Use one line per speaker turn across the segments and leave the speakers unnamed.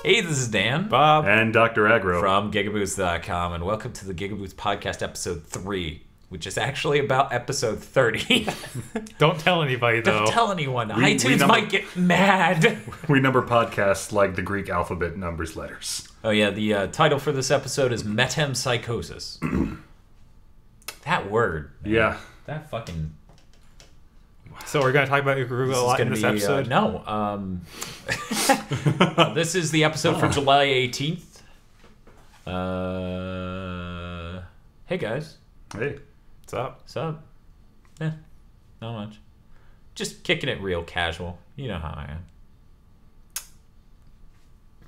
Hey, this is Dan.
Bob.
And Dr. Aggro.
From GigaBoots.com, and welcome to the GigaBoots Podcast Episode 3, which is actually about Episode 30.
Don't tell anybody, though.
Don't tell anyone. iTunes might get mad.
We number podcasts like the Greek alphabet numbers letters.
Oh yeah, the title for this episode is Metempsychosis. That word. Man.
Yeah.
That fucking...
So we're going to talk about Aggro a lot in this episode?
No. This is the episode for July 18th. Hey, guys.
Hey.
What's up?
What's up? Not much. Just kicking it real casual. You know how I am.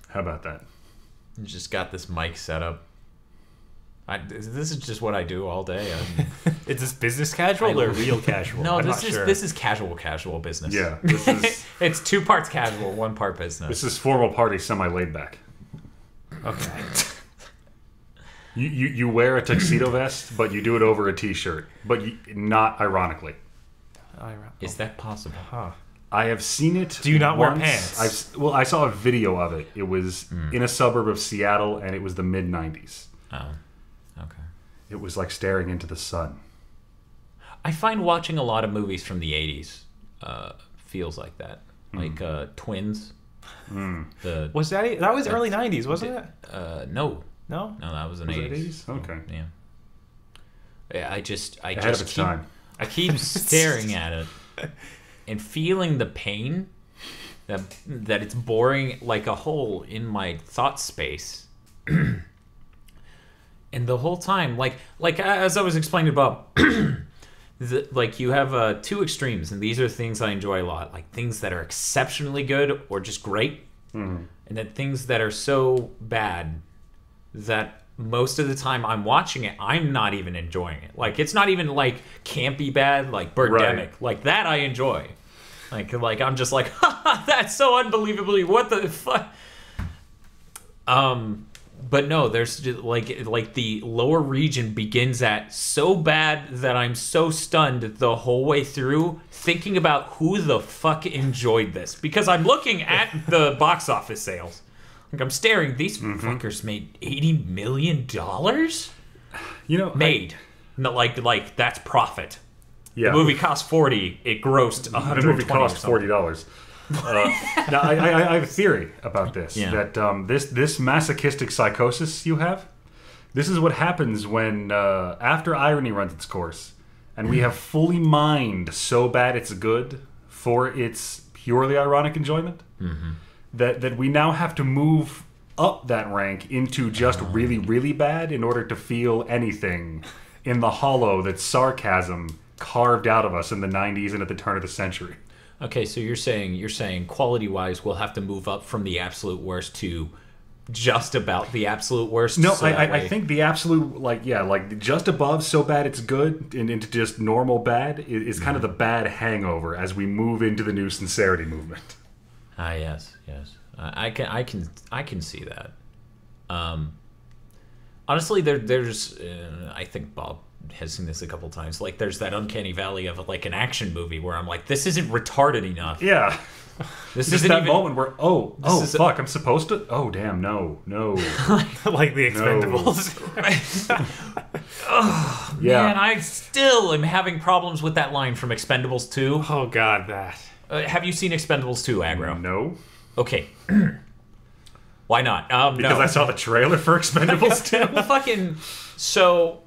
How about that?
Just got this mic set up. This is just what I do all day.
Is this business casual or real casual?
No,
I'm
this
not
is
sure.
this is casual business.
Yeah. This is
It's 2 parts casual, 1 part business.
this is formal party semi laid back.
Okay.
You wear a tuxedo vest, but you do it over a t-shirt, but not ironically.
Is that possible?
Huh.
I have seen it.
Do you not wear
once.
pants?
I saw a video of it. It was in a suburb of Seattle, and it was the mid '90s.
Oh, okay.
It was like staring into the sun.
I find watching a lot of movies from the 80s feels like that. Like Twins. The
Was that was early 90s, wasn't it?
No,
No?
that was an
Was it
80s.
80s? Okay.
Yeah. I just
Ahead of its time.
I keep staring at it and feeling the pain that it's boring like a hole in my thought space. And the whole time, like as I was explaining about, like you have 2 extremes, and these are things I enjoy a lot, like things that are exceptionally good or just great, and then things that are so bad that most of the time I'm watching it, I'm not even enjoying it. Like it's not even like campy bad, like Birdemic,
Right.
like that I enjoy. Like I'm just like, that's so unbelievably what the fuck. But no, there's just like the lower region begins at so bad that I'm so stunned the whole way through, thinking about who the fuck enjoyed this, because I'm looking at the box office sales. Like I'm staring. These fuckers made $80 million.
You know,
Made, no, like that's profit.
yeah.
The movie cost 40. It grossed 120.
The movie cost $40. Now, I have a theory about this.
Yeah.
That this masochistic psychosis you have, this is what happens when after irony runs its course, and we have fully mined so bad it's good for its purely ironic enjoyment, that we now have to move up that rank into just really, really bad in order to feel anything in the hollow that sarcasm carved out of us in the 90s and at the turn of the century.
Okay, so you're saying quality-wise, we'll have to move up from the absolute worst to just about the absolute worst.
No,
so
I think the absolute, like just above so bad it's good and into just normal bad is kind of the bad hangover as we move into the new sincerity movement.
Ah, yes. I can see that. Honestly, there's I think Bob has seen this a couple times. Like, there's that uncanny valley of like an action movie where I'm like, this isn't retarded enough.
Yeah.
This
Just
isn't
that
even,
moment where,
is
fuck, I'm supposed to? Oh, damn, no.
Like the Expendables.
Yeah.
Man, I still am having problems with that line from Expendables 2.
Oh, God, that.
Have you seen Expendables 2, Aggro?
No.
Okay. Why not?
Because
no.
I saw the trailer for Expendables 2.
Fucking... So,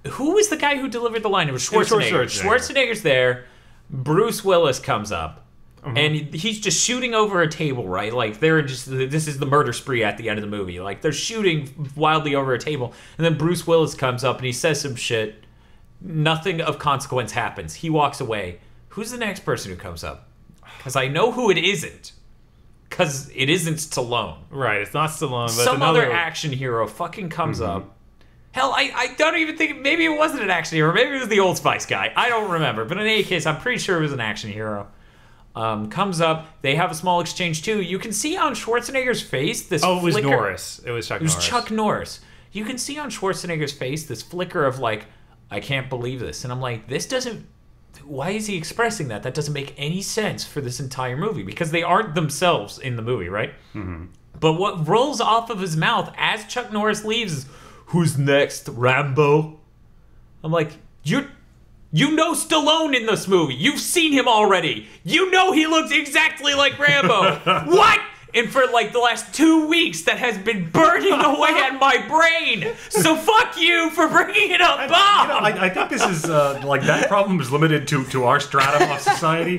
who was the guy who delivered the line? It was Schwarzenegger. Schwarzenegger's there. Bruce Willis comes up. And he's just shooting over a table, right? Like, this is the murder spree at the end of the movie. Like, they're shooting wildly over a table. And then Bruce Willis comes up and he says some shit. Nothing of consequence happens. He walks away. Who's the next person who comes up? Because I know who it isn't. Because it isn't Stallone.
Right, it's not Stallone, but
Some
another
other action hero fucking comes up. Hell, I don't even think... Maybe it wasn't an action hero. Maybe it was the Old Spice guy. I don't remember. But in any case, I'm pretty sure it was an action hero. Comes up. They have a small exchange, too. You can see on Schwarzenegger's face this
Oh, it was
flicker.
Norris. It was Chuck Norris.
It was Chuck Norris. You can see on Schwarzenegger's face this flicker of, like, I can't believe this. And I'm like, this doesn't... Why is he expressing that? That doesn't make any sense for this entire movie. Because they aren't themselves in the movie, right? But what rolls off of his mouth as Chuck Norris leaves is, "Who's next, Rambo?" I'm like, you know Stallone in this movie. You've seen him already. You know he looks exactly like Rambo. What? And for like the last 2 weeks, that has been burning away at my brain. So fuck you for bringing it up, Bob.
I think this is like that problem is limited to our stratum of society.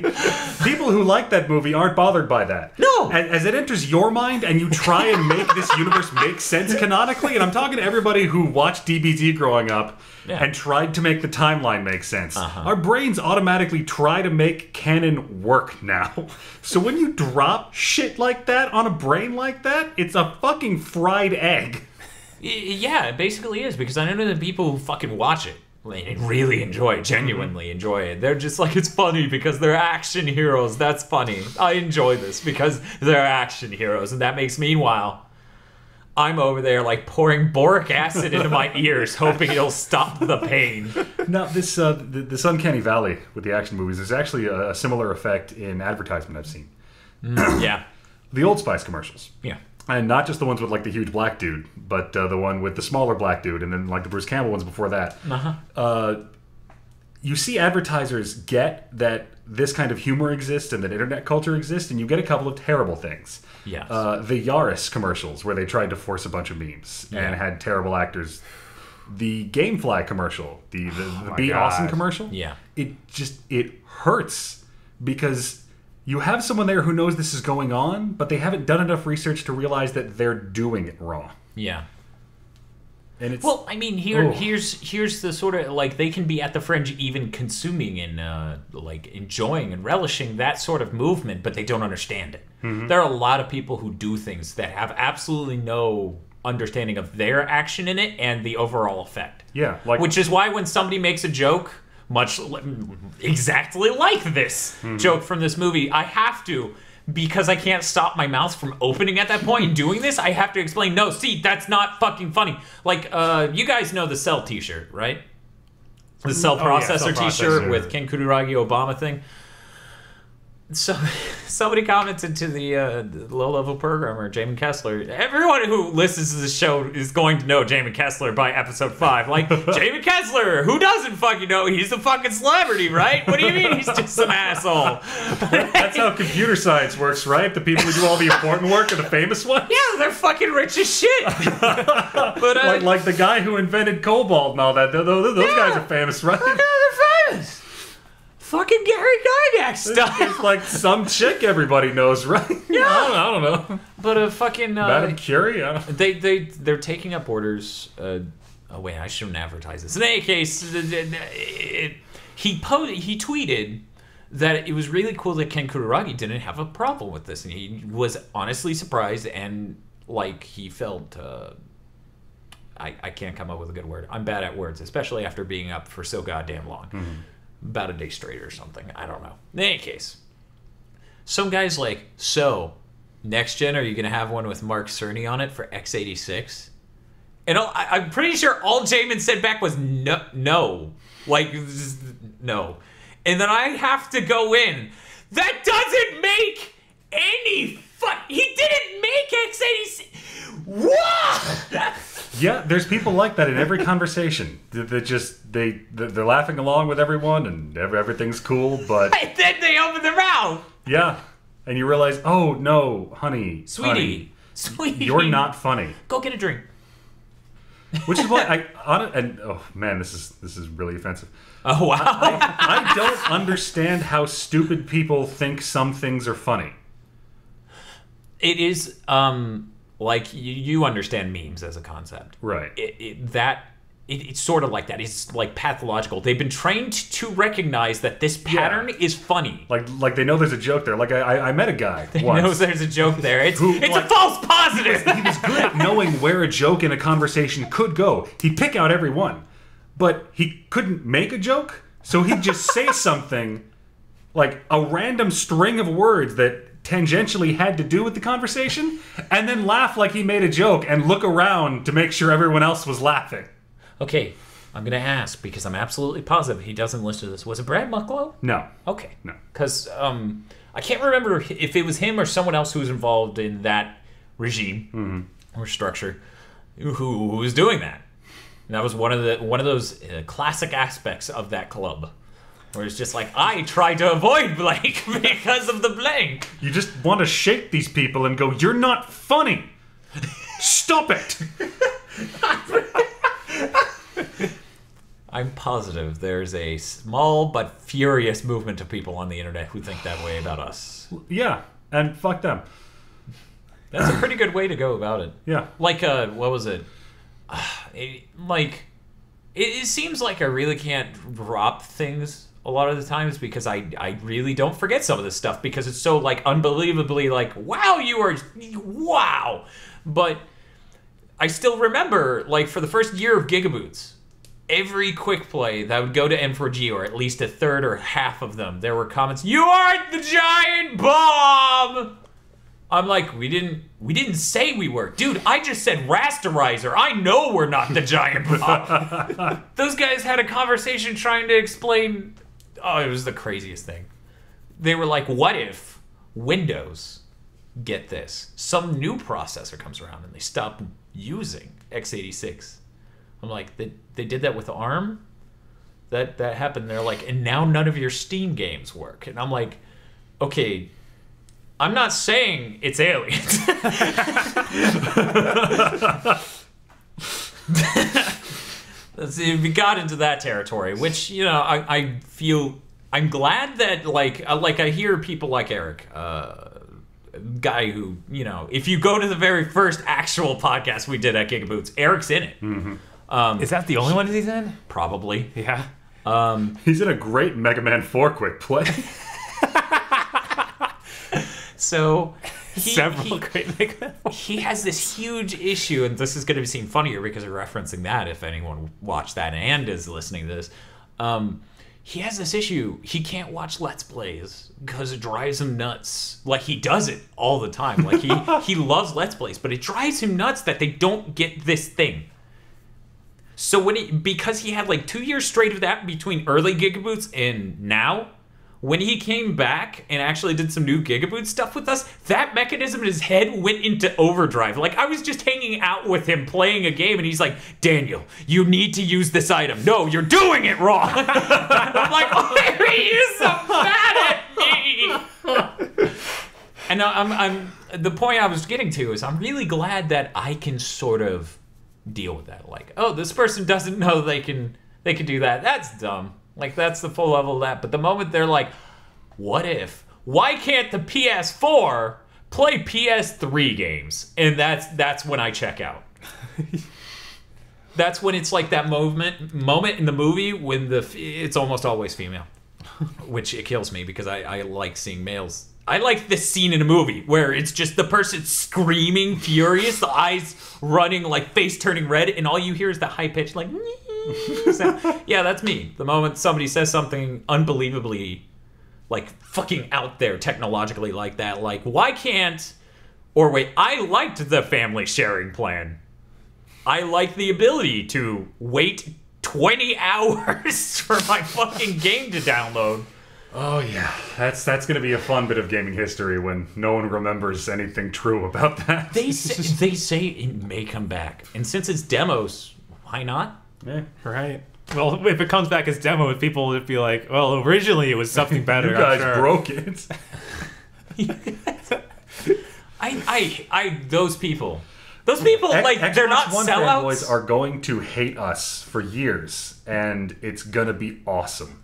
People who like that movie aren't bothered by that.
No.
As it enters your mind and you try and make this universe make sense canonically, and I'm talking to everybody who watched DBZ growing up and tried to make the timeline make sense. Our brains automatically try to make canon work now. So when you drop shit like that on a brain like that, it's a fucking fried egg.
Yeah, it basically is, because I know the people who fucking watch it and really enjoy it, genuinely enjoy it. They're just like, it's funny because they're action heroes. That's funny. I enjoy this because they're action heroes. And that makes, meanwhile, I'm over there like pouring boric acid into my ears, hoping it'll stop the pain.
Now, this uncanny valley with the action movies, there's actually a similar effect in advertisement I've seen.
Yeah.
The Old Spice commercials.
Yeah.
And not just the ones with like the huge black dude, but the one with the smaller black dude, and then like the Bruce Campbell ones before that. You see advertisers get that this kind of humor exists and that internet culture exists, and you get a couple of terrible things.
Yes.
The Yaris commercials, where they tried to force a bunch of memes and had terrible actors. The Gamefly commercial, the Be Awesome commercial.
Yeah.
It hurts because you have someone there who knows this is going on, but they haven't done enough research to realize that they're doing it wrong.
Yeah.
And it's,
well, I mean, here's the sort of, like, they can be at the fringe even consuming and, like, enjoying and relishing that sort of movement, but they don't understand it. There are a lot of people who do things that have absolutely no understanding of their action in it and the overall effect.
Yeah. Like,
which is why when somebody makes a joke, exactly like this joke from this movie, I have to, because I can't stop my mouth from opening at that point and doing this, I have to explain, no, see, that's not fucking funny. Like, you guys know the Cell t-shirt, right? The Cell processor t-shirt with Ken Kutaragi Obama thing. So somebody commented to the low-level programmer, Jamin Kessler. Everyone who listens to the show is going to know Jamin Kessler by episode 5. Like, Jamin Kessler, who doesn't fucking know? He's a fucking celebrity, right? What do you mean he's just some asshole?
That's how computer science works, right? The people who do all the important work are the famous ones?
Yeah, they're fucking rich as shit. But
like the guy who invented Cobalt and all that. Those guys are famous, right?
Yeah, they're famous. Fucking Gary Gygax stuff.
It's like some chick everybody knows, right?
Yeah.
I don't know.
But fucking
Madame Curie.
They're taking up orders. Oh wait, I shouldn't advertise this. In any case, he tweeted that it was really cool that Ken Kutaragi didn't have a problem with this, and he was honestly surprised, and like he felt. I can't come up with a good word. I'm bad at words, especially after being up for so goddamn long. About a day straight or something. I don't know. In any case, some guy's like, so, next gen, are you going to have one with Mark Cerny on it for x86? And I'm pretty sure all Jamin said back was no. Like, no. And then I have to go in. That doesn't make any he didn't make x86. What?
Yeah, there's people like that in every conversation. They're laughing along with everyone and everything's cool, but
and then they open their mouth.
Yeah, and you realize, oh no, honey,
sweetie,
you're not funny.
Go get a drink.
Which is why oh man, this is really offensive.
Oh wow!
I don't understand how stupid people think some things are funny.
It is like you understand memes as a concept,
right?
It's sort of like that. It's like pathological. They've been trained to recognize that this pattern is funny.
Like they know there's a joke there. Like I met a guy once.
Knows there's a joke there. It's a false positive.
He was good at knowing where a joke in a conversation could go. He'd pick out every one, but he couldn't make a joke, so he'd just say something like a random string of words that tangentially had to do with the conversation, and then laugh like he made a joke and look around to make sure everyone else was laughing.
Okay, I'm going to ask, because I'm absolutely positive he doesn't listen to this. Was it Brad Mucklow?
No.
Okay.
No.
Because I can't remember if it was him or someone else who was involved in that regime or structure who was doing that. And that was one of those classic aspects of that club. Where it's just like, I try to avoid blank because of the blank.
You just want to shake these people and go, you're not funny. Stop it.
I'm positive there's a small but furious movement of people on the internet who think that way about us.
Yeah, and fuck them.
That's a pretty good way to go about it.
Yeah.
Like, what was it? It seems like I really can't drop things a lot of the times because I really don't forget some of this stuff because it's so, like, unbelievably, like, wow. But I still remember, like, for the first year of GigaBoots, every quick play that would go to M4G, or at least a third or half of them, there were comments, "You aren't the giant bomb!" I'm like, we didn't say we were. Dude, I just said rasterizer. I know we're not the giant bomb. Those guys had a conversation trying to explain. Oh, it was the craziest thing. They were like, what if Windows, get this, some new processor comes around and they stop using x86? I'm like, they did that with ARM? That happened. They're like, and now none of your Steam games work. And I'm like, okay, I'm not saying it's aliens. We got into that territory, which, you know, I feel, I'm glad that, like I hear people like Eric, guy who, you know, if you go to the very first actual podcast we did at GigaBoots, Eric's in it.
Mm-hmm. Is that the only one he's in?
Probably.
Yeah.
He's in a great Mega Man 4 quick play.
So
several great Mega Man 4.
He has this huge issue, and this is going to seem funnier because we're referencing that if anyone watched that and is listening to this. He has this issue. He can't watch Let's Plays because it drives him nuts. Like, he does it all the time. Like, he loves Let's Plays, but it drives him nuts that they don't get this thing. So because he had like 2 years straight of that between early GigaBoots and now, when he came back and actually did some new GigaBoots stuff with us, that mechanism in his head went into overdrive. Like, I was just hanging out with him playing a game, and he's like, "Daniel, you need to use this item. No, you're doing it wrong." I'm like, "Why are you so mad at me?" And I'm the point I was getting to is I'm really glad that I can sort of deal with that. Like, oh, this person doesn't know they can do that. That's dumb. Like, that's the full level of that. But the moment they're like, what if? Why can't the PS4 play PS3 games? And that's when I check out. That's when it's like that moment in the movie when it's almost always female. Which it kills me because I like seeing males. I like this scene in a movie where it's just the person screaming furious, the eyes running, like face turning red, and all you hear is the high pitch like sound. Yeah, that's me. The moment somebody says something unbelievably, like, fucking out there technologically like that, like, why can't, or wait, I liked the family sharing plan. I like the ability to wait 20 hours for my fucking game to download.
Oh yeah, that's going to be a fun bit of gaming history when no one remembers anything true about that.
They say it may come back, and since it's demos, why not?
Yeah, right. Well, if it comes back as demo, people would be like, "Well, originally it was something better."
You guys broke it.
Those people, like, they're not sellouts.
Fanboys are going to hate us for years, and it's gonna be awesome.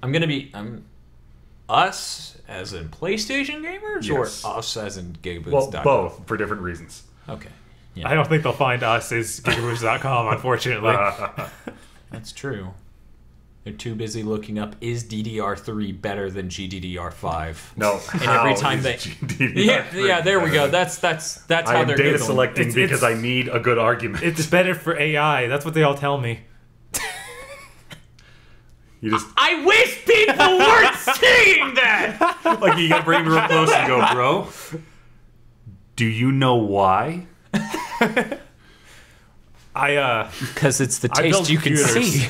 Us as in PlayStation gamers,
yes.
Or us as in GigaBoots.com?
Well, both, for different reasons.
Okay. Yeah.
I don't think they'll find us as GigaBoots.com, unfortunately.
That's true. They're too busy looking up, is DDR3 better than GDDR5?
No,
and every time they yeah, there we go. That's how they're
data
Googling.
selecting because I need a good argument.
It's better for AI. That's what they all tell me.
I wish people weren't saying that.
Like, you gotta bring me real close and go, bro. Do you know why?
Because it's the taste you can see.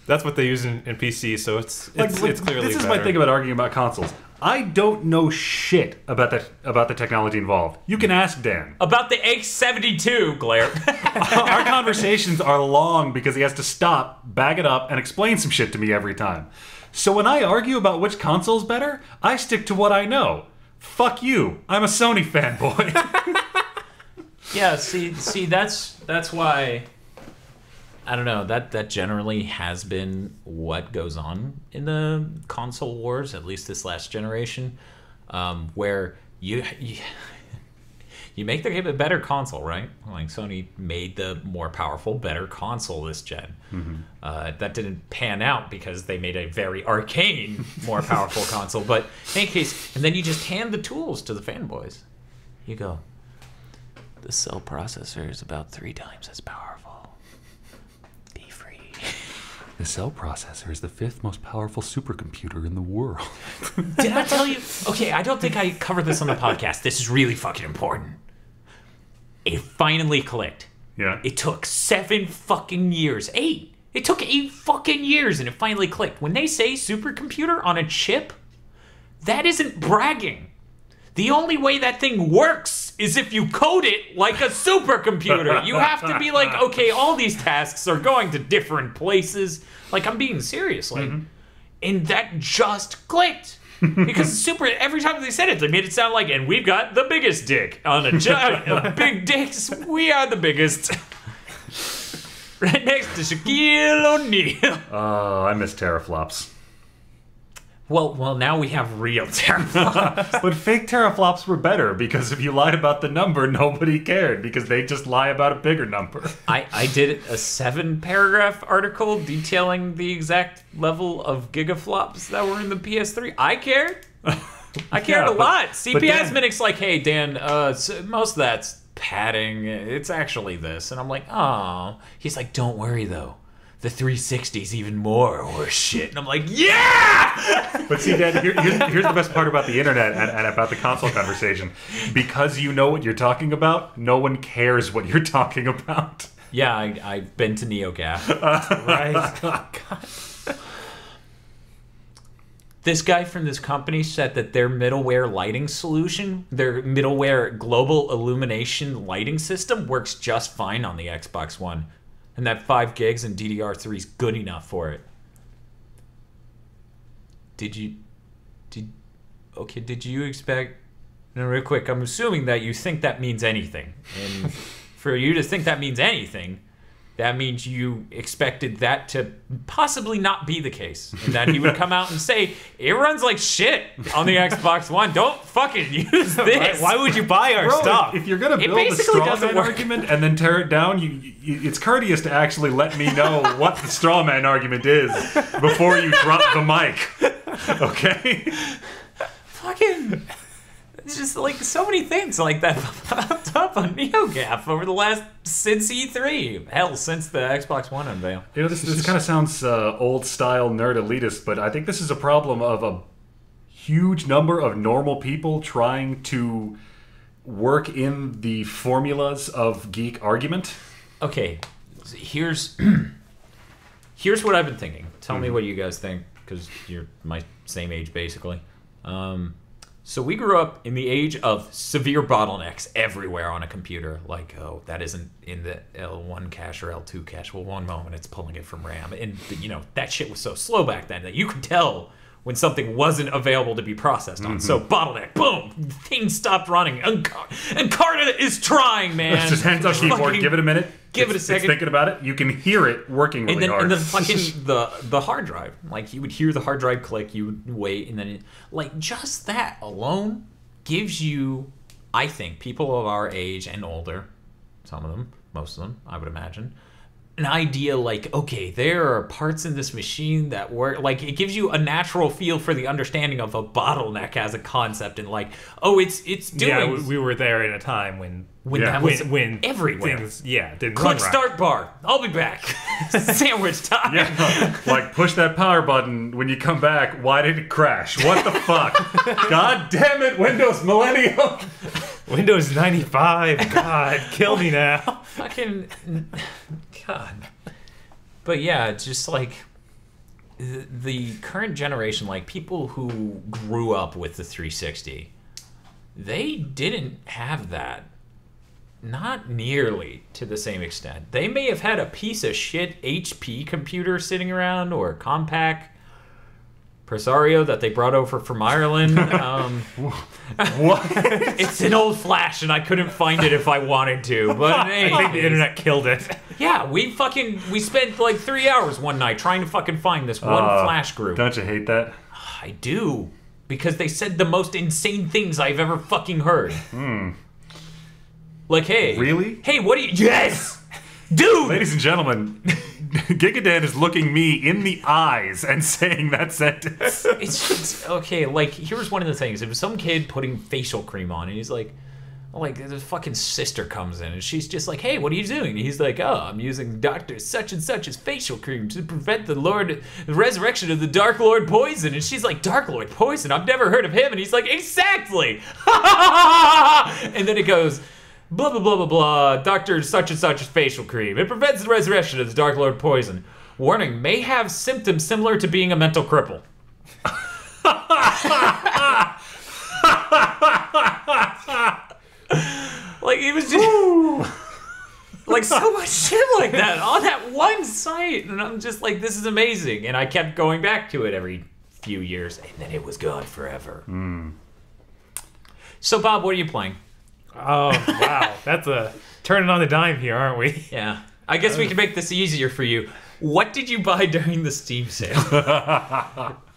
That's what they use in PC, so it's clearly
this is
better.
my thing about arguing about consoles. I don't know shit about the technology involved. You can ask Dan.
About the X72, Glare.
Our conversations are long because he has to stop, bag it up, and explain some shit to me every time. So when I argue about which console's better, I stick to what I know. Fuck you. I'm a Sony fanboy.
Yeah, see, that's why. I don't know. That generally has been what goes on in the console wars, at least this last generation, where you make the better console, right? Like Sony made the more powerful, better console this gen. That didn't pan out because they made a very arcane, more powerful console. But in any case, and then you just hand the tools to the fanboys. You go, the cell processor is about 3 times as powerful.
The cell processor is the 5th most powerful supercomputer in the world.
Did I tell you? Okay, I don't think I covered this on the podcast. This is really fucking important. It finally clicked.
Yeah.
It took 7 fucking years. 8. It took 8 fucking years and it finally clicked. When they say supercomputer on a chip, that isn't bragging. The only way that thing works is if you code it like a supercomputer. You have to be like, okay, all these tasks are going to different places. Like, I'm being serious. Like, and that just clicked. Because every time they said it, they made it sound like, and we've got the biggest dick on a big dicks. We are the biggest. Right next to Shaquille O'Neal.
Oh, I miss teraflops.
Well, now we have real teraflops.
But fake teraflops were better because if you lied about the number, nobody cared because they just lie about a bigger number.
I did a 7-paragraph article detailing the exact level of gigaflops that were in the PS3. I cared. I cared a lot. CPS Minix like, hey, Dan, most of that's padding. It's actually this. And I'm like, oh. He's like, don't worry, though. The 360's even more horse shit. And I'm like, yeah!
But see, Dan, here's the best part about the internet and about the console conversation. Because you know what you're talking about, no one cares what you're talking about.
Yeah, I've been to NeoGAF. Right. God. This guy from this company said that their middleware lighting solution, their middleware global illumination lighting system works just fine on the Xbox One. And that 5 gigs and DDR3 is good enough for it. Did you expect... No, real quick, I'm assuming that you think that means anything. And for you to think that means anything, that means you expected that to possibly not be the case. And that he would come out and say, it runs like shit on the Xbox One. Don't fucking use this.
Why would you buy our stuff?
If you're going to build a straw man argument and then tear it down, it's courteous to actually let me know what the straw man argument is before you drop the mic. Okay?
Fucking... It's just like so many things like that popped up on NeoGAF since E3. Hell, since the Xbox One unveil.
You know, this kind of sounds old-style nerd elitist, but I think this is a problem of a huge number of normal people trying to work in the formulas of geek argument.
Okay, here's what I've been thinking. Tell me what you guys think, because you're my same age, basically. So we grew up in the age of severe bottlenecks everywhere on a computer. Like, oh, that isn't in the L1 cache or L2 cache. Well, one moment it's pulling it from RAM. And, you know, that shit was so slow back then that you could tell when something wasn't available to be processed on. So bottleneck, boom, thing stopped running. Encarta is trying, man.
It's just hands on keyboard. Give it a minute.
Give it a second.
It's thinking about it. You can hear it working really hard.
And then fucking the hard drive. Like, you would hear the hard drive click, you would wait, and then like just that alone gives you, I think, people of our age and older, some of them, most of them, I would imagine, an idea like, okay, there are parts in this machine that work. Like, it gives you a natural feel for the understanding of a bottleneck as a concept, and like, oh, it's doing.
Yeah, we were there in a time when
that was
when
everywhere.
Things, didn't
click
run right.
start bar. I'll be back. Sandwich time.
Yeah, like push that power button when you come back. Why did it crash? What the fuck? God damn it, Windows Millennium.
Windows 95. God, kill me now.
Fucking God. But yeah, it's just like the current generation, like people who grew up with the 360, they didn't have that. Not nearly to the same extent. They may have had a piece of shit HP computer sitting around or a Compaq Presario that they brought over from Ireland.
What?
It's an old flash, and I couldn't find it if I wanted to. But
I think the internet killed it.
Yeah, we spent like 3 hours one night trying to fucking find this one flash group.
Don't you hate that?
I do, because they said the most insane things I've ever fucking heard. Like, hey,
really?
Hey, what do you? Yes, dude.
Ladies and gentlemen, Gigadan is looking me in the eyes and saying that sentence.
It's just, okay. Like, here's one of the things: if some kid putting facial cream on, and he's like his fucking sister comes in, and she's just like, "Hey, what are you doing?" And he's like, "Oh, I'm using Doctor Such and Such's facial cream to prevent the resurrection of the Dark Lord Poison." And she's like, "Dark Lord Poison? I've never heard of him." And he's like, "Exactly." And then it goes, blah, blah, blah, blah, blah, Dr. Such and Such's facial cream. It prevents the resurrection of the Dark Lord Poison. Warning, may have symptoms similar to being a mental cripple. Like, it was just... like, so much shit like that on that one site. And I'm just like, this is amazing. And I kept going back to it every few years. And then it was gone forever. So, Bob, what are you playing?
Oh, wow. That's a turning on the dime here, aren't we?
Yeah. I guess we can make this easier for you. What did you buy during the Steam sale?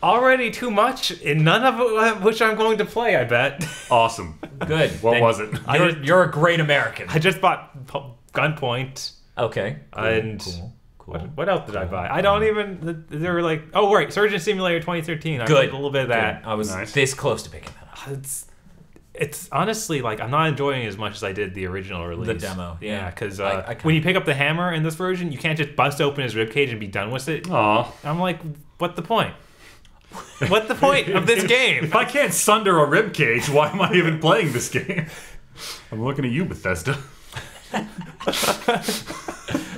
Already too much, and none of it which I'm going to play, I bet.
Awesome.
Good.
What was it?
You're a great American.
I just bought Gunpoint.
Okay.
Cool, and cool. What else did I buy? I don't even... They were like... Oh, right. Surgeon Simulator 2013. I played a little bit of that.
Good. I was this close to picking that up.
It's honestly, like, I'm not enjoying it as much as I did the original release.
The demo.
Yeah, because when you pick up the hammer in this version, you can't just bust open his ribcage and be done with it.
Aw.
I'm like, what the point? What's the point of this game?
If I can't sunder a ribcage, why am I even playing this game? I'm looking at you, Bethesda.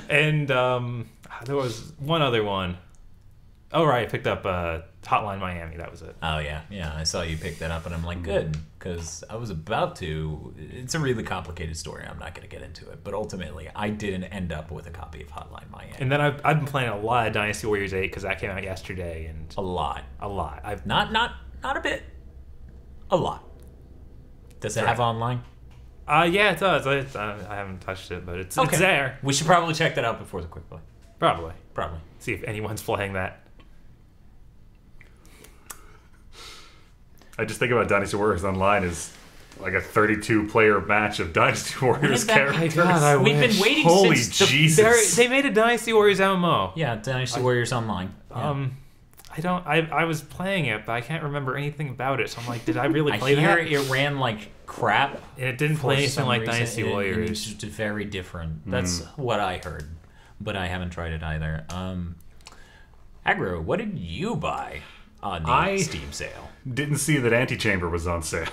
And there was one other one. Oh, right, I picked up Hotline Miami. That was it.
Oh, yeah. Yeah, I saw you pick that up, and I'm like, good, because I was about to. It's a really complicated story. I'm not going to get into it. But ultimately, I didn't end up with a copy of Hotline Miami.
And then I've been playing a lot of Dynasty Warriors 8 because that came out yesterday. And
A lot.
I've
Not a bit. A lot. Does it have online?
Yeah, it does. I haven't touched it, but it's there.
We should probably check that out before the quick play.
Probably.
See
if anyone's playing that.
I just think about Dynasty Warriors Online as like a 32-player match of Dynasty Warriors characters.
God,
We've been waiting
Holy
since
Jesus.
They made a Dynasty Warriors MMO.
Yeah, Dynasty Warriors Online. Yeah.
I was playing it, but I can't remember anything about it. So I'm like, did I really play
I
that?
hear it ran like crap.
And it didn't play anything like Dynasty Warriors.
It's just very different. That's what I heard, but I haven't tried it either. Aggro, what did you buy on the Steam sale?
Didn't see that Antichamber was on sale.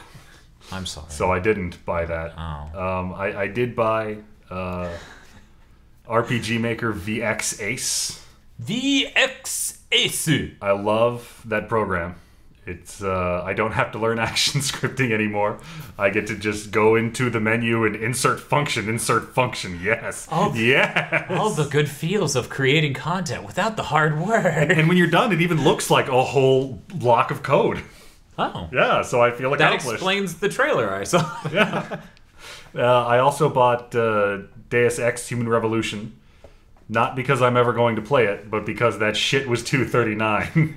I'm sorry.
So I didn't buy that.
Oh.
I did buy RPG Maker VX Ace.
VX Ace.
I love that program. It's I don't have to learn action scripting anymore. I get to just go into the menu and insert function. Yes. Yes.
All the good feels of creating content without the hard work.
And when you're done, it even looks like a whole block of code.
Oh.
Yeah, so I feel accomplished.
That explains the trailer I saw.
Yeah. I also bought Deus Ex Human Revolution. Not because I'm ever going to play it, but because that shit was $2.39.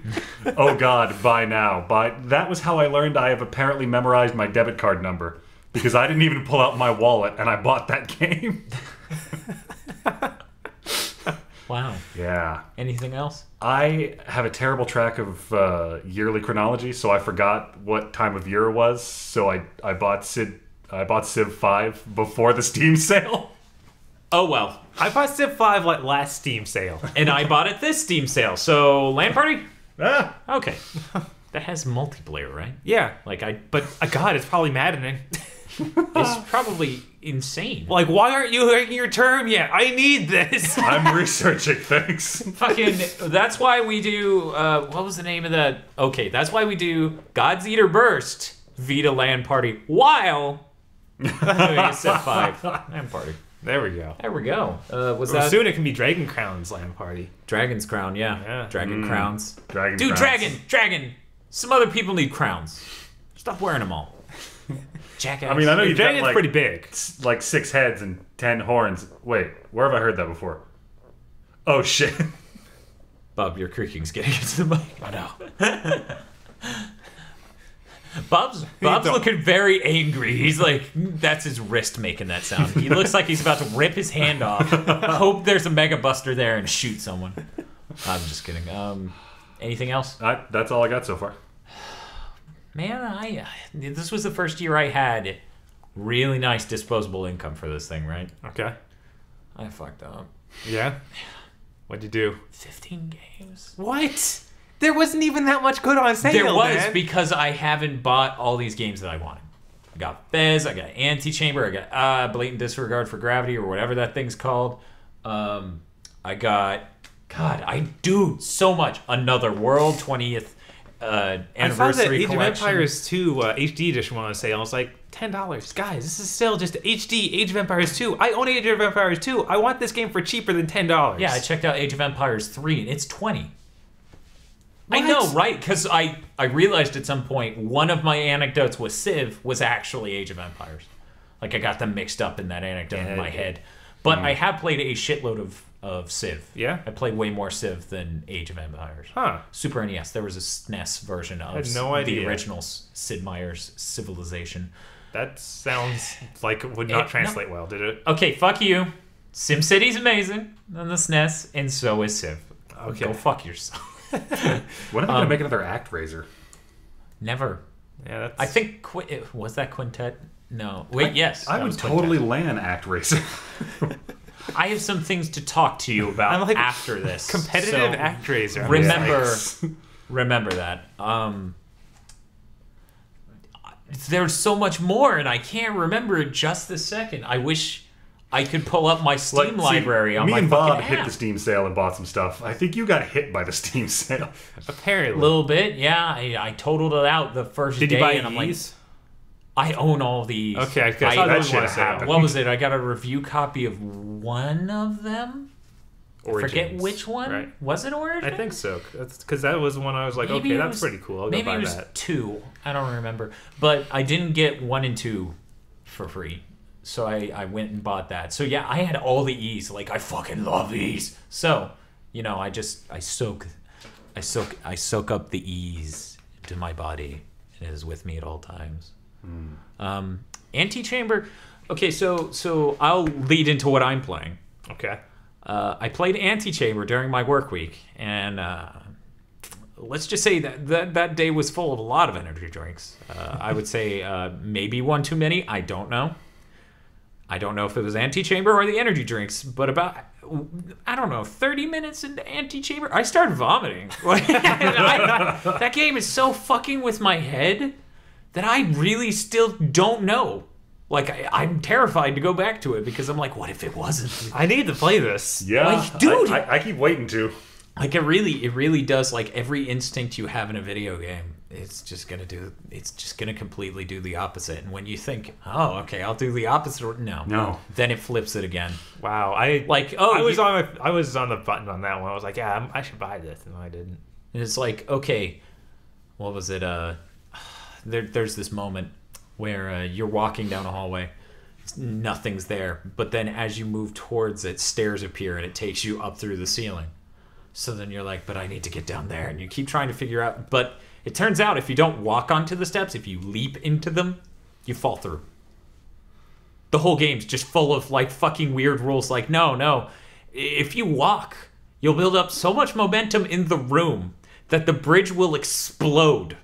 Oh God, buy now. That was how I learned I have apparently memorized my debit card number. Because I didn't even pull out my wallet and I bought that game.
Wow.
Yeah.
Anything else?
I have a terrible track of yearly chronology, so I forgot what time of year it was. So I bought Civ 5 before the Steam sale.
Oh well.
I bought Civ 5 like last Steam sale.
And I bought it this Steam sale. So LAN party?
Ah.
Okay. That has multiplayer, right?
Yeah.
Like
But God, it's probably maddening.
is probably insane.
Like, why aren't you taking your term yet? I need this.
I'm researching things.
Fucking, that's why we do, what was the name of that? Okay, that's why we do God's Eater Burst Vita LAN Party while doing a Civ 5 LAN Party.
There we go.
There we go. That
soon it can be Dragon Crown's LAN Party.
Dragon's Crown? Yeah. Dragon Crowns.
Dragon crowns.
Dragon. Some other people need crowns. Stop wearing them all. Jackass.
I mean, I know you've got
Dragon's
like,
pretty big.
like 6 heads and 10 horns. Wait, where have I heard that before? Oh shit.
Bob, your creaking's getting into the mic.
I know.
Bob's looking very angry. He's like, that's his wrist making that sound. He looks like he's about to rip his hand off. Hope there's a Mega Buster there and shoot someone. I'm just kidding. Anything else?
That's all I got so far.
Man, this was the first year I had really nice disposable income for this thing, right?
Okay.
I fucked up.
Yeah? What'd you do?
15 games.
What? There wasn't even that much good on sale,
There was,
man.
because I haven't bought all these games that I wanted. I got Fez, I got Antichamber, I got Blatant Disregard for Gravity, or whatever that thing's called. I got... God, I do so much. Another World, 20th anniversary
I saw that Age of
collection.
Empires 2 HD edition went on sale. I was like, $10. Guys, this is still just HD Age of Empires 2. I own Age of Empires 2. I want this game for cheaper than $10.
Yeah, I checked out Age of Empires 3, and it's 20.
What?
I know, right? Because I realized at some point one of my anecdotes with Civ was actually Age of Empires. Like, I got them mixed up in that anecdote in my head. But I have played a shitload of Civ.
Yeah?
I played way more Civ than Age of Empires.
Huh.
Super NES. There was a SNES version of
had no
the
idea.
original Sid Meier's Civilization.
That sounds like it would not translate well, did it?
Okay, fuck you. SimCity's amazing on the SNES, and so is Civ.
Okay.
Go fuck yourself.
When are they going to make another ActRaiser?
Never.
Yeah, that's...
I think was that Quintet? No. Wait, yes.
I
that
would
was Quintet.
totally LAN ActRaiser.
I have some things to talk to you about
I'm like
after this.
competitive
So
ActRaiser.
remember that. There's so much more, and I can't remember it just this second. I wish I could pull up my Steam library on
me
my
and
fucking
Bob hit
app.
the Steam sale and bought some stuff. I think you got hit by the Steam sale.
Apparently.
A little bit, yeah. I totaled it out the first
Did
day,
you buy
and I'm like,
these?
I own all these.
Okay, I guess
I-
that
shit
want to
happened.
What was it? I got a review copy of one of them.
Origins,
Forget which one.
right?
Was it Origins?
I think so. Because that was one I was like,
Maybe
okay,
it
that's
was-
pretty cool. I'll go
Maybe
buy
it was
that.
2. I don't remember. But I didn't get 1 and 2 for free. So I went and bought that. So yeah, I had all the E's. Like, I fucking love E's. So, you know, I soak up the E's into my body. And it is with me at all times. Antichamber. Okay, so I'll lead into what I'm playing.
Okay.
I played Antichamber during my work week, and let's just say that day was full of a lot of energy drinks. I would say maybe one too many. I don't know. I don't know if it was Antichamber or the energy drinks, but about, I don't know, 30 minutes into Antichamber, I started vomiting. That game is so fucking with my head that I really still don't know. Like, I'm terrified to go back to it because I'm like, what if it wasn't?
I need to play this.
Yeah,
Like, dude.
I keep waiting to.
Like, it really does, like, every instinct you have in a video game, it's just gonna completely do the opposite. And when you think, oh, okay, I'll do the opposite, no. Then it flips it again.
Wow. I was on the button on that one. I was like, yeah, I should buy this, and I didn't.
And it's like, okay, what was it? There's this moment where you're walking down a hallway, nothing's there, but then as you move towards it, stairs appear and it takes you up through the ceiling. So then you're like, but I need to get down there, and you keep trying to figure out, but it turns out if you don't walk onto the steps, if you leap into them, you fall through. The whole game's just full of like fucking weird rules, like no, if you walk, you'll build up so much momentum in the room that the bridge will explode.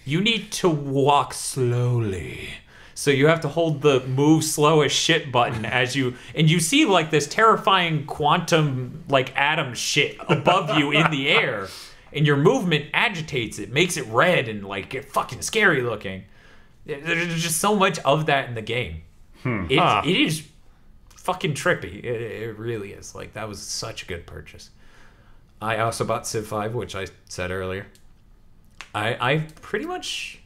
You need to walk slowly. So you have to hold the move slow as shit button as you see like this terrifying quantum like atom shit above you in the air, and your movement agitates it, makes it red and like get fucking scary looking. There's just so much of that in the game. It is fucking trippy. It really is. Like, that was such a good purchase. I also bought Civ 5, which I said earlier. I pretty much...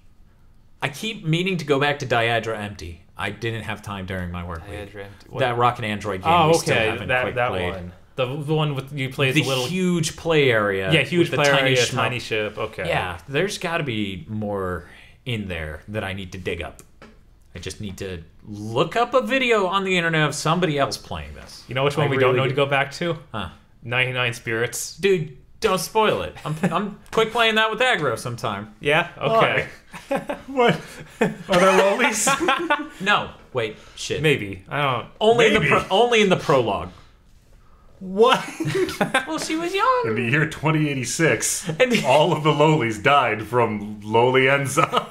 I keep meaning to go back to Diadra Empty. I didn't have time during my work week. That Rocket Android game.
Oh,
we still
okay.
haven't
That
played.
one. The one with you play as
The
a little
huge play area.
Yeah, huge
with
play
the
area,
schmuck.
tiny ship. Okay.
Yeah, there's got to be more in there that I need to dig up. I just need to look up a video on the internet of somebody else playing this.
You know which one we don't know to go back to? 99 Spirits.
Dude, don't spoil it. I'm quick playing that with Aggro sometime.
Yeah? Okay.
What? Are there lollies?
No, wait, shit.
Maybe. I don't...
Only in the prologue.
What?
Well, she was young.
In the year 2086,
And
all of the lolies died from Lolienza.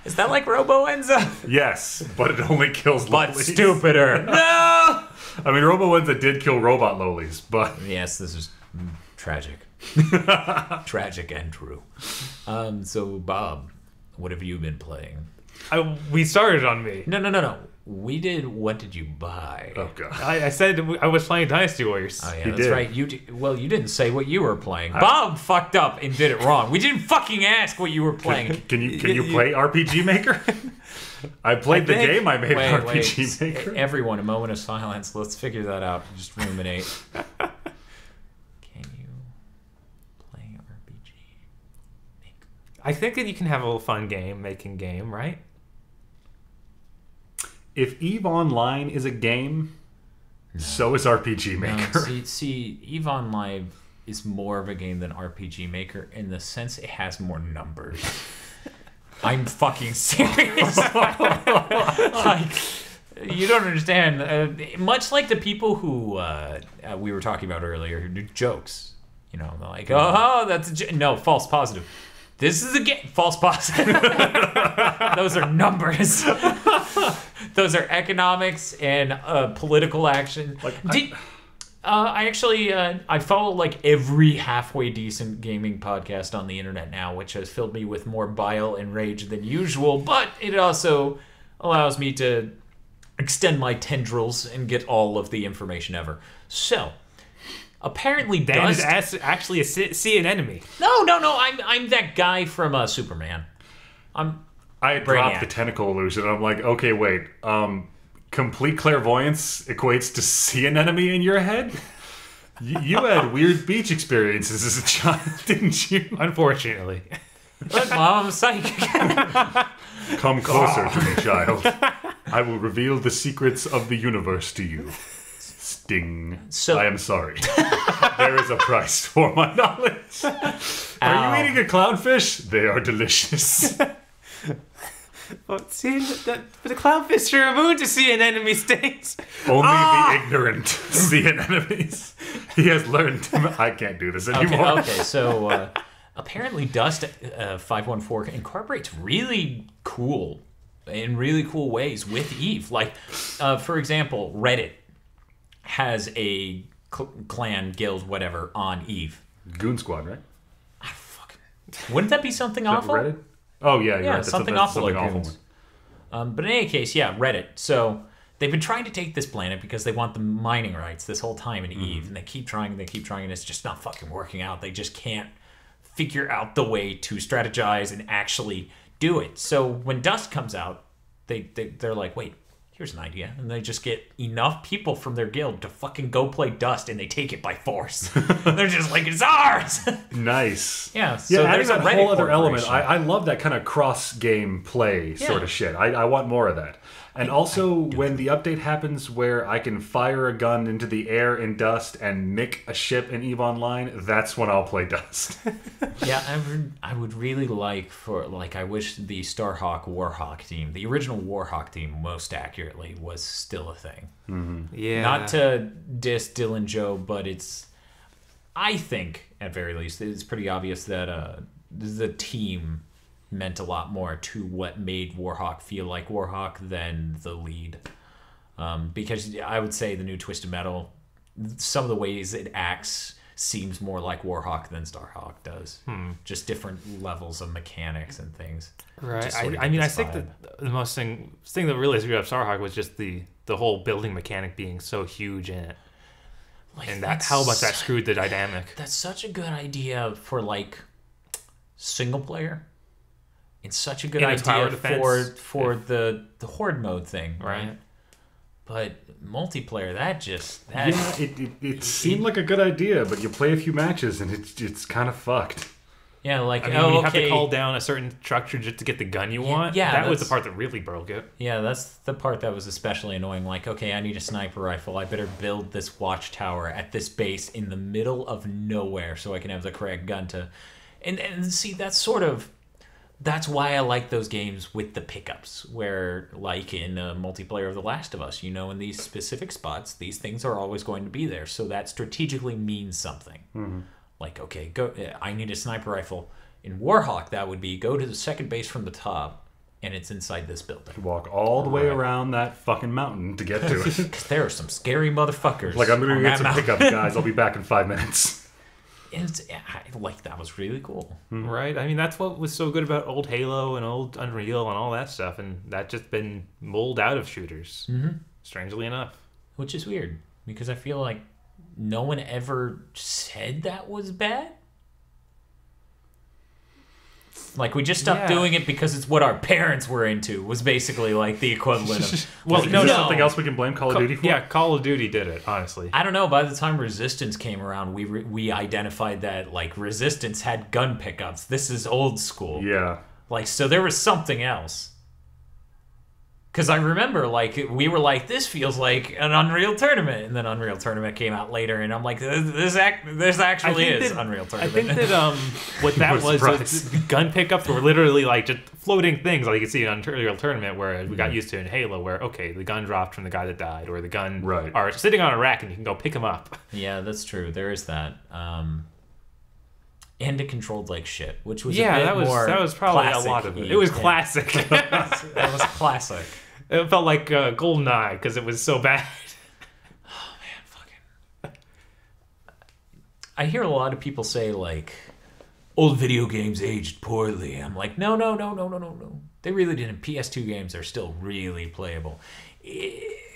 Is that like Robo-Enza?
Yes, but it only kills
But
lolies.
stupider. No!
I mean, Robo-Enza did kill robot lolies, but...
Yes, this is tragic. Tragic and true. So, Bob, what have you been playing?
We started on me.
No. We did. What did you buy?
Oh, God.
I said I was playing Dynasty Warriors.
Oh yeah,
He
that's
did.
right. You didn't say what you were playing. Bob fucked up and did it wrong. We didn't fucking ask what you were playing.
Can you play RPG Maker? I played the game I made RPG Maker.
Everyone, a moment of silence. Let's figure that out. Just ruminate. Can you play RPG Maker?
I think that you can have a little fun making game, right?
If EVE Online is a game, so is RPG Maker.
No, see, EVE Online is more of a game than RPG Maker in the sense it has more numbers. I'm fucking serious. Like, you don't understand. Much like the people who we were talking about earlier who do jokes. You know, they're like, oh, that's no, false positive. This is a game. False positive. Those are numbers. Those are economics and political action. I follow like every halfway decent gaming podcast on the internet now, which has filled me with more bile and rage than usual, but it also allows me to extend my tendrils and get all of the information ever. So, apparently
Dan is actually see an enemy.
No, I'm that guy from Superman.
I dropped the tentacle illusion. I'm like, okay, wait. Complete clairvoyance equates to see an enemy in your head? You had weird beach experiences as a child, didn't you?
Unfortunately.
Look, Mom, I'm psychic.
Come closer to me, child. I will reveal the secrets of the universe to you. Sting. I am sorry. There is a price for my knowledge. Are you eating a clownfish? They are delicious.
Well, see, the clownfish are immune to seeing enemy stings.
Only the ignorant see enemies. He has learned. I can't do this anymore.
Okay, so apparently Dust 514 incorporates really cool ways with EVE. Like, for example, Reddit has a clan, guild, whatever on EVE.
Goon Squad, right?
Wouldn't that be something awful?
Reddit? Oh, yeah, you're right.
Something awful like Goons. But in any case, yeah, Reddit. So they've been trying to take this planet because they want the mining rights this whole time in EVE, and they keep trying, and it's just not fucking working out. They just can't figure out the way to strategize and actually do it. So when Dust comes out, they're like, wait, here's an idea. And they just get enough people from their guild to fucking go play Dust, and they take it by force. They're just like, it's ours!
Nice.
Yeah, so
adding
there's a
that whole other element.
corporation.
I love that kind of cross-game play sort of shit. I want more of that. And also, when the update happens where I can fire a gun into the air in Dust and nick a ship in EVE Online, that's when I'll play Dust.
Yeah, I would really like I wish the Starhawk Warhawk team, the original Warhawk team most accurately, was still a thing.
Mm-hmm.
Yeah.
Not to diss Dylan Joe, but I think, at very least, it's pretty obvious that the team meant a lot more to what made Warhawk feel like Warhawk than the lead. Because I would say the new Twisted Metal, some of the ways it acts seems more like Warhawk than Starhawk does. Just different levels of mechanics and things.
Right. I mean, I think that the most thing that really screwed up Starhawk was just the whole building mechanic being so huge in it. Like, and how much that screwed the dynamic.
That's such a good idea for like single player. It's such a good idea for the horde mode thing, right? But multiplayer,
it seemed like a good idea, but you play a few matches and it's kind of fucked.
Yeah, like
when you have to call down a certain structure just to get the gun you want. Yeah, that was the part that really broke it.
Yeah, that's the part that was especially annoying. Like, okay, I need a sniper rifle. I better build this watchtower at this base in the middle of nowhere so I can have the correct gun to. And see, that's why I like those games with the pickups, where, like in multiplayer of The Last of Us, in these specific spots, these things are always going to be there. So that strategically means something. Mm-hmm. Like, okay, I need a sniper rifle. In Warhawk, that would be go to the second base from the top, and it's inside this building.
You walk all the way around that fucking mountain to get to it.
Because there are some scary motherfuckers.
Like, I'm going to get some pickups, guys. I'll be back in 5 minutes.
That was really cool.
Right? I mean, that's what was so good about old Halo and old Unreal and all that stuff, and that's just been mulled out of shooters, strangely enough.
Which is weird, because I feel like no one ever said that was bad. Like, we just stopped doing it because it's what our parents were into, was basically like the equivalent of...
Well, is there something else we can blame Call of Duty for?
Yeah, Call of Duty did it, honestly.
I don't know. By the time Resistance came around, we identified that, like, Resistance had gun pickups. This is old school.
Yeah.
Like, so there was something else. Because I remember, like, we were like, this feels like an Unreal Tournament. And then Unreal Tournament came out later, and I'm like, this actually is Unreal Tournament.
I think that what that was gun pickups were literally, like, just floating things, like you can see in Unreal Tournament, where we got used to in Halo, where, okay, the gun dropped from the guy that died, or the gun are sitting on a rack, and you can go pick them up.
Yeah, that's true. There is that. And it controlled like shit, which was
that was probably a lot of it. It was classic.
That was classic.
It felt like GoldenEye because it was so bad.
Oh man, I hear a lot of people say like, old video games aged poorly. I'm like, no. They really didn't. PS2 games are still really playable.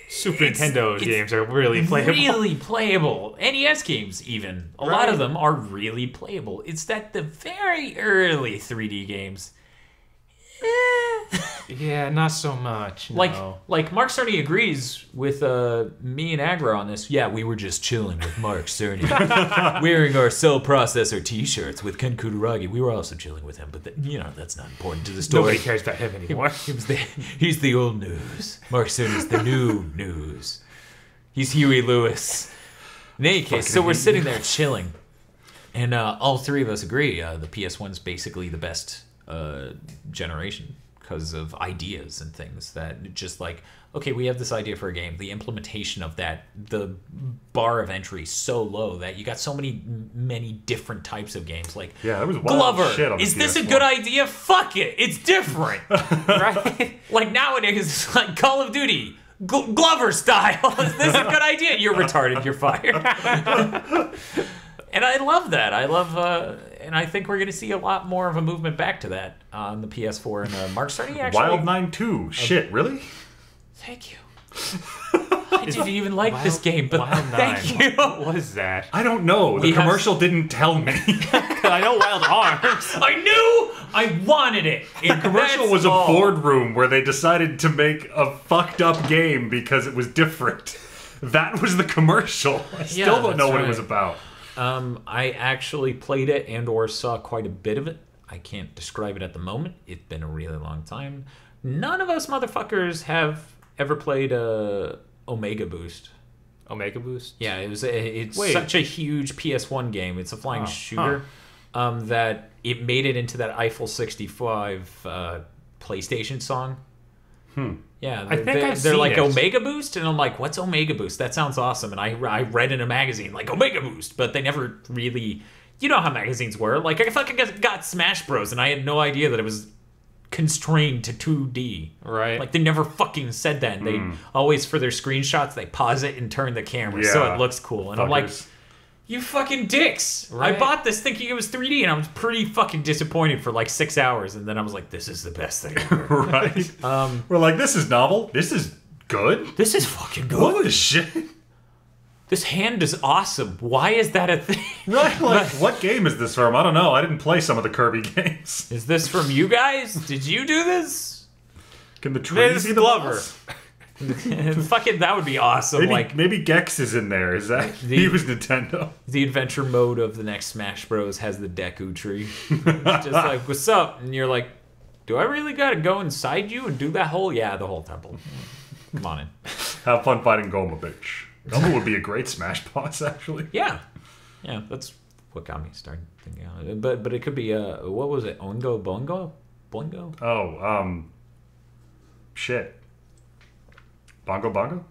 Super Nintendo games are really playable.
Really playable. NES games, even. A lot of them are really playable. It's that the very early 3D games...
Yeah, not so much. No.
Like Mark Cerny agrees with me and Aggro on this. Yeah, we were just chilling with Mark Cerny, wearing our Cell Processor T-shirts with Ken Kutaragi. We were also chilling with him, but that's not important to the story.
Nobody cares about him anymore.
He's the old news. Mark Cerny's the new news. He's Huey Lewis. In any case, so we're sitting there chilling, and all three of us agree the PS1's basically the best generation. Because of ideas and things that just like, okay, we have this idea for a game. The implementation of that, the bar of entry is so low that you got so many different types of games. Like,
there was
Glover,
shit on the
is this
PS1.
a good idea? Fuck it, it's different, right? Like nowadays, like Call of Duty, Glover style. Is this a good idea? You're retarded. You're fired. And I love that. And I think we're going to see a lot more of a movement back to that on the PS4. And Mark Cerny actually...
Wild 9 2. Shit, really?
Thank you. I didn't even like this game, but thank you.
What was that?
I don't know. The commercial didn't tell me.
I know Wild Arms.
I knew I wanted it.
The commercial was a boardroom where they decided to make a fucked up game because it was different. That was the commercial. I still don't know what it was about.
I actually played it and or saw quite a bit of it. I can't describe it at the moment. It's been a really long time. None of us motherfuckers have ever played Omega Boost.
Omega Boost?
Yeah, it's such a huge PS1 game. It's a flying shooter that it made it into that Eiffel 65 PlayStation song. Yeah, they're like Omega Boost, and I'm like, what's Omega Boost? That sounds awesome. And I read in a magazine like Omega Boost, but they never really, you know how magazines were. Like I fucking got Smash Bros, and I had no idea that it was constrained to 2D.
Right.
Like they never fucking said that. They always, for their screenshots, they pause it and turn the camera so it looks cool. And I'm like, You fucking dicks!
Right.
I bought this thinking it was 3D, and I was pretty fucking disappointed for like 6 hours, and then I was like, "This is the best thing ever."
Right? We're like, "This is novel. This is good.
This is fucking good.
What the shit?"
This hand is awesome. Why is that a thing?
Right? Like, what game is this from? I don't know. I didn't play some of the Kirby games.
Is this from you guys? Did you do this?
Can the trees see the
Glover?
Fucking, that would be awesome.
Maybe Gex is in there. Is that he was Nintendo?
The adventure mode of the next Smash Bros has the Deku tree. It's just like, what's up? And you're like, do I really gotta go inside you and do that whole? Yeah, the whole temple. Come on in.
Have fun fighting Goma, bitch. Goma would be a great Smash boss, actually.
Yeah, that's what got me started thinking of it. But it could be what was it? Oingo Boingo?
Oh, shit. Bongo Bongo?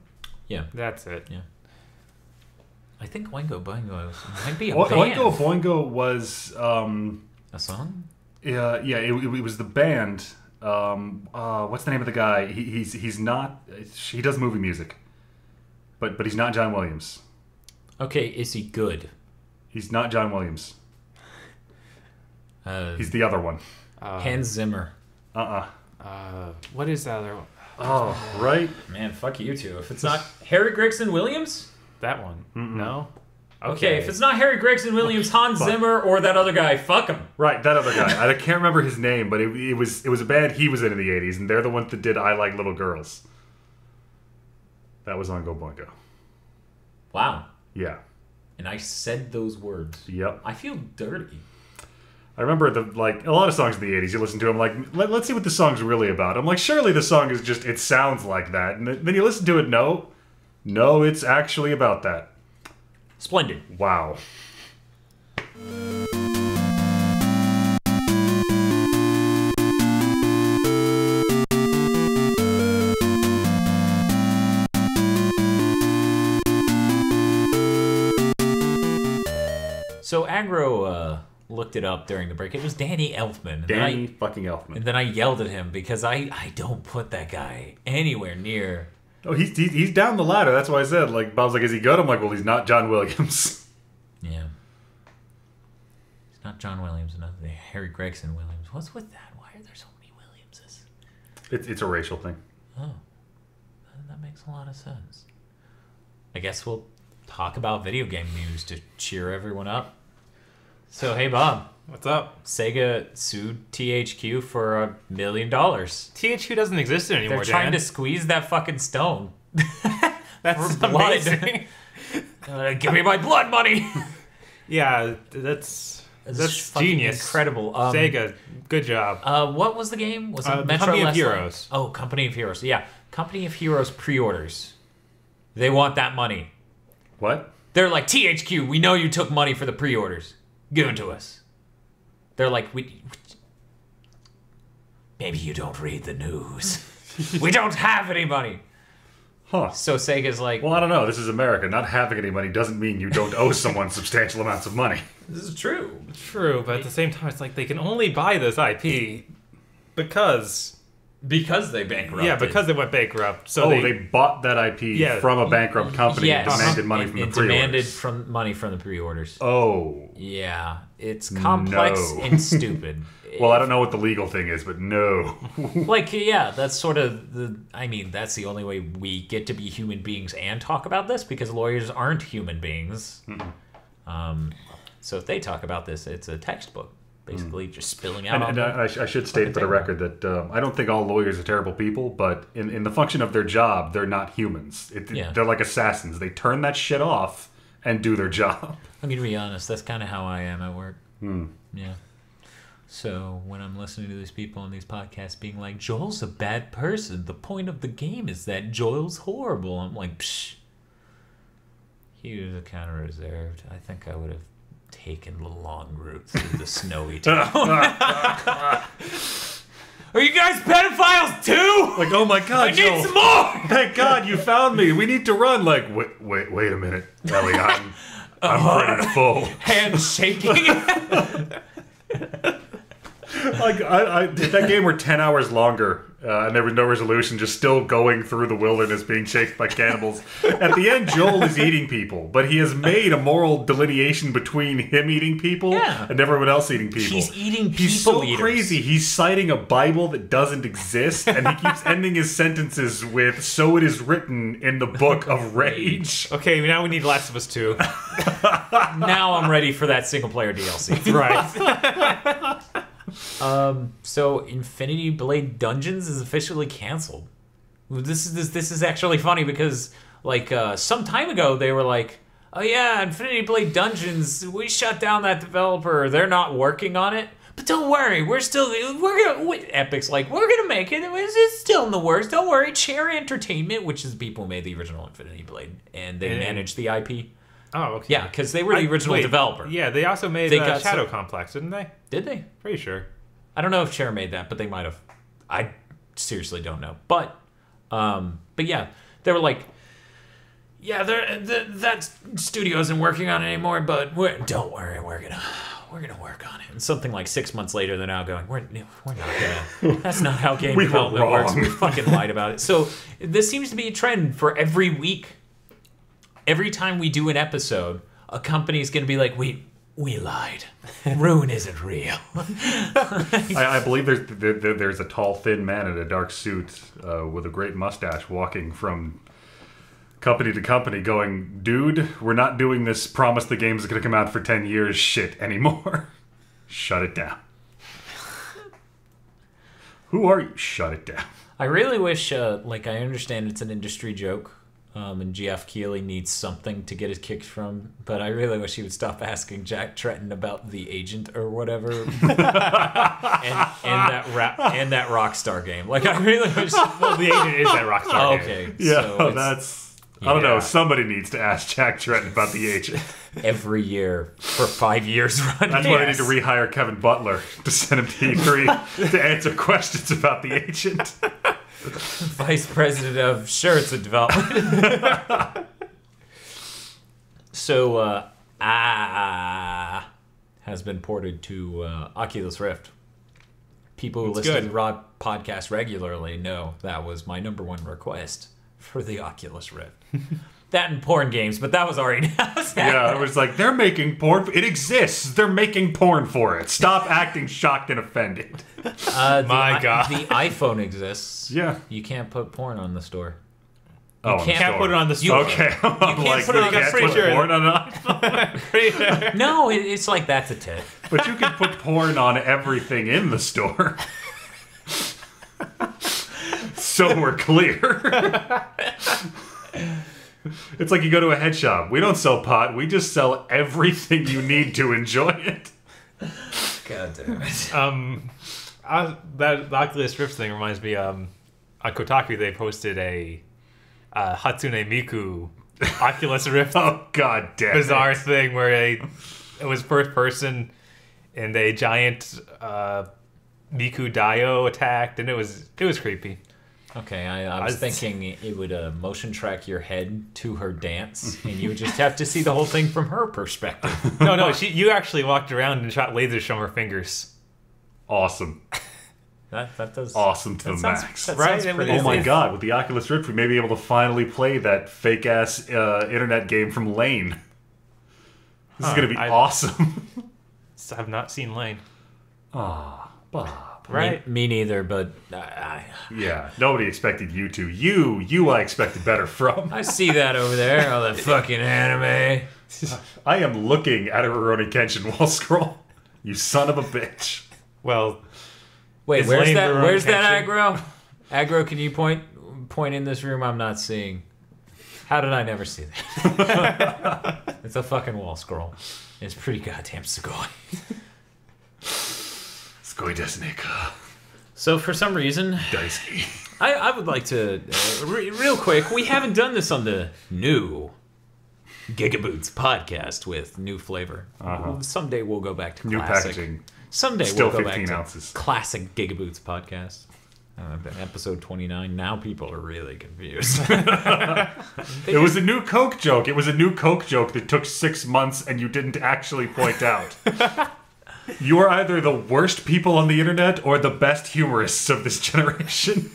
Yeah,
that's it.
Yeah. I think Oingo Boingo might be a
band.
Oingo
Boingo was
a song.
Yeah, it was the band. What's the name of the guy? He's not. He does movie music, but he's not John Williams.
Okay, is he good?
He's not John Williams. He's the other one.
Hans Zimmer.
What is that other one?
Oh, right.
Man, fuck you two. If it's not Harry Gregson Williams,
that one. No.
Okay, if it's not Harry Gregson Williams, Hans Zimmer, or that other guy, fuck him.
Right, that other guy. I can't remember his name, but it was a band he was in the 80s, and they're the ones that did I Like Little Girls. That was on Go Boingo.
Wow.
Yeah.
And I said those words.
Yep.
I feel dirty.
I remember a lot of songs in the 80s, you listen to them like, let's see what the song's really about. I'm like, surely the song is just, it sounds like that. And then you listen to it, no, it's actually about that.
Splendid.
Wow.
So Aggro looked it up during the break. It was Danny Elfman.
Danny fucking Elfman.
And then I yelled at him because I don't put that guy anywhere near.
Oh, he's down the ladder. That's why I said, like, Bob's like, is he good? I'm like, well, he's not John Williams.
Yeah. He's not John Williams, not the Harry Gregson Williams. What's with that? Why are there so many Williamses?
It's a racial thing.
Oh. That makes a lot of sense. I guess we'll talk about video game news to cheer everyone up. So, hey, Bob.
What's up?
Sega sued THQ for $1 million.
THQ doesn't exist anymore,
They're trying to squeeze that fucking stone.
That's amazing.
Give me my blood money.
Yeah, that's genius.
Incredible.
Sega, good job.
What was the game? Was it Metro
Company of
Last
Heroes.
Oh, Company of Heroes. Yeah, Company of Heroes pre-orders. They want that money.
What?
They're like, THQ, we know you took money for the pre-orders. Give it to us. They're like, maybe you don't read the news. We don't have any money.
Huh.
So Sega's like,
well, I don't know. This is America. Not having any money doesn't mean you don't owe someone substantial amounts of money.
This is true.
True, but at the same time, it's like they can only buy this IP because
they bankrupted.
Yeah, because they went bankrupt. So
they bought that IP from a bankrupt company and demanded money from the pre-orders.
Demanded money from the pre-orders.
Oh.
Yeah, it's complex and stupid.
Well, I don't know what the legal thing is, but no.
That's sort of that's the only way we get to be human beings and talk about this, because lawyers aren't human beings. So if they talk about this, it's a textbook. Basically, just spilling out.
And I should state for the record that I don't think all lawyers are terrible people, but in the function of their job, they're not humans. They're like assassins. They turn that shit off and do their job.
I'm going to be honest. That's kind of how I am at work. Yeah. So when I'm listening to these people on these podcasts being like, Joel's a bad person. The point of the game is that Joel's horrible. I'm like, psh. He was kind of reserved. I think I would have taken the long route through the snowy town. Are you guys pedophiles too?
Like, oh my God,
I need some more.
Thank God you found me. We need to run. Like, wait a minute, Ellie. I'm pretty full.
Hands shaking.
Like, if that game were 10 hours longer and there was no resolution, just still going through the wilderness being chased by cannibals, at the end, Joel is eating people, but he has made a moral delineation between him eating people and everyone else eating people.
He's eating people.
He's so crazy. He's citing a Bible that doesn't exist, and he keeps ending his sentences with, "So it is written in the book of rage."
Okay, now we need Last of Us 2.
Now I'm ready for that single-player DLC.
Right.
So Infinity Blade Dungeons is officially canceled. This is actually funny because like some time ago they were like, "Oh yeah, Infinity Blade Dungeons, we shut down that developer. They're not working on it. But don't worry, Epic's like, we're gonna make it. It's still in the works. Don't worry. Chair Entertainment, which is the people who made the original Infinity Blade, and they manage the IP.
Oh, okay.
Yeah, because they were the original developer.
Yeah, they also made Shadow Complex, didn't they?
Did they?
Pretty sure.
I don't know if Chair made that, but they might have. I seriously don't know. But yeah, they were like, yeah, that studio isn't working on it anymore. But don't worry, we're gonna work on it. And something like 6 months later, they're now going, we're not gonna. That's not how game development works. We fucking lied about it. So this seems to be a trend for every week. Every time we do an episode, a company's gonna be like, we lied. Ruin isn't real.
I believe there's a tall, thin man in a dark suit with a great mustache walking from company to company going, "Dude, we're not doing this promise the game's going to come out for 10 years shit anymore. Shut it down." Who are you? Shut it down.
I really wish, I understand it's an industry joke. And Geoff Keighley needs something to get his kicks from, but I really wish he would stop asking Jack Tretton about the agent or whatever, and that Rockstar game. Like, I really wish.
Well, the agent is that Rockstar game.
Okay,
yeah,
so
that's. I don't know. Somebody needs to ask Jack Tretton about the agent.
Every year for 5 years running.
That's why I need to rehire Kevin Butler to send him to E3 to answer questions about the agent.
Vice president of it's a development. So has been ported to Oculus Rift. People who listen to the Raw podcast regularly know that was my number one request for the Oculus Rift. That and porn games, but that was already announced.
Yeah, it was like, they're making porn. It exists. They're making porn for it. Stop acting shocked and offended.
My God.
The iPhone exists.
Yeah.
You can't put porn on the store.
You can't put it on the store.
Okay. I'm like,
put it on the
put
store.
porn on an iPhone?
No, it's like that's a tit.
But you can put porn on everything in the store. So we're clear. It's like you go to a head shop. We don't sell pot. We just sell everything you need to enjoy it.
God damn it.
That Oculus Rift thing reminds me. On Kotaku, they posted a Hatsune Miku Oculus Rift.
Oh God damn it.
Bizarre thing where it was first person and a giant Miku Dio attacked, and it was creepy.
Okay, I was thinking it would motion track your head to her dance, and you would just have to see the whole thing from her perspective.
No, you actually walked around and shot lasers from her fingers.
Awesome.
That does
awesome to the max,
right?
Oh my God! With the Oculus Rift, we may be able to finally play that fake ass internet game from Lane. This is gonna be awesome.
I have not seen Lane.
Ah, Bob.
Right?
Me neither, but
yeah, nobody expected you to. You I expected better from.
I see that over there, all that fucking anime.
I am looking at a Rurouni Kenshin wall scroll. You son of a bitch.
Well,
wait, where's that Aggro? Aggro, can you point in this room? I'm not seeing. How did I never see that? It's a fucking wall scroll. It's pretty goddamn sugoi. So for some reason,
Dicey.
I would like to real quick. We haven't done this on the new GigaBoots podcast with new flavor. Someday we'll go back to
new
classic.
Packaging.
Someday
Still
we'll go
15
back
ounces.
to classic GigaBoots podcast. Episode 29. Now people are really confused.
It was a new Coke joke. It was a new Coke joke that took 6 months and you didn't actually point out. You are either the worst people on the internet or the best humorists of this generation.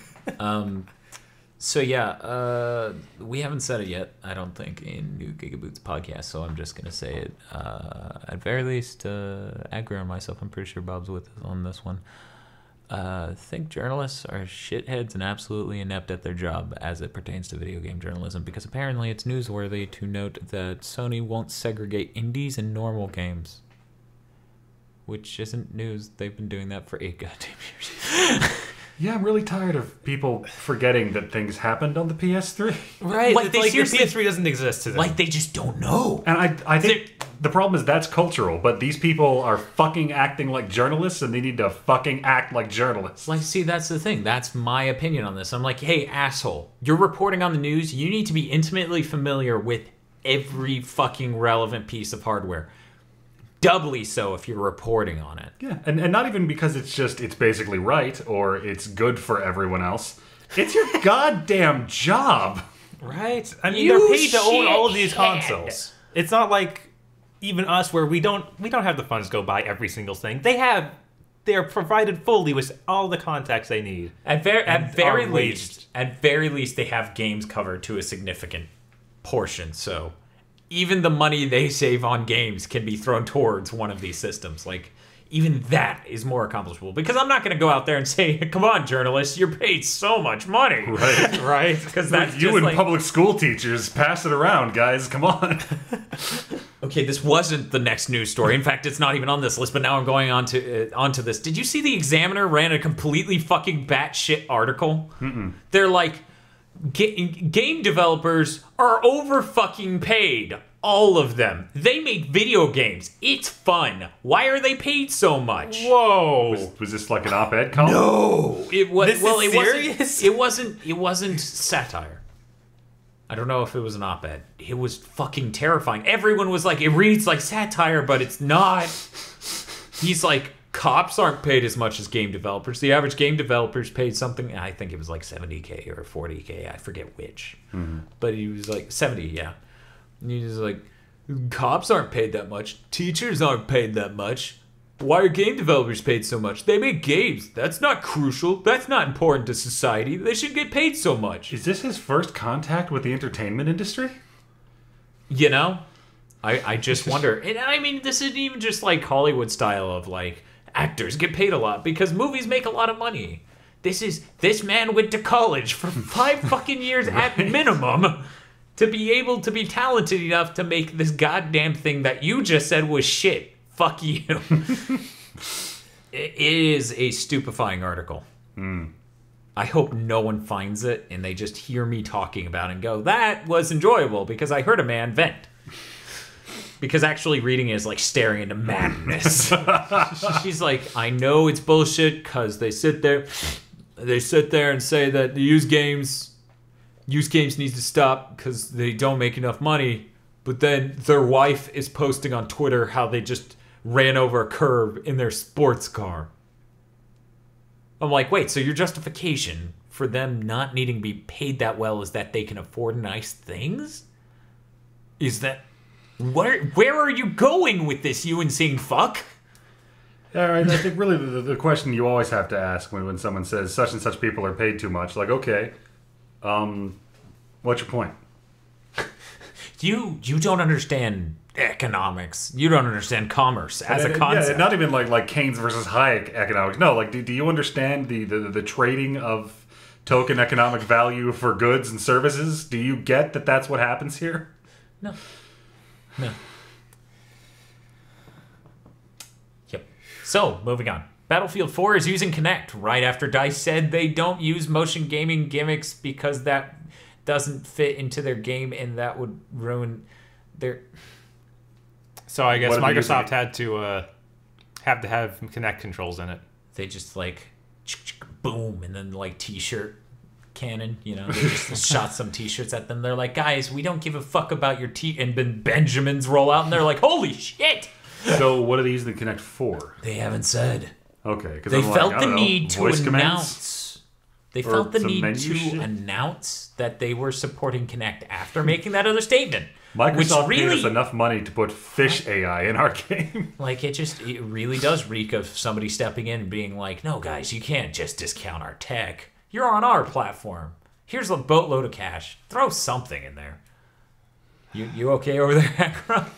So yeah, we haven't said it yet, I don't think, in New GigaBoots podcast, so I'm just going to say it. At very least, Aggro and myself, I'm pretty sure Bob's with us on this one. Think journalists are shitheads and absolutely inept at their job as it pertains to video game journalism, because apparently it's newsworthy to note that Sony won't segregate indies and normal games. Which isn't news. They've been doing that for 8 goddamn years.
Yeah, I'm really tired of people forgetting that things happened on the PS3.
Right, like your PS3 doesn't exist to them.
Like they just don't know.
And I think the problem is that's cultural, but these people are fucking acting like journalists, and they need to fucking act like journalists.
Like, see, that's the thing. That's my opinion on this. I'm like, hey, asshole, you're reporting on the news. You need to be intimately familiar with every fucking relevant piece of hardware. Doubly so if you're reporting on it.
Yeah, and not even because it's basically right or it's good for everyone else. It's your goddamn job.
Right? I mean, they're paid to own all of these consoles. It's not like even us where we don't have the funds to go buy every single thing. They're provided fully with all the context they need.
At very least, they have games covered to a significant portion, so even the money they save on games can be thrown towards one of these systems. Like, even that is more accomplishable. Because I'm not going to go out there and say, come on, journalists, you're paid so much money.
Right,
right? Because that's
you and public school teachers, pass it around, guys. Come on.
Okay, this wasn't the next news story. In fact, it's not even on this list, but now I'm going onto this. Did you see the Examiner ran a completely fucking batshit article?
Mm-mm.
They're like, game developers are over fucking paid. All of them. They make video games. It's fun. Why are they paid so much?
Whoa.
Was this like an op-ed column?
No. It was.
This is serious?
It wasn't satire. I don't know if it was an op-ed. It was fucking terrifying. Everyone was like, it reads like satire, but it's not. He's like, cops aren't paid as much as game developers. The average game developer's paid something, I think it was like $70K or $40K, I forget which.
Mm-hmm.
But he was like, 70, yeah. And he was like, cops aren't paid that much. Teachers aren't paid that much. Why are game developers paid so much? They make games. That's not crucial. That's not important to society. They should get paid so much.
Is this his first contact with the entertainment industry?
You know? I just wonder. And I mean, this isn't even just like Hollywood style of like, actors get paid a lot because movies make a lot of money. This man went to college for 5 fucking years at minimum to be able to be talented enough to make this goddamn thing that you just said was shit. Fuck you. It is a stupefying article. I hope no one finds it and they just hear me talking about it and go, that was enjoyable because I heard a man vent. Because actually reading it is like staring into madness. She's like, I know it's bullshit because they sit there and say that the used games needs to stop because they don't make enough money. But then their wife is posting on Twitter how they just ran over a curb in their sports car. I'm like, wait, so your justification for them not needing to be paid that well is that they can afford nice things? Is that... Where are you going with this, you insane fuck?
All right, I think really the question you always have to ask when someone says such and such people are paid too much, like, okay, what's your point?
You don't understand economics. You don't understand commerce as a concept.
Yeah, not even like Keynes versus Hayek economics. No, like, do you understand the trading of token economic value for goods and services? Do you get that that's what happens here?
No. Yep. So, moving on. Battlefield 4 is using Kinect right after DICE said they don't use motion gaming gimmicks because that doesn't fit into their game and that would ruin their...
So I guess Microsoft had to have Kinect controls in it.
They just like boom and then like t-shirt cannon, you know, they just shot some t-shirts at them. They're like, guys, we don't give a fuck about your and then Benjamins roll out and they're like, holy shit.
So what are they using the Kinect for?
They haven't said.
Okay, because
they felt the need to announce They felt the need to announce that they were supporting Kinect after making that other statement.
Microsoft paid us enough money to put fish AI in our game.
Like, it really does reek of somebody stepping in and being like, no, guys, you can't just discount our tech. You're on our platform. Here's a boatload of cash. Throw something in there. You okay over there, Aggro?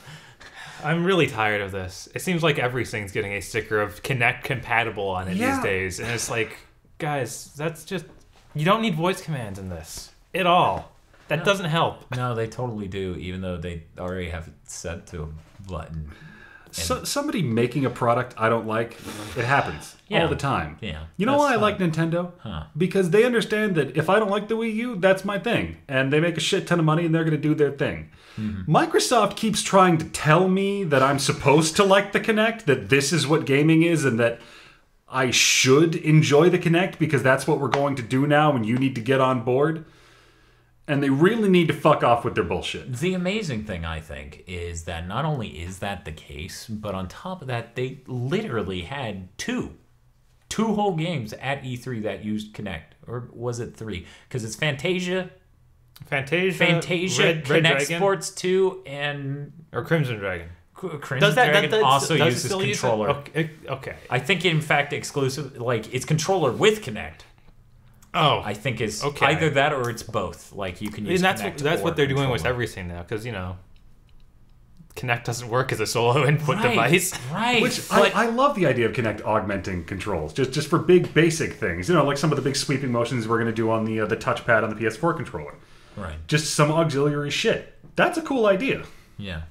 I'm really tired of this. It seems like everything's getting a sticker of Kinect compatible on it these days. And it's like, guys, that's just... You don't need voice commands in this at all. That doesn't help.
No, they totally do, even though they already have it set to a button.
So, somebody making a product I don't like, it happens all the time.
Yeah,
you know why I like Nintendo? Because they understand that if I don't like the Wii U, that's my thing. And they make a shit ton of money and they're going to do their thing. Mm-hmm. Microsoft keeps trying to tell me that I'm supposed to like the Kinect, that this is what gaming is, and that I should enjoy the Kinect because that's what we're going to do now and you need to get on board. And they really need to fuck off with their bullshit.
The amazing thing, I think, is that not only is that the case, but on top of that, they literally had two whole games at E3 that used Kinect. Or was it 3? Because it's Fantasia,
Red
Kinect
Dragon?
Sports 2, and...
Or Crimson Dragon.
Crimson Dragon also uses controller.
Okay.
I think, in fact, exclusive... Like, it's controller with Kinect.
Oh,
I think it's either that or it's both. Like, you can use Kinect.
That's what they're doing with everything now, because Kinect doesn't work as a solo input device.
Right.
Which I love the idea of Kinect augmenting controls, just for big basic things. Like some of the big sweeping motions we're going to do on the touchpad on the PS4 controller.
Right.
Just some auxiliary shit. That's a cool idea.
Yeah.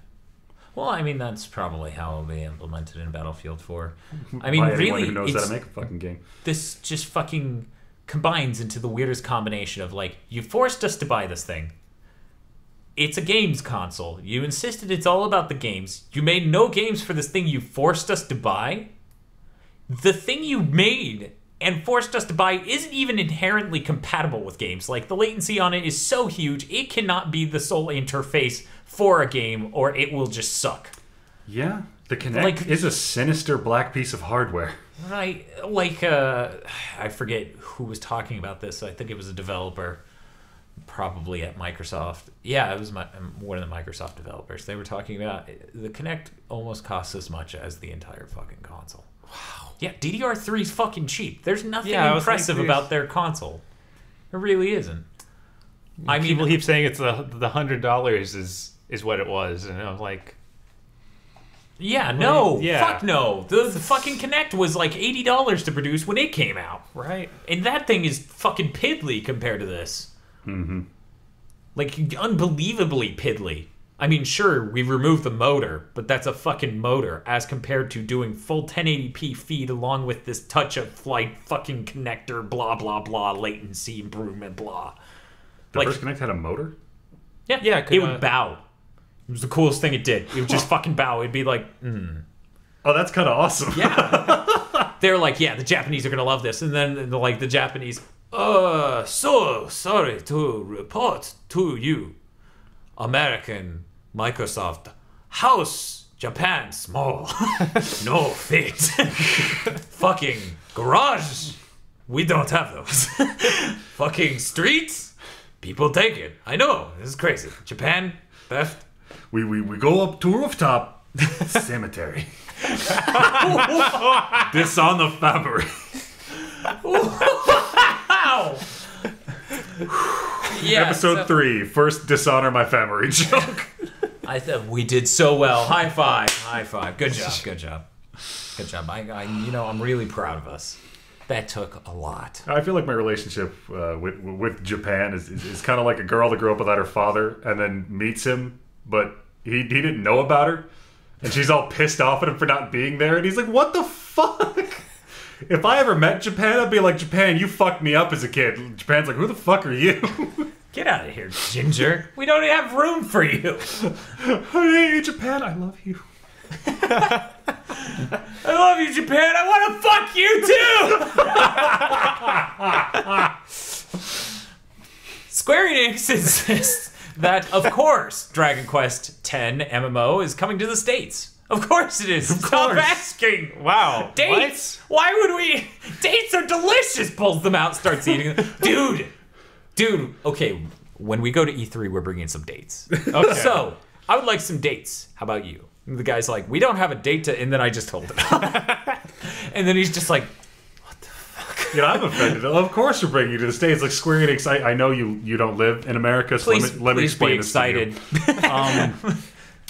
Well, I mean, that's probably how it'll be implemented in Battlefield 4. I mean,
really, who knows how to make a fucking game.
This just fucking combines into the weirdest combination of, like, you forced us to buy this thing. It's a games console. You insisted it's all about the games. You made no games for this thing you forced us to buy. The thing you made and forced us to buy isn't even inherently compatible with games. Like, the latency on it is so huge, it cannot be the sole interface for a game, or it will just suck.
Yeah, the Kinect is a sinister black piece of hardware.
Right, like, I forget who was talking about this. I think it was a developer, probably at Microsoft. Yeah, it was one of the Microsoft developers. They were talking about the Kinect almost costs as much as the entire fucking console. Wow. Yeah, DDR3 is fucking cheap. There's nothing impressive about their console. There really isn't.
I mean, people keep saying it's the $100 is what it was, and I was like...
Yeah, no. Fuck no. The fucking Kinect was like $80 to produce when it came out.
Right.
And that thing is fucking piddly compared to this.
Mm-hmm.
Like, unbelievably piddly. I mean, sure, we removed the motor, but that's a fucking motor as compared to doing full 1080p feed along with this touch-of-flight fucking connector, blah, blah, blah, latency improvement, blah.
The first Kinect had a motor?
Yeah, it would bow. It was the coolest thing it did. It would just fucking bow. It'd be like,
Oh, that's kind of awesome.
Yeah. They're like, yeah, the Japanese are going to love this. And then, the Japanese, so sorry to report to you, American Microsoft house, Japan small, no fit. Fucking garage, we don't have those. Fucking streets, people take it. I know, this is crazy. Japan, theft.
We go up to rooftop, cemetery. This on the fabric.
Wow. Yeah,
Episode 3, first dishonor my family joke.
I thought we did so well. High five. Good job. I'm really proud of us. That took a lot.
I feel like my relationship with Japan is kind of like a girl that grew up without her father and then meets him, but he didn't know about her, and she's all pissed off at him for not being there, and he's like, what the fuck? If I ever met Japan, I'd be like, Japan, you fucked me up as a kid. Japan's like, who the fuck are you?
Get out of here, Ginger. We don't have room for you.
Hey, Japan, I love you.
I love you, Japan. I want to fuck you, too. Square Enix insists that, of course, Dragon Quest X MMO is coming to the States. Of course it is. Stop asking.
Wow.
Dates? What? Why would we? Dates are delicious. Pulls them out, starts eating them. Dude. Okay, when we go to E3, we're bringing some dates. Okay. So, I would like some dates. How about you? And the guy's like, we don't have a date to... And then I just told him. And then he's just like, what the fuck?
You know, I'm offended. Of course we're bringing you to the States. Like, Square Enix, I know you don't live in America, so let me explain this to you.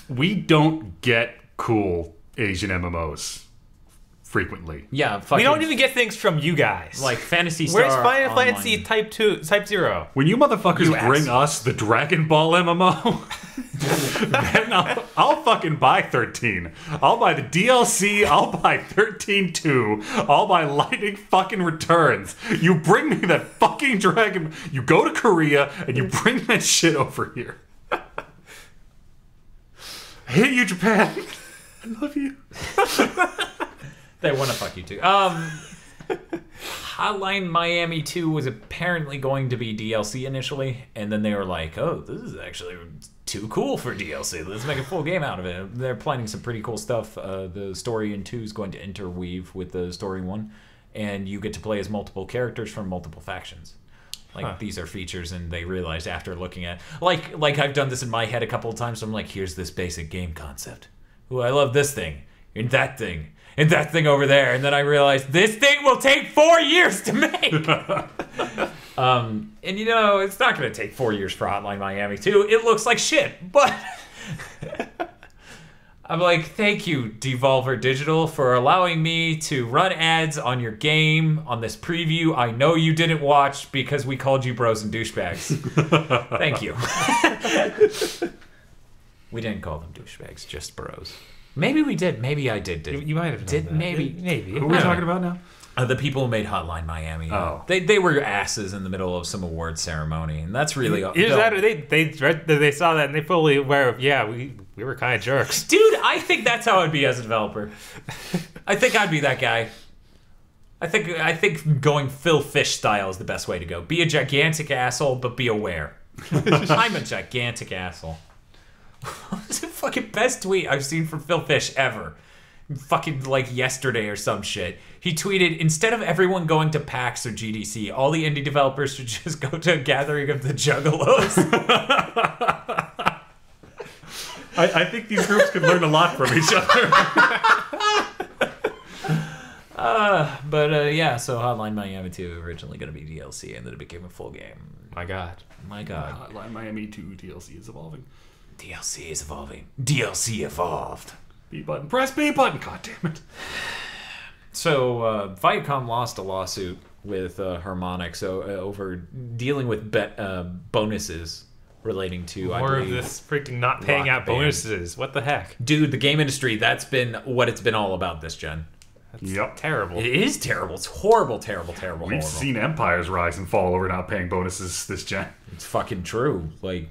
We don't get cool Asian MMOs frequently.
Yeah,
we don't even get things from you guys.
Like Phantasy Star.
Where's Final Fantasy Type 0?
When you motherfuckers bring us the Dragon Ball MMO, then I'll fucking buy 13. I'll buy the DLC. I'll buy 13-2. I'll buy Lightning fucking Returns. You bring me that fucking Dragon. You go to Korea and you bring that shit over here. I hate you, Japan. I love you.
They want to fuck you too. Hotline Miami 2 was apparently going to be DLC initially, and then they were like, oh, this is actually too cool for DLC. Let's make a full game out of it. They're planning some pretty cool stuff. The story in 2 is going to interweave with the story 1, and you get to play as multiple characters from multiple factions. Like, these are features, and they realized after looking at... Like I've done this in my head a couple of times, so I'm like, here's this basic game concept. Ooh, I love this thing, and that thing. And that thing over there. And then I realized this thing will take 4 years to make. And you know, it's not going to take 4 years for Hotline Miami 2. It looks like shit. But I'm like, thank you, Devolver Digital, for allowing me to run ads on your game on this preview I know you didn't watch because we called you bros and douchebags. Thank you. We didn't call them douchebags, just bros. Maybe we did. Maybe I did.
You might have done that.
Maybe.
Who are we talking about now?
The people who made Hotline Miami.
Oh.
They were asses in the middle of some award ceremony, and that's really...
They saw that, and they fully aware of, we were kind of jerks.
Dude, I think that's how I'd be as a developer. I think I'd be that guy. I think going Phil Fish style is the best way to go. Be a gigantic asshole, but be aware. I'm a gigantic asshole. It's the fucking best tweet I've seen from Phil Fish ever. Fucking like yesterday or some shit. He tweeted, instead of everyone going to PAX or GDC, all the indie developers should just go to a gathering of the Juggalos.
I think these groups could learn a lot from each other.
So Hotline Miami 2 originally going to be DLC, and then it became a full game.
My God.
Hotline Miami 2 DLC is evolving.
DLC is evolving. DLC evolved.
B button. Press B button. God damn it.
So Viacom lost a lawsuit with Harmonix over dealing with bonuses relating to
more of this freaking not paying out bonuses. What the heck,
dude? The game industry, that's been what it's been all about this gen.
That's terrible.
It is terrible. It's horrible.
We've seen empires rise and fall over not paying bonuses this gen.
It's fucking true. Like,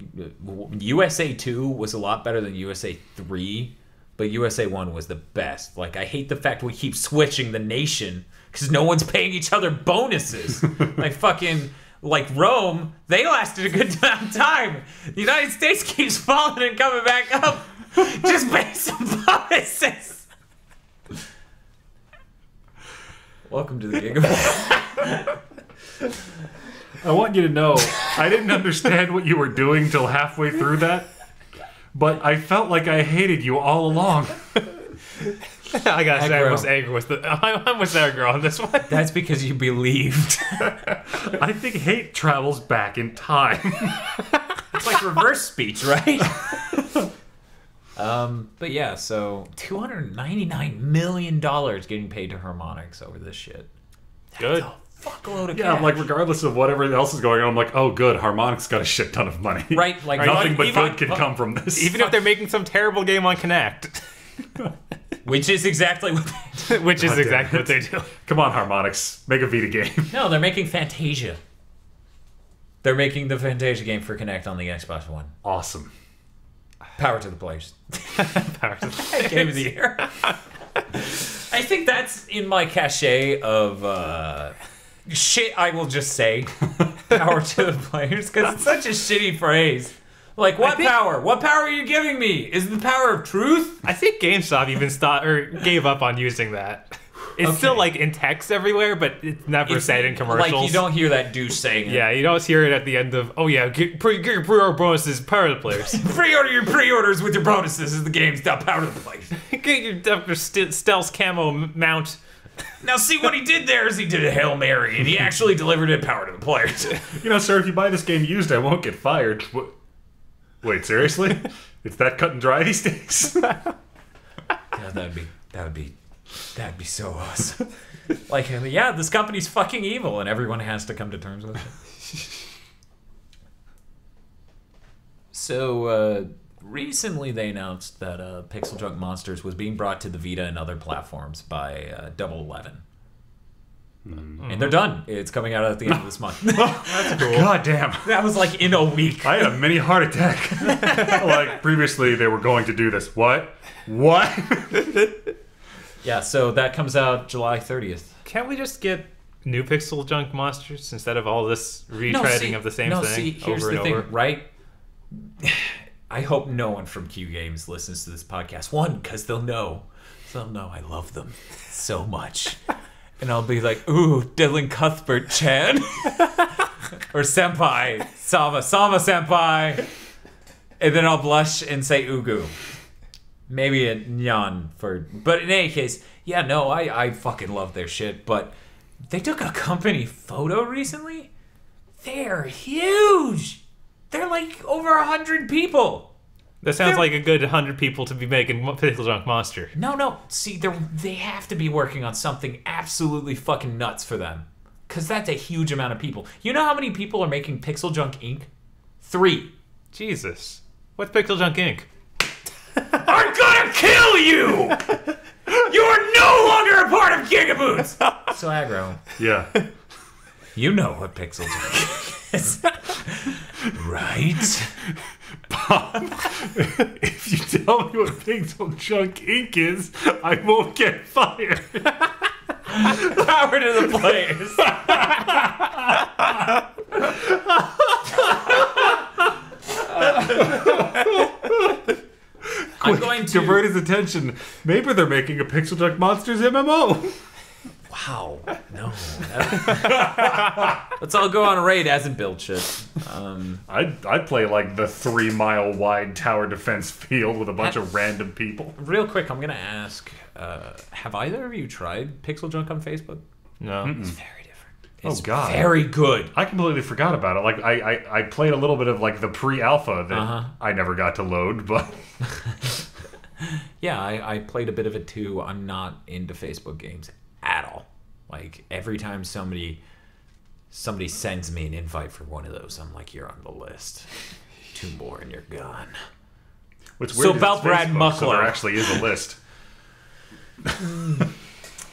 USA 2 was a lot better than USA 3, but USA 1 was the best. Like, I hate the fact we keep switching the nation because no one's paying each other bonuses. Like Rome, they lasted a good amount of time. The United States keeps falling and coming back up. Just pay some bonuses. Welcome to the GigaBoots.
I want you to know, I didn't understand what you were doing till halfway through that, but I felt like I hated you all along.
I gotta say, I'm with Aggro on this one.
That's because you believed.
I think hate travels back in time.
It's like reverse speech, right? But yeah, so $299 million getting paid to Harmonix over this shit.
Good.
Fuckload of cash.
Yeah, like regardless of whatever else is going on, I'm like, oh good, Harmonix got a shit ton of money.
Right, like
nothing but good can come from this.
Even if they're making some terrible game on Connect.
Which is exactly what
they do.
Come on, Harmonix, make a Vita game.
No, they're making Fantasia. They're making the Fantasia game for Connect on the Xbox One.
Awesome.
Power to the players.
Power to the players.
Game of the year. I think that's in my cachet of shit I will just say. Power to the players, because it's such a shitty phrase. Like, what power? What power are you giving me? Is it the power of truth?
I think GameStop even gave up on using that. It's still like in text everywhere, but it's never said in commercials.
Like, you don't hear that douche saying it.
Yeah, you don't hear it at the end of, get your pre-order bonuses, power to the players.
Pre-order your pre-orders with your bonuses is the GameStop power to the players.
Get your Dr. Stealth camo mount.
Now, see, what he did there is he did a Hail Mary, and he actually delivered it power to the players.
Sir, if you buy this game used, I won't get fired. Wait, seriously? It's that cut and dry these days?
Yeah, that'd be so awesome. Like, yeah, this company's fucking evil, and everyone has to come to terms with it. So, recently they announced that Pixel Junk Monsters was being brought to the Vita and other platforms by Double 11. And they're done. It's coming out at the end of this month.
That's cool.
God damn.
That was like in a week.
I had a mini heart attack. Like, previously they were going to do this. What?
Yeah, so that comes out July 30th.
Can't we just get new Pixel Junk Monsters instead of all this retreading of the same thing
here's
over
the
and
thing,
over?
right? I hope no one from Q Games listens to this podcast. One, because they'll know I love them so much. And I'll be like, ooh, Dylan Cuthbert-chan. Or senpai. Sama senpai. And then I'll blush and say Ugu. Maybe a nyan for... But in any case, yeah, no, I fucking love their shit. But they took a company photo recently. They're huge. They're like over 100 people.
That sounds like a good 100 people to be making Pixel Junk Monster.
No. See, they have to be working on something absolutely fucking nuts for them. Because that's a huge amount of people. You know how many people are making Pixel Junk Inc.? 3.
Jesus. What's Pixel Junk Inc.?
I'm gonna kill you! You are no longer a part of GigaBoots! So, Aggro.
Yeah.
You know what Pixel Junk is. Right?
Bob, if you tell me what Pixel Junk Inc. is, I won't get fired.
Power to the players. I'm going to
divert his attention. Maybe they're making a Pixel Junk Monsters MMO.
Wow. No. Let's all go on a raid as in build shit.
I'd play like the 3-mile wide tower defense field with a bunch of random people.
Real quick, I'm going to ask, have either of you tried Pixel Junk on Facebook?
No.
It's very different. It's
God.
very good.
I completely forgot about it. Like I played a little bit of like the pre-alpha that I never got to load, but
yeah, I played a bit of it too. I'm not into Facebook games at all. Like every time somebody sends me an invite for one of those, I'm like, you're on the list. 2 more and you're gone.
What's weird
so about Brad Mucklow.
So there actually is a list.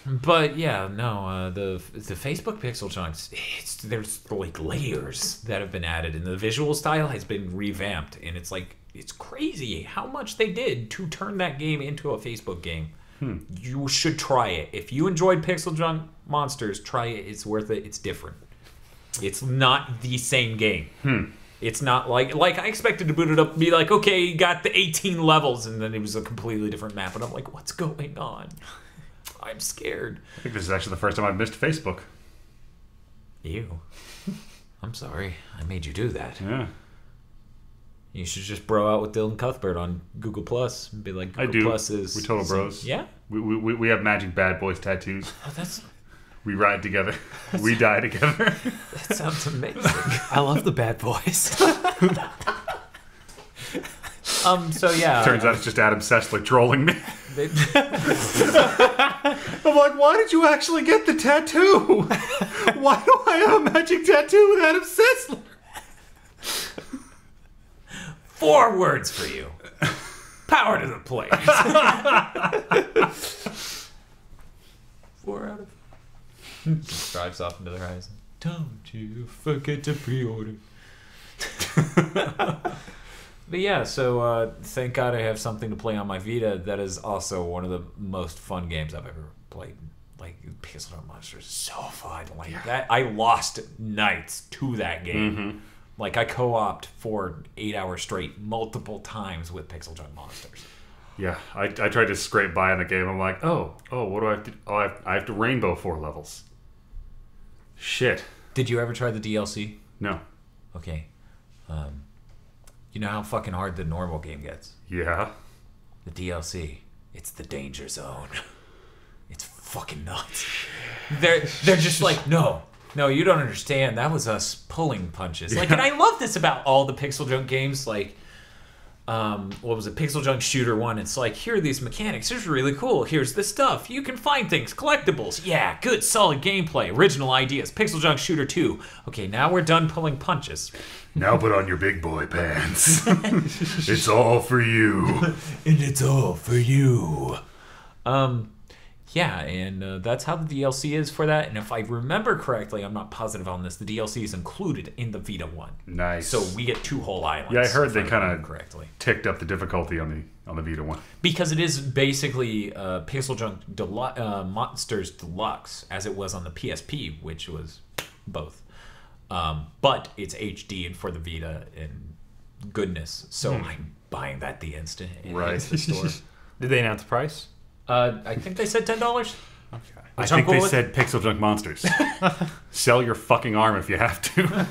But yeah, no, the Facebook Pixel Junks, there's like layers that have been added, and the visual style has been revamped, and it's like, it's crazy how much they did to turn that game into a Facebook game. You should try it. If you enjoyed Pixel Junk Monsters, try it. It's worth it. It's different. It's not the same game. It's not like I expected to boot it up and be like, okay, you got the 18 levels, and then it was a completely different map, and I'm like, what's going on? I'm scared.
I think this is actually the first time I've missed Facebook.
Ew. I'm sorry. I made you do that.
Yeah.
You should just bro out with Dylan Cuthbert on Google Plus and be like, Google
I do.
Plus is...
We're total bros.
Yeah?
We have Magic Bad Boys tattoos.
Oh, that's...
We ride together. We die together.
That sounds amazing.
I love the Bad Boys.
So yeah.
Turns out it's just Adam Sessler trolling me. I'm like, why did you actually get the tattoo? Why do I have a magic tattoo with Adam Sessler?
4 words for you. Power to the players. 4 out of 5. Just drives off into the horizon. Don't you forget to pre-order. But yeah, so thank God I have something to play on my Vita. That is also one of the most fun games I've ever played. Like, Pixel Junk Monsters is so fun. Like that, I lost nights to that game. Like, I co-opted for 8 hours straight multiple times with Pixel Junk Monsters.
Yeah, I tried to scrape by in the game. I'm like, what do I have to... Oh, I have to rainbow 4 levels. Shit.
Did you ever try the DLC?
No.
Okay. You know how fucking hard the normal game gets?
Yeah.
The DLC, it's the danger zone. It's fucking nuts. They're just like, no, you don't understand. That was us pulling punches. Like, and I love this about all the Pixel Junk games. Like, what was it? Pixel Junk Shooter 1. It's like, here are these mechanics. It's really cool. Here's the stuff. You can find things, collectibles. Yeah, good, solid gameplay, original ideas. Pixel Junk Shooter 2. Okay, now we're done pulling punches.
Now put on your big boy pants. It's all for you.
And it's all for you. Yeah, and that's how the DLC is for that. And if I remember correctly, I'm not positive on this, the DLC is included in the Vita one.
Nice.
So we get 2 whole islands.
Yeah, I heard they kind of ticked up the difficulty on the Vita one.
Because it is basically Pixel Junk Monsters Deluxe, as it was on the PSP, which was both. But it's HD and for the Vita and goodness. So I'm buying that the instant it hits the store.
Did they announce the price?
I think they said $10. Okay.
I think they said Pixel Junk Monsters. Sell your fucking arm if you have to.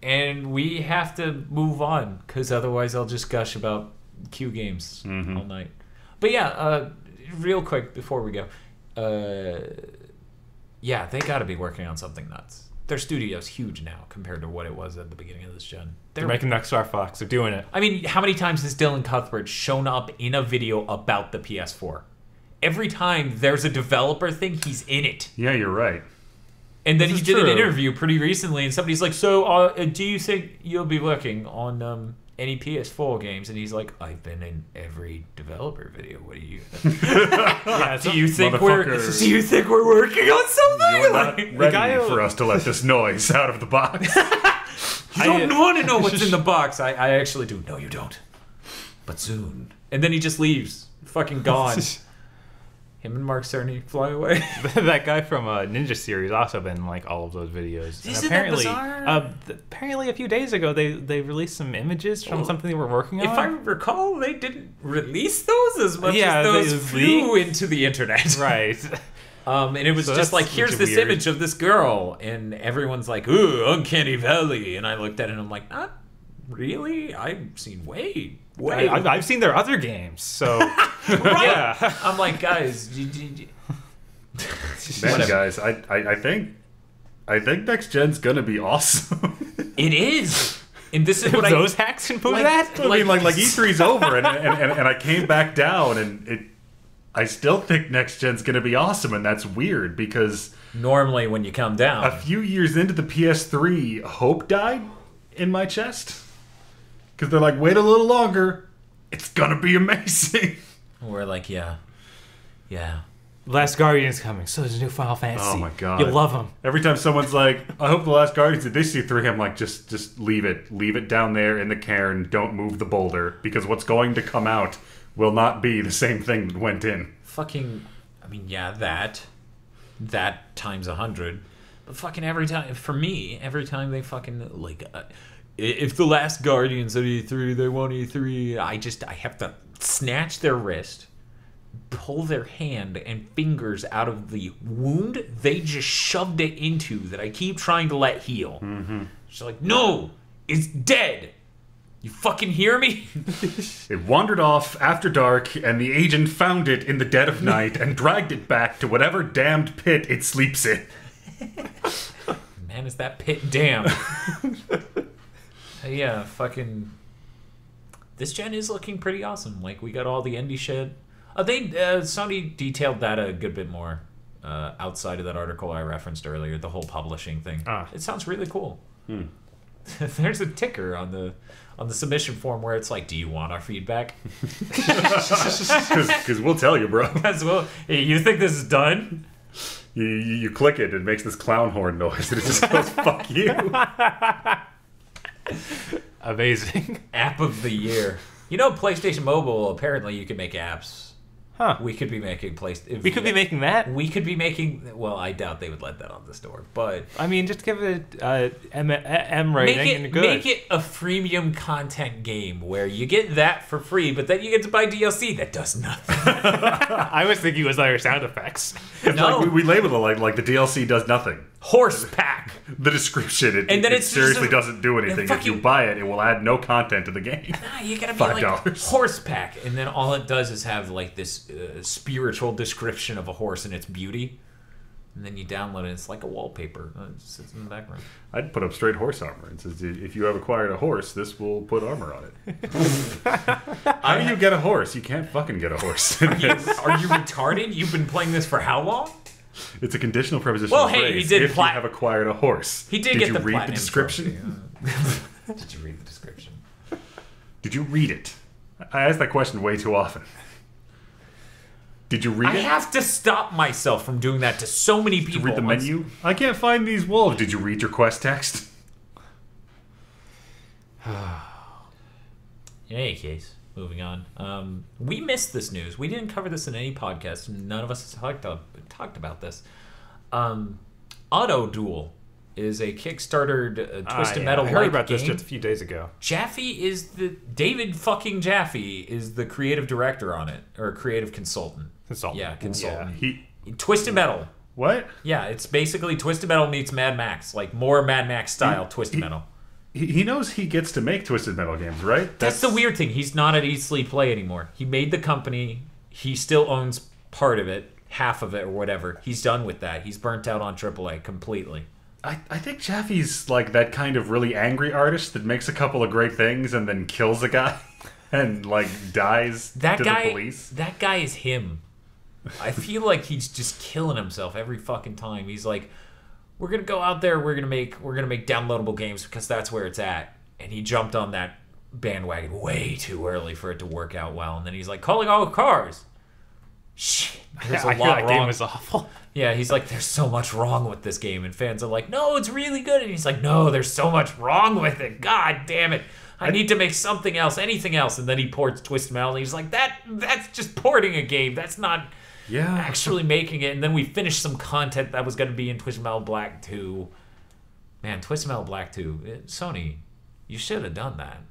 And we have to move on, because otherwise I'll just gush about Q games all night. But yeah, real quick before we go. Yeah, they got to be working on something nuts. Their studio's huge now compared to what it was at the beginning of this gen.
They're making next Star Fox. They're doing it.
I mean, how many times has Dylan Cuthbert shown up in a video about the PS4? Every time there's a developer thing, he's in it.
Yeah, you're right.
And then he did an interview pretty recently, and somebody's like, so do you think you'll be working on any PS4 games? And he's like, I've been in every developer video. What do you do you think we're working on something?
You're not ready for us to let this noise out of the box.
You don't want to know what's in the box. I actually do. No, you don't. But soon. And then he just leaves. Fucking gone. Him and Mark Cerny fly away.
That guy from Ninja Series also been in like all of those videos.
Isn't that bizarre?
Apparently a few days ago they released some images from something they were working on.
If I recall, they didn't release those as much as those flew into the internet.
Right.
And it was just like, here's this image of this girl, and everyone's like, ooh, Uncanny Valley. And I looked at it and I'm like, not really. I've seen way.
I've seen their other games, so
yeah. I'm like, guys,
guys, I think next gen's gonna be awesome.
It is, and this is what
those hacks can prove that.
I mean, like E3's over, and I came back down, and I still think next gen's gonna be awesome, and that's weird because
normally when you come down,
a few years into the PS3, hope died in my chest. Because they're like, wait a little longer. It's going to be amazing.
We're like, yeah.
Last Guardian's coming, so there's a new Final Fantasy.
Oh my god.
You'll love them.
Every time someone's like, I hope the Last Guardian's did this E3, I'm like, just leave it. Leave it down there in the cairn. Don't move the boulder. Because what's going to come out will not be the same thing that went in.
Fucking, I mean, yeah, that times 100. But fucking every time, for me, every time they fucking, like... if the Last Guardians at E3, they want E3, I have to snatch their wrist, pull their hand and fingers out of the wound they just shoved it into that I keep trying to let heal. She's like, no, it's dead. You fucking hear me?
It wandered off after dark, and the agent found it in the dead of night and dragged it back to whatever damned pit it sleeps in.
Man, is that pit damn. Yeah, fucking... This gen is looking pretty awesome. Like, we got all the indie shit. Sony detailed that a good bit more outside of that article I referenced earlier, the whole publishing thing. It sounds really cool. There's a ticker on the submission form where it's like, do you want our feedback?
Because we'll tell you, bro.
Hey, you think this is done?
You click it, it makes this clown horn noise, and it just goes, fuck you.
Amazing.
App of the year. You know, PlayStation Mobile, apparently you can make apps We could be making
We could be making that.
We could be making. Well, I doubt they would let that on the store, but
I mean, just give it M rating and good.
Make it a freemium content game where you get that for free, but then you get to buy DLC that does nothing.
I was thinking it was like sound effects.
No, we label it like the DLC does nothing.
Horse pack.
The description, it seriously doesn't do anything. If you buy it, it will add no content to the game.
Nah, you gotta be like horse pack, and then all it does is have like this spiritual description of a horse and its beauty, and then you download it. It's like a wallpaper. It just sits in the background.
I'd put up straight horse armor. It says if you have acquired a horse, this will put armor on it. How do you get a horse? You can't fucking get a horse.
Are you retarded? You've been playing this for how long?
It's a conditional prepositional
well,
phrase.
Hey, he did
if you have acquired a horse.
He did get the
read the description?
Did you read the description?
Did you read it? I ask that question way too often. Did you read it?
I have to stop myself from doing that to so many people.
Did you read the menu? I can't find these wolves. Did you read your quest text?
In any case, moving on. We missed this news. We didn't cover this in any podcast. None of us talked about this. Auto Duel is a Kickstarter Twisted Metal game.
I heard about this just a few days ago.
David fucking Jaffe is the creative director on it, or creative consultant. Yeah, consultant.
Yeah,
Twisted Metal.
What?
Yeah, it's basically Twisted Metal meets Mad Max, like more Mad Max style Twisted Metal.
He knows he gets to make Twisted Metal games, right?
That's the weird thing. He's not at Eat Sleep Play anymore. He made the company. He still owns part of it, half of it, or whatever. He's done with that. He's burnt out on AAA completely.
I think Jaffe's like that kind of really angry artist that makes a couple of great things and then kills a guy and like dies to the police.
That guy is him. I feel like he's just killing himself every fucking time. He's like, we're gonna go out there, we're gonna make downloadable games because that's where it's at. And he jumped on that bandwagon way too early for it to work out well. And then he's like, calling all cars. Shit, there's a lot wrong.
That game was awful.
Yeah, he's like, there's so much wrong with this game. And fans are like, no, it's really good. And he's like, no, there's so much wrong with it. God damn it. I need to make something else, anything else. And then he ports Twisted Metal. And he's like, that's just porting a game. That's not actually making it. And then we finished some content that was going to be in Twisted Metal Black 2. Man, Twisted Metal Black 2. Sony, you should have done that.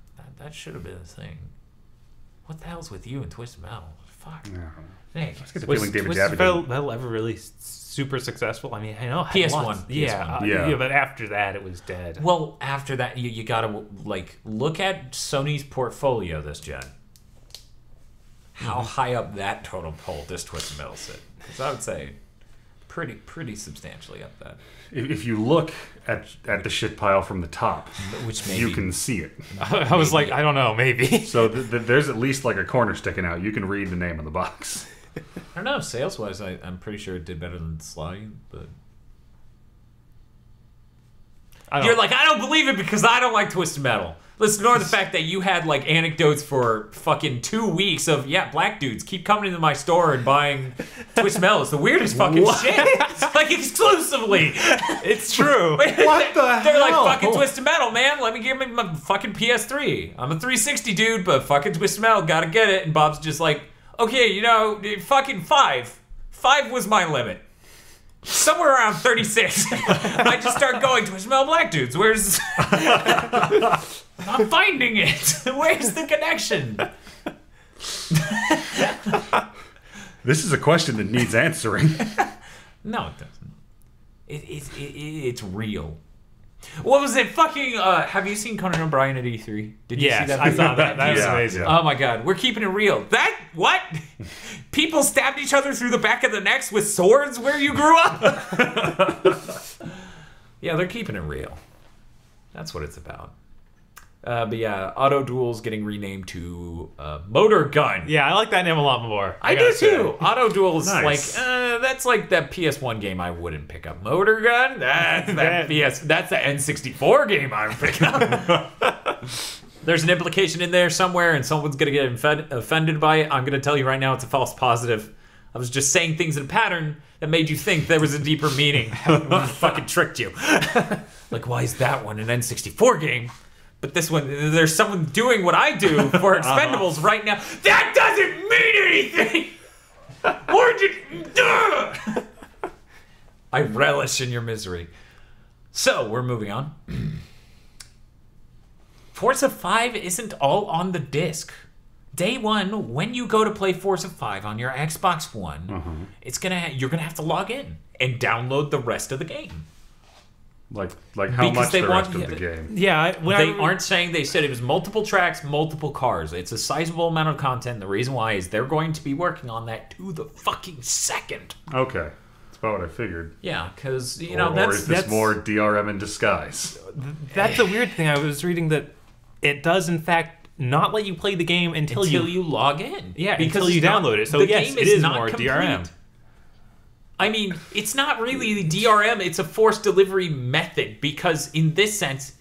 That should have been a thing. What the hell's with you and Twisted Metal? Fuck.
No.
Hey,
was
Twisted Metal ever really super successful? I mean, I know
PS1.
Yeah, but after that, it was dead.
Well, after that, you gotta like look at Sony's portfolio this gen. How high up that totem pole does Twisted Metal sit? Because I would say pretty substantially up that.
If you look at the shit pile from the top,
which maybe,
you can see it.
I was like, I don't know, maybe.
So there's at least like a corner sticking out. You can read the name on the box.
I don't know. Sales-wise, I'm pretty sure it did better than Sly, but... You're like, I don't believe it because I don't like Twisted Metal. Let's ignore the fact that you had like anecdotes for fucking 2 weeks of, black dudes keep coming into my store and buying Twisted Metal. It's the weirdest fucking shit. Like, exclusively.
It's true.
What the hell?
They're like, fucking Twisted Metal, man. Let me give me my fucking PS3. I'm a 360 dude, but fucking Twisted Metal, gotta get it. And Bob's just like, okay, fucking 5. 5 was my limit. Somewhere around 36. I just start going, Twisted Metal Black Dudes. Where's... I'm finding it. Where's the connection?
This is a question that needs answering.
No, it doesn't. It's real. What was it? Fucking, have you seen Conan O'Brien at E3? Did you see that?
I saw that. That was amazing.
Oh my god, we're keeping it real. What? People stabbed each other through the back of the necks with swords where you grew up? Yeah, they're keeping it real. That's what it's about. But yeah, Auto Duel's getting renamed to Motor Gun.
Yeah, I like that name a lot more.
I do too. Auto Duel is nice. That's like that PS1 game I wouldn't pick up. Motor Gun? That's that's the N64 game I would pick up. There's an implication in there somewhere and someone's going to get offended by it. I'm going to tell you right now it's a false positive. I was just saying things in a pattern that made you think there was a deeper meaning. I fucking tricked you. Like, why is that one an N64 game? But this one, there's someone doing what I do for Expendables right now. That doesn't mean anything! I relish in your misery. So, we're moving on. Forza 5 isn't all on the disc. Day one, when you go to play Forza 5 on your Xbox One, you're gonna have to log in and download the rest of the game.
Like how much the rest of the game?
Yeah,
they aren't saying. They said it was multiple tracks, multiple cars. It's a sizable amount of content. The reason why is they're going to be working on that to the fucking second.
Okay. That's about what I figured.
Yeah, because,
or is this more DRM in disguise?
That's a weird thing. I was reading that it does, in fact, not let you play the game until you
log in.
Yeah, until you download it. So, yes, it is more complete. DRM.
I mean, it's not really the DRM. It's a forced delivery method because, in this sense,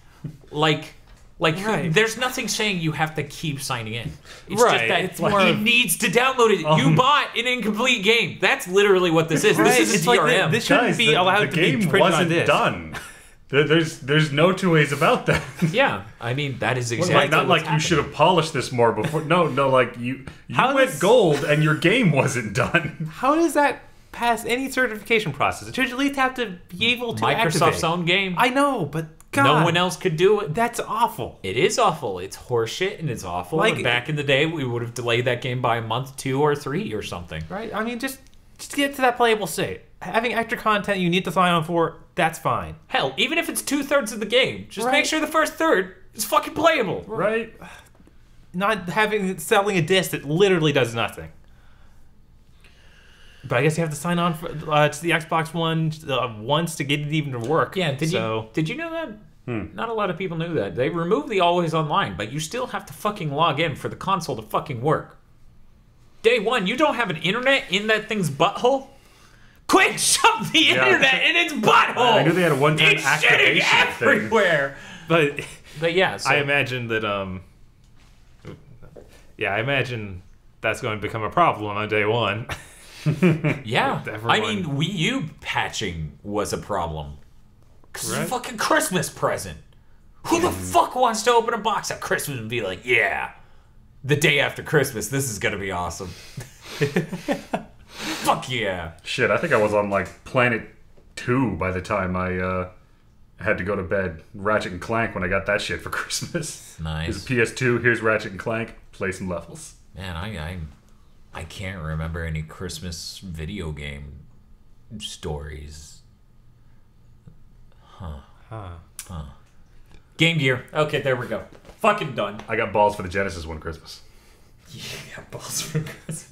there's nothing saying you have to keep signing in. It's just that he needs to download it. You bought an incomplete game. That's literally what this is. This is DRM.
This shouldn't be allowed to be printed on disc.
Done. There's no two ways about that.
Yeah, I mean that is exactly
not like you should have polished this more before. No, like you went gold and your game wasn't done.
How does that pass any certification process? It should at least have to be able to
Microsoft's
activate.
Own game.
I know, but God,
no one else could do it.
That's awful.
It is awful. It's horseshit and it's awful. Like, back in the day, we would have delayed that game by a month, 2 or 3 or something.
Right? I mean, just get to that playable state. Having extra content you need to sign on for, that's fine.
Hell, even if it's 2/3 of the game, just make sure the first third is fucking playable.
Right?
Not selling a disc that literally does nothing. But I guess you have to sign on to the Xbox One once to get it even to work.
Yeah, did you know that? Not a lot of people knew that. They removed the always online, but you still have to fucking log in for the console to fucking work. Day one, you don't have an internet in that thing's butthole? Quick, shove the internet in its butthole!
I knew they had a one-time activation
shitting everywhere!
Thing.
But
yeah, so.
I imagine that, I imagine that's going to become a problem on day one.
Yeah, I mean, Wii U patching was a problem. Because it's a fucking Christmas present. Who the fuck wants to open a box at Christmas and be like, yeah, the day after Christmas, this is going to be awesome. Fuck yeah.
Shit, I think I was on, like, Planet 2 by the time I had to go to bed. Ratchet and Clank when I got that shit for Christmas.
Nice.
Here's PS2, here's Ratchet and Clank, play some levels.
Man, I can't remember any Christmas video game stories. Game Gear. Okay, there we go. Fucking done.
I got balls for the Genesis one Christmas.
Yeah, I got balls for Christmas.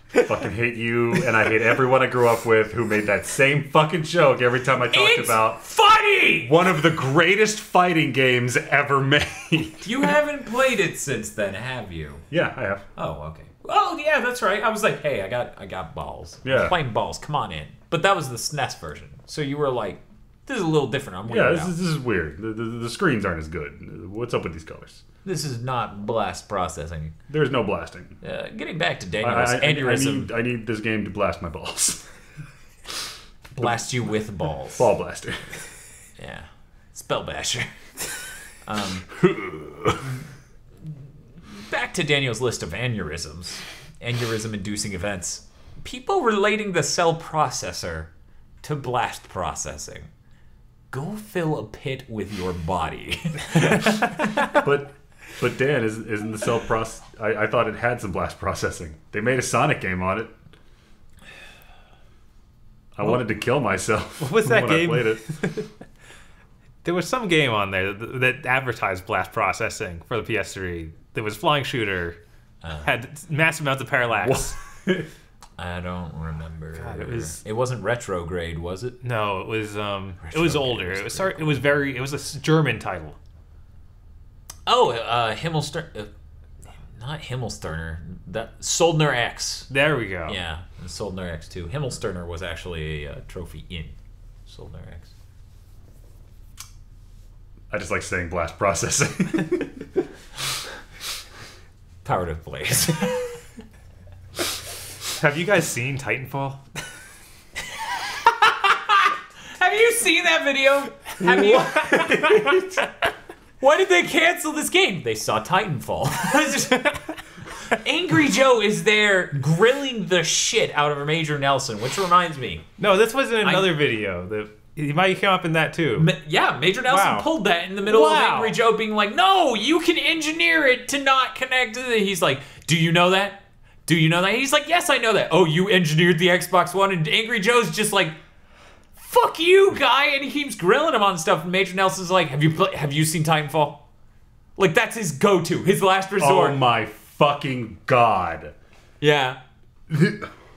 Fucking hate you, and I hate everyone I grew up with who made that same fucking joke every time I talked about
funny!
One of the greatest fighting games ever made.
You haven't played it since then, have you?
Yeah, I have.
Oh, okay. Oh, yeah, that's right. I was like, hey, I got balls.
Yeah.
I'm playing balls. Come on in. But that was the SNES version. So you were like, this is a little different. I'm
weird. Yeah, this is weird. The screens aren't as good. What's up with these colors?
This is not blast processing.
There's no blasting.
Getting back to Daniel's aneurysm.
I need this game to blast my balls.
Blast you with balls.
Ball blaster.
Yeah. Spell basher. Back to Daniel's list of aneurysms. Aneurysm-inducing events. People relating the cell processor to blast processing. Go fill a pit with your body.
But Dan, isn't the cell process... I thought it had some blast processing. They made a Sonic game on it. I wanted to kill myself.
What was that game?
I played it.
There was some game on there that advertised blast processing for the PS3. There was Flying Shooter. Had massive amounts of parallax.
I don't remember. God, it wasn't Retrograde, was it?
No, it was older. It was a German title.
Oh, Himmelstern, not Himmelsterner. That Soldner X.
There we go.
Yeah, Soldner X 2. Himmelsterner was actually a trophy in Soldner X.
I just like saying blast processing.
Power to Blaze.
Have you guys seen Titanfall?
Have you seen that video? Have you? Why did they cancel this game? They saw Titanfall. Angry Joe is there grilling the shit out of Major Nelson, which reminds me.
No, this wasn't another video. He might come up in that too.
Major Nelson pulled that in the middle of Angry Joe being like, no, you can engineer it to not connect to it. He's like, do you know that? Do you know that? He's like, yes, I know that. Oh, you engineered the Xbox One? And Angry Joe's just like, fuck you, guy. And he keeps grilling him on stuff. And Major Nelson's like, have you seen Titanfall? Like, that's his go-to, his last resort.
Oh my fucking God.
Yeah.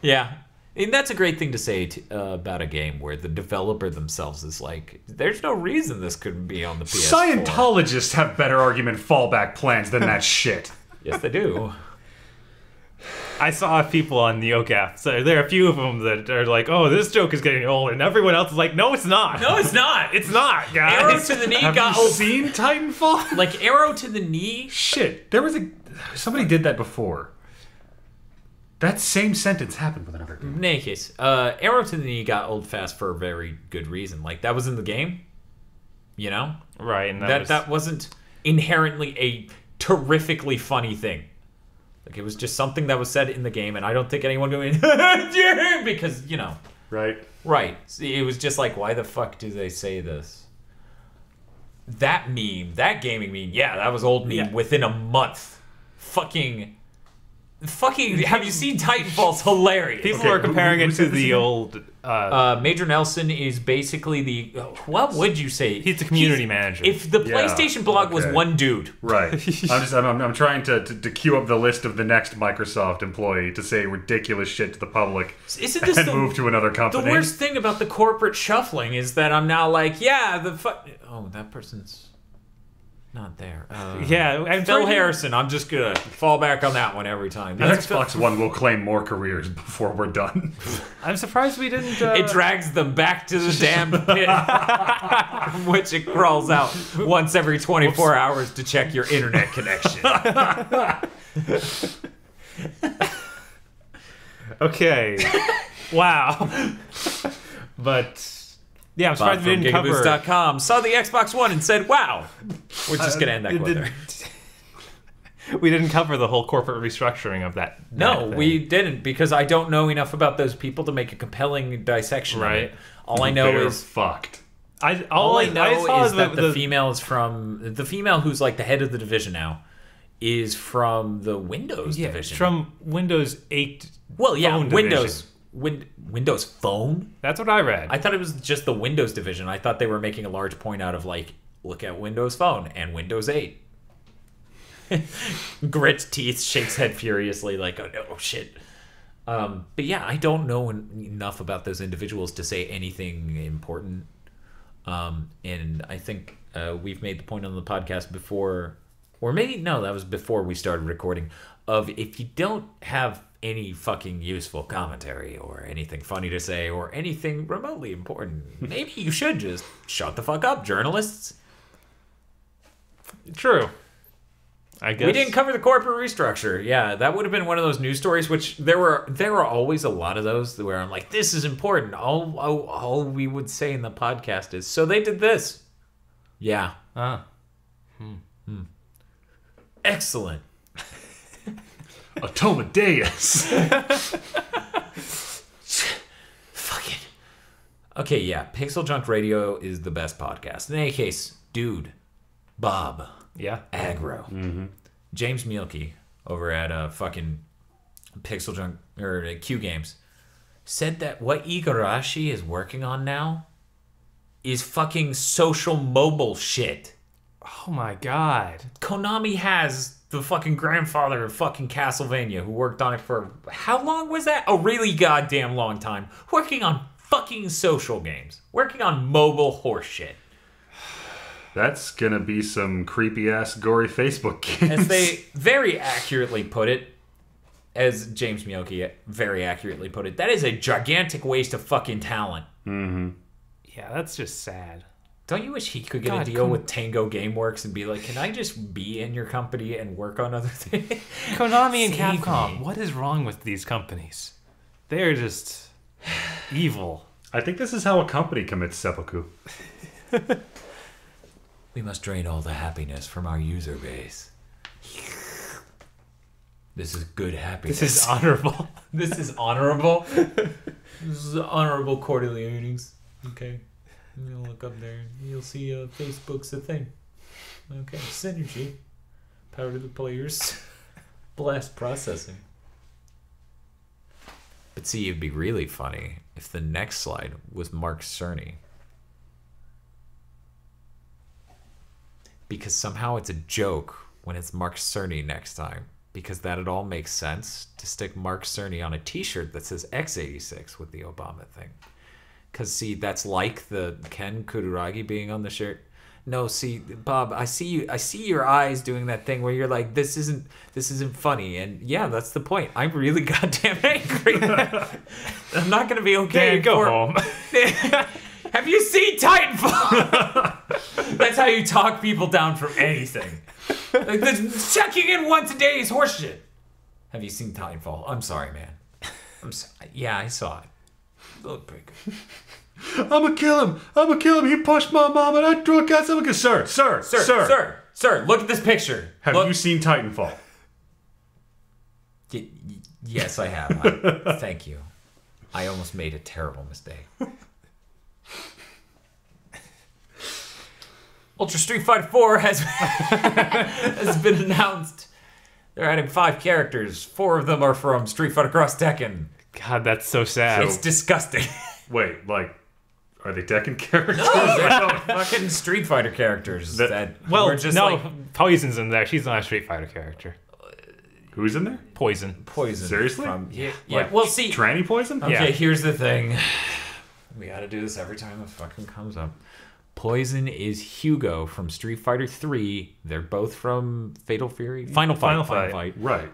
Yeah. And that's a great thing to say about a game where the developer themselves is like, there's no reason this couldn't be on the PS4.
Scientologists have better argument fallback plans than that shit.
Yes, they do.
I saw people on NeoGAF, so there are a few of them that are like, oh, this joke is getting old, and everyone else is like, no, it's not.
No, it's not.
It's not, guys.
Arrow to the knee got old.
Have you seen Titanfall?
Like, arrow to the knee?
Shit, somebody did that before. That same sentence happened with another game.
In any case, arrow to the knee got old fast for a very good reason. Like, that was in the game, you know?
Right. And
that wasn't inherently a terrifically funny thing. Like, it was just something that was said in the game, and I don't think anyone going, because, you know.
Right.
Right. See, it was just like, why the fuck do they say this? That meme, that gaming meme, yeah, that was old meme within a month. Fucking, have you seen Titanfall's hilarious?
People are comparing it to the old...
Major Nelson is basically what would you say?
He's the community manager.
If the PlayStation blog was one dude.
Right. I'm trying to queue up the list of the next Microsoft employee to say ridiculous shit to the public and move to another company.
The worst thing about the corporate shuffling is that I'm now like, that person's not there. Phil Harrison. I'm just gonna fall back on that one every time.
The Xbox One will claim more careers before we're done.
I'm surprised we didn't.
It drags them back to the damn pit from which it crawls out once every 24 hours to check your internet connection.
Okay. Wow. But. Yeah, I'm surprised we didn't cover...
GigaBoots.com saw the Xbox One and said, wow. We're just going to end that quote there.
We didn't cover the whole corporate restructuring of that.
No, we didn't, because I don't know enough about those people to make a compelling dissection of it. All I know is...
fucked.
All I know is that the female is from... The female who's like the head of the division now is from the Windows division.
From Windows 8
Well, yeah,
Windows.
Windows Phone?
That's what I read.
I thought it was just the Windows division. I thought they were making a large point out of, like, look at Windows Phone and Windows 8. Grits teeth, shakes head furiously, like, oh no, shit. But yeah, I don't know enough about those individuals to say anything important. And I think we've made the point on the podcast before, or maybe, no, that was before we started recording, of if you don't have any fucking useful commentary or anything funny to say or anything remotely important, maybe you should just shut the fuck up, journalists.
True. I guess
we didn't cover the corporate restructure. Yeah, that would have been one of those news stories, which there were always a lot of those where I'm like, this is important. All we would say in the podcast is, so they did this. Yeah. Excellent.
Automadeus.
Fuck it. Okay, yeah. Pixel Junk Radio is the best podcast. In any case, dude, Bob.
Yeah.
Aggro.
Mm-hmm.
James Mielke over at fucking Pixel Junk or Q Games said that what Igarashi is working on now is fucking social mobile shit.
Oh my god.
Konami has the fucking grandfather of fucking Castlevania who worked on it for how long was that? A really goddamn long time. Working on fucking social games. Working on mobile horse shit.
That's gonna be some creepy-ass, gory Facebook games.
As they very accurately put it, as James Mielke very accurately put it, that is a gigantic waste of fucking talent.
Mm-hmm.
Yeah, that's just sad.
Don't you wish he could get a deal with Tango Gameworks and be like, can I just be in your company and work on other things?
Konami and Capcom, what is wrong with these companies? They're just evil.
I think this is how a company commits seppuku. We
must drain all the happiness from our user base. This is good happiness.
This is honorable.
This is honorable. This is honorable quarterly earnings. Okay. You'll look up there. You'll see Facebook's a thing. Okay. Synergy. Power to the players. Blast processing. But see, it'd be really funny if the next slide was Mark Cerny. Because somehow it's a joke when it's Mark Cerny next time. Because that'd all make sense to stick Mark Cerny on a t-shirt that says X86 with the Obama thing. Because, see, that's like the Ken Kutaragi being on the shirt. No, see, Bob, I see your eyes doing that thing where you're like, this isn't funny. And yeah, that's the point. I'm really goddamn angry. I'm not gonna be okay.
Dan, go home.
Have you seen Titanfall? That's how you talk people down from anything. Like, checking in once a day is horseshit. Have you seen Titanfall? I'm sorry, man. Yeah, I saw it. Look pretty good.
I'm gonna kill him. He pushed my mom and I threw a gun. Sir,
look at this picture.
Have you seen Titanfall?
Yes, I have. Thank you. I almost made a terrible mistake. Ultra Street Fighter 4 has been announced. They're adding 5 characters. 4 of them are from Street Fighter Cross Tekken.
God, that's so sad.
It's disgusting.
Wait, like, are they Tekken characters?
No, they're fucking Street Fighter characters.
Poison's in there. She's not a Street Fighter character.
Who's in there?
Poison.
Seriously?
Yeah.
Like,
well, see.
Tranny Poison?
Okay,
Yeah.
Here's the thing. We gotta do this every time it fucking comes up. Poison is Hugo from Street Fighter 3. They're both from Fatal Fury. Final Fight.
Right.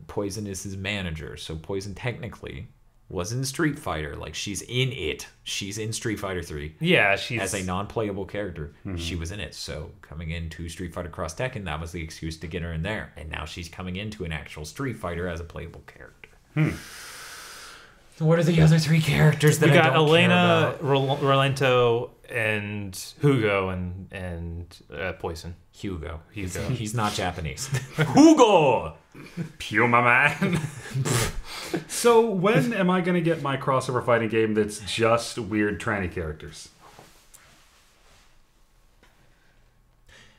Poison is his manager. So Poison technically was in Street Fighter. Like, she's in it. She's in Street Fighter 3.
Yeah, she's...
As a non-playable character, she was in it. So coming into Street Fighter Cross Tekken, that was the excuse to get her in there. And now she's coming into an actual Street Fighter as a playable character. What are the other 3 characters that I don't care about?
We got Elena, Rolento, and Hugo, and Poison.
Hugo. He's not Japanese. Hugo!
Puma man. So when am I going to get my crossover fighting game that's just weird tranny characters?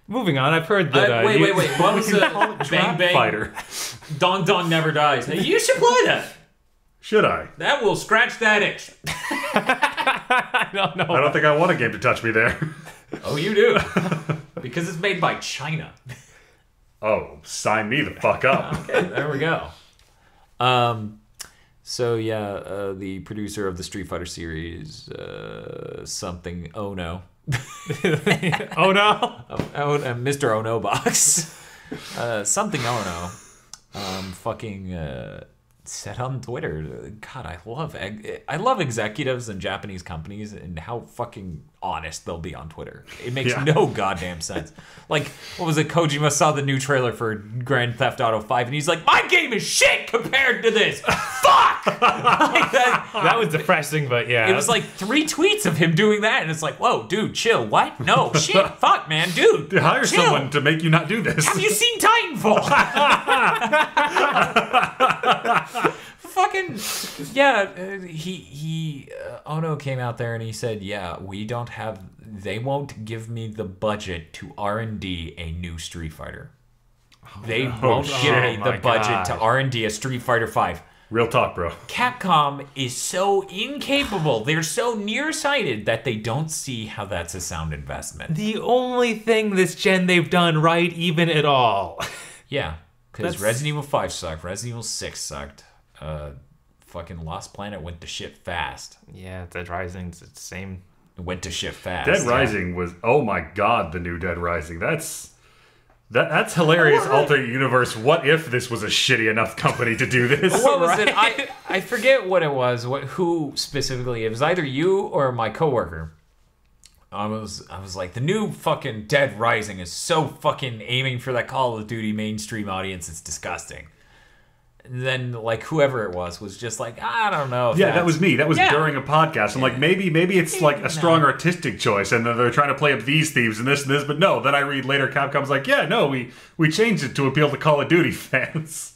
Moving on, I've heard that...
wait. What was the Bang Bang
Fighter?
Don Don Never Dies. Hey, you should play that.
Should I?
That will scratch that itch.
I don't know.
I don't think I want a game to touch me there.
Oh, you do. Because it's made by China.
Oh, sign me the fuck up.
Okay, there we go. So yeah, the producer of the Street Fighter series, something Ono.
Oh no!
Mr. Ono Box. Something Ono. Said on Twitter, God, I love executives in Japanese companies and how fucking honest they'll be on Twitter. It makes no goddamn sense. Like, what was it? Kojima saw the new trailer for Grand Theft Auto 5 and he's like, my game is shit compared to this. Fuck! Like
that was depressing, but yeah.
It was like 3 tweets of him doing that and it's like, whoa, dude, chill. What? No, shit. Fuck, man, dude.
Hire
chill.
someone to make you not do this.
Have you seen Titanfall? Fucking yeah, Ono came out there and he said, yeah, they won't give me the budget to R&D a new Street Fighter. They won't give me the budget to R&D a Street Fighter 5.
Real talk, bro.
Capcom is so incapable. They're so nearsighted that they don't see how that's a sound investment.
The only thing this gen they've done right even at all.
Yeah, because Resident Evil 5 sucked. Resident Evil 6 sucked. Fucking Lost Planet went to shit fast.
Yeah, Dead Rising's the same.
It went to shit fast.
Dead Rising was, oh my god, the new Dead Rising. That's hilarious. Alternate universe. What if this was a shitty enough company to do this?
What was it? I forget what it was. Who specifically? It was either you or my coworker. I was like, the new fucking Dead Rising is so fucking aiming for that Call of Duty mainstream audience. It's disgusting. then like whoever it was just like, I don't know.
Yeah, that was me. That was during a podcast. I'm like, maybe it's like a strong artistic choice, and then they're trying to play up these themes and this, but no. Then I read later, Capcom's like, yeah, no, we changed it to appeal to Call of Duty fans.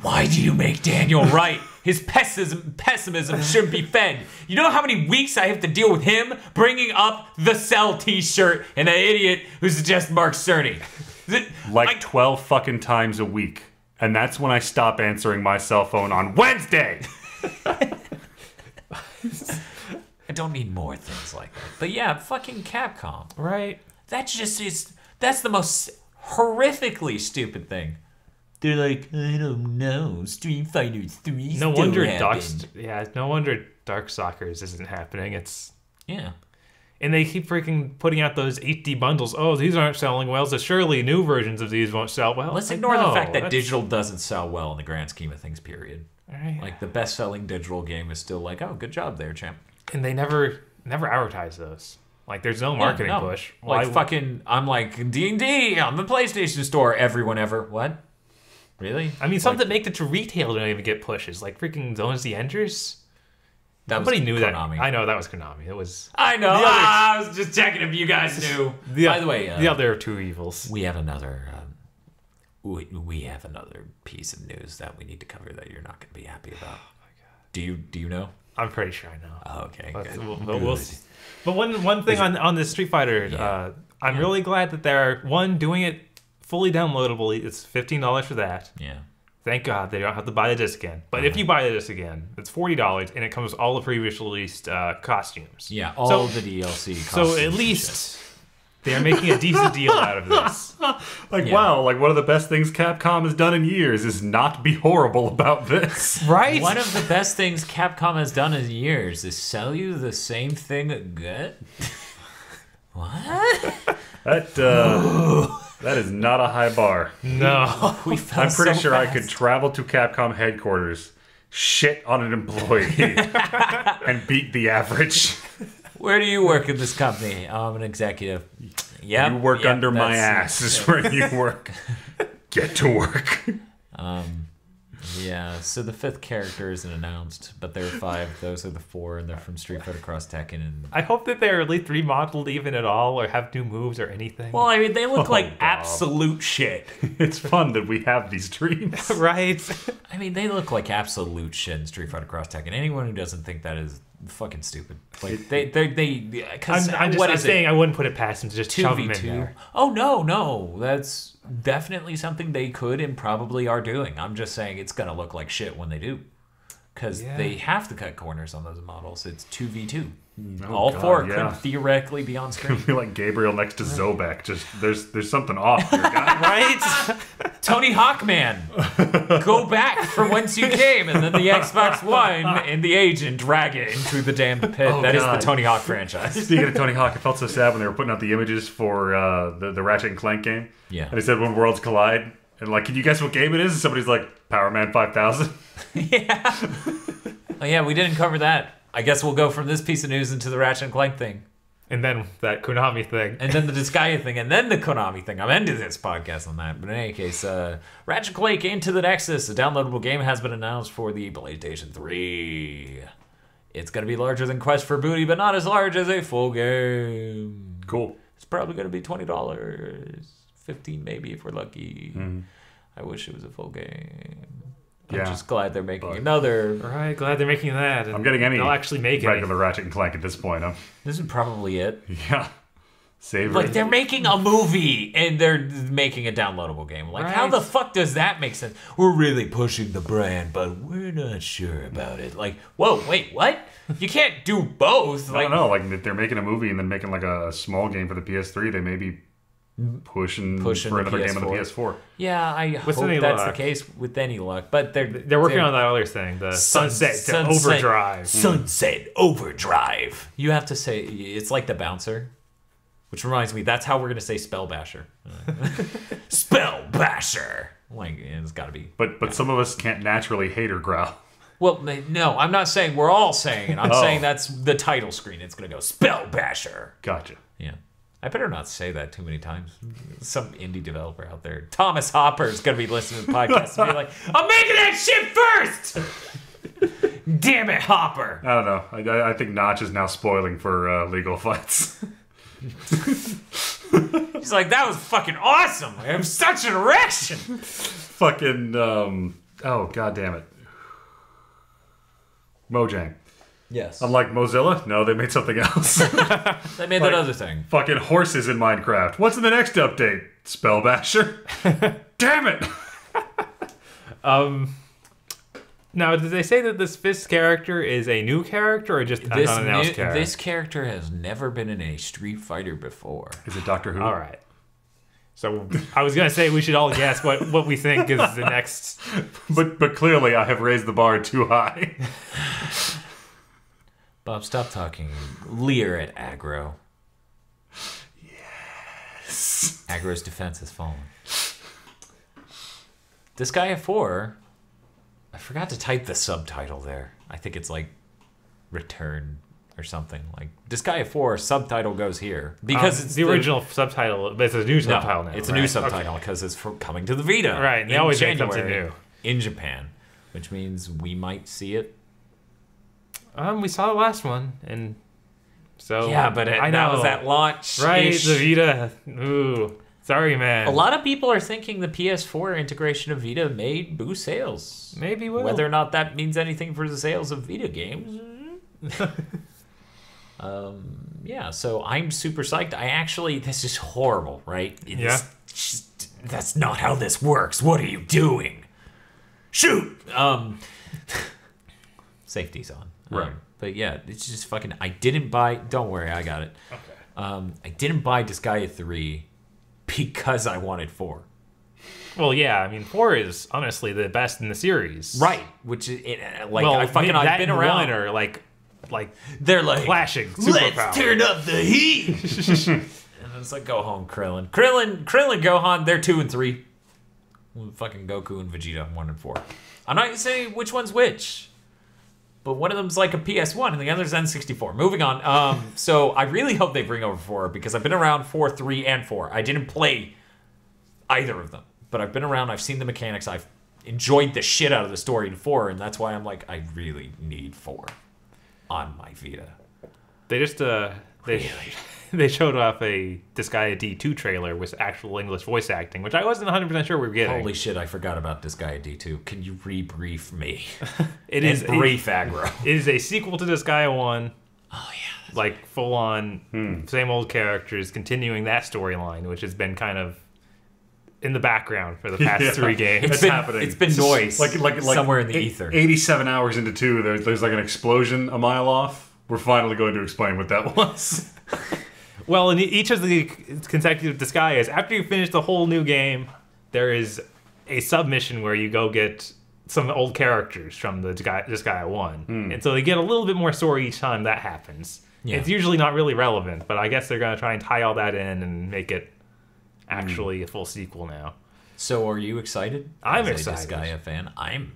Why do you make Daniel right? His pessimism shouldn't be fed. You know how many weeks I have to deal with him bringing up the Cell t-shirt and an idiot who suggests Mark Cerny.
Like 12 fucking times a week. And that's when I stop answering my cell phone on Wednesday.
I don't need more things like that. But yeah, fucking Capcom.
Right.
That's the most horrifically stupid thing. They're like, I don't know, Street Fighter 3
no wonder Darkstalkers isn't happening.
Yeah.
And they keep freaking putting out those HD bundles. Oh, these aren't selling well, so surely new versions of these won't sell well.
Let's ignore the fact that digital doesn't sell well in the grand scheme of things, period.
All right.
Like, the best-selling digital game is still like, oh, good job there, champ.
And they never advertise those. Like, there's no marketing push.
Like, I'm like, D&D on the PlayStation Store, everyone ever. What? Really?
I mean, something that make it to retail don't even get pushes. Like freaking Zones the Enders. Nobody knew
Konami.
that. I know that was Konami. It was.
I know. I was just checking if you guys knew. By the way,
the other two evils.
We have another. We have another piece of news that we need to cover that you're not going to be happy about. Oh my god. Do you know?
I'm pretty sure I know.
Oh, okay.
But one thing on this Street Fighter, I'm really glad that they're doing it fully downloadable. It's $15 for that.
Yeah.
Thank God they don't have to buy the disc again. But if you buy the disc again, it's $40 and it comes with all the previously released costumes.
Yeah, all the DLC costumes.
So at least they're making a decent deal out of this.
Wow, like one of the best things Capcom has done in years is not be horrible about this.
Right?
One of the best things Capcom has done in years is sell you the same thing again. What?
That is not a high bar.
No.
I'm pretty sure I could travel to Capcom headquarters, shit on an employee, and beat the average.
Where do you work in this company? I'm an executive. Yeah.
You work under my ass is where you work. Get to work.
Yeah, so the fifth character isn't announced, but there are 5. Those are the 4, and they're from Street Fighter Cross Tekken. And
I hope that they're at least remodeled even at all, or have new moves or anything.
Well, I mean, they look like absolute shit.
It's fun that we have these dreams.
Right?
I mean, they look like absolute shit in Street Fighter Cross Tekken. Anyone who doesn't think that is fucking stupid. Like,
I'm just saying I wouldn't put it past them to just shove them in there.
Oh, no. That's definitely something they could and probably are doing. I'm just saying it's going to look like shit when they do. Because they have to cut corners on those models. It's 2v2. All 4 could theoretically be on screen.
Could be like Gabriel next to Zobek. Just there's something off here, guys.
Right? Tony Hawk Man, go back from whence you came, and then the Xbox One and the agent drag it into the damn pit. That is the Tony Hawk franchise.
Speaking of Tony Hawk, I felt so sad when they were putting out the images for the Ratchet and Clank game.
Yeah.
And they said when worlds collide, and like, can you guess what game it is? And somebody's like, Power Man 5000.
Yeah. Oh yeah, we didn't cover that. I guess we'll go from this piece of news into the Ratchet and Clank thing.
And then that Konami thing.
And then the Disgaea thing. And then the Konami thing. I'm ending this podcast on that. But in any case, Ratchet and Clank Into the Nexus, a downloadable game, has been announced for the PlayStation 3. It's going to be larger than Quest for Booty, but not as large as a full game.
Cool.
It's probably going to be $20. $15 maybe if we're lucky. Mm-hmm. I wish it was a full game. I'm just glad they're making another.
Right, glad they're making that.
I'm getting any.
They'll actually make
regular Ratchet and Clank at this point.
This is probably it.
Yeah. Save
like they're making a movie and they're making a downloadable game. Like how the fuck does that make sense? We're really pushing the brand, but we're not sure about it. Like, whoa, wait, what? You can't do both.
I don't know. Like if they're making a movie and then making like a small game for the PS3, they may be pushing for another game on the PS4.
Yeah, I hope that's the case with any luck. But
they're working on that other thing, the Sunset Overdrive.
Sunset Overdrive. You have to say it's like the bouncer, which reminds me that's how we're gonna say Spellbasher. Spellbasher. Like it's got to be.
But some of us can't naturally hate or growl.
Well, no, I'm not saying we're all saying it. I'm saying that's the title screen. It's gonna go Spellbasher.
Gotcha.
Yeah. I better not say that too many times. Some indie developer out there, Thomas Hopper, is going to be listening to the podcast and be like, I'm making that shit first! Damn it, Hopper!
I don't know. I think Notch is now spoiling for legal fights.
He's like, that was fucking awesome! I have such an erection!
Fucking, oh, god damn it. Mojang.
Yes.
Unlike Mozilla, no, they made something else.
They made that other thing.
Fucking horses in Minecraft. What's in the next update? Spellbasher. Damn it!
Now, did they say that this Fist character is a new character or just an unannounced character?
This character has never been in a Street Fighter before.
Is it Doctor Who?
All right. So I was going to say we should all guess what we think is the next...
But clearly I have raised the bar too high.
Bob, stop talking. Leer at Aggro.
Yes.
Aggro's defense has fallen. Disgaea 4... I forgot to type the subtitle there. I think it's like Return or something. Like Disgaea 4 subtitle goes here. Because it's
the original subtitle, but it's a new subtitle now.
It's a new subtitle because it's coming to the Vita.
Right, they always make something new.
In Japan, which means we might see it.
We saw the last one, and so...
Yeah, but that was at launch.
Right, the Vita. Ooh. Sorry, man.
A lot of people are thinking the PS4 integration of Vita may boost sales.
Maybe will.
Whether or not that means anything for the sales of Vita games. Yeah, so I'm super psyched. This is horrible, right? That's not how this works. What are you doing? Shoot! Safety's on.
Right.
But yeah, it's just fucking... I didn't buy... Don't worry, I got it.
Okay.
I didn't buy Disgaea 3 because I wanted 4.
Well, yeah, I mean, 4 is honestly the best in the series.
Right. Which is... I've been around...
Or like
they're like...
clashing
Let's turn up the heat! And it's like, go home, Krillin. Krillin, Gohan, they're 2 and 3. Fucking Goku and Vegeta, 1 and 4. I'm not going to say which one's which. But one of them's like a PS1 and the other's N64. Moving on. So I really hope they bring over 4 because I've been around 4, 3, and 4. I didn't play either of them. But I've been around, I've seen the mechanics, I've enjoyed the shit out of the story in 4, and that's why I'm like, I really need 4 on my Vita.
They just, they showed off a Disgaea D2 trailer with actual English voice acting, which I wasn't 100% sure we were getting.
Holy shit, I forgot about Disgaea D2. Can you rebrief me?
Brief
Aggro.
It is a sequel to Disgaea 1.
Oh, yeah.
Like, full-on, same old characters, continuing that storyline, which has been kind of in the background for the past 3 games.
It's been noise like somewhere in the ether.
87 hours into 2, there's like an explosion a mile off. We're finally going to explain what that was.
Well, in each of the consecutive Disgaeas, after you finish the whole new game, there is a submission where you go get some old characters from the Disgaea 1. And so they get a little bit more story each time that happens. Yeah. It's usually not really relevant, but I guess they're going to try and tie all that in and make it actually a full sequel now.
So are you excited?
I'm excited.
Disgaea fan. I'm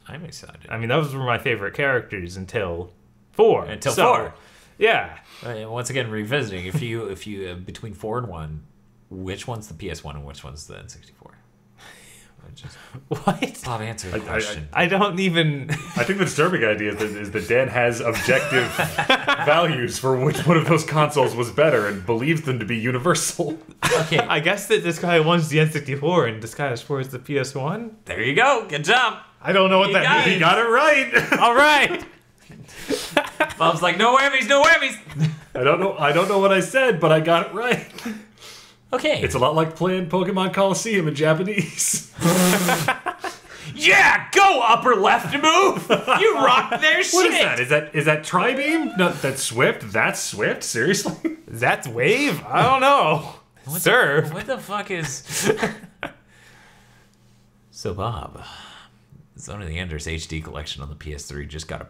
excited.
I mean, those were my favorite characters until 4.
Until 4.
Yeah.
Once again, revisiting, if you between 4 and 1, which one's the PS1 and which one's the N64?
What?
Bob, answer the question.
I don't even...
I think the disturbing idea is that Dan has objective values for which one of those consoles was better and believes them to be universal.
Okay. I guess that Disgaea 1's the N64 and Disgaea 4 is the PS1.
There you go. Good job.
I don't know what that means. He got it right.
All right.
Bob's like, no whammies, no whammies.
I don't know what I said, but I got it right.
Okay.
It's a lot like playing Pokemon Coliseum in Japanese.
Yeah, go upper left move. You rock their shit.
What is that? Is that Tri-Beam? No, that's Swift. That's Swift. Seriously?
That's Wave? I don't know. Serve.
What the fuck is... So, Bob, Zone of the Enders HD collection on the PS3 just got a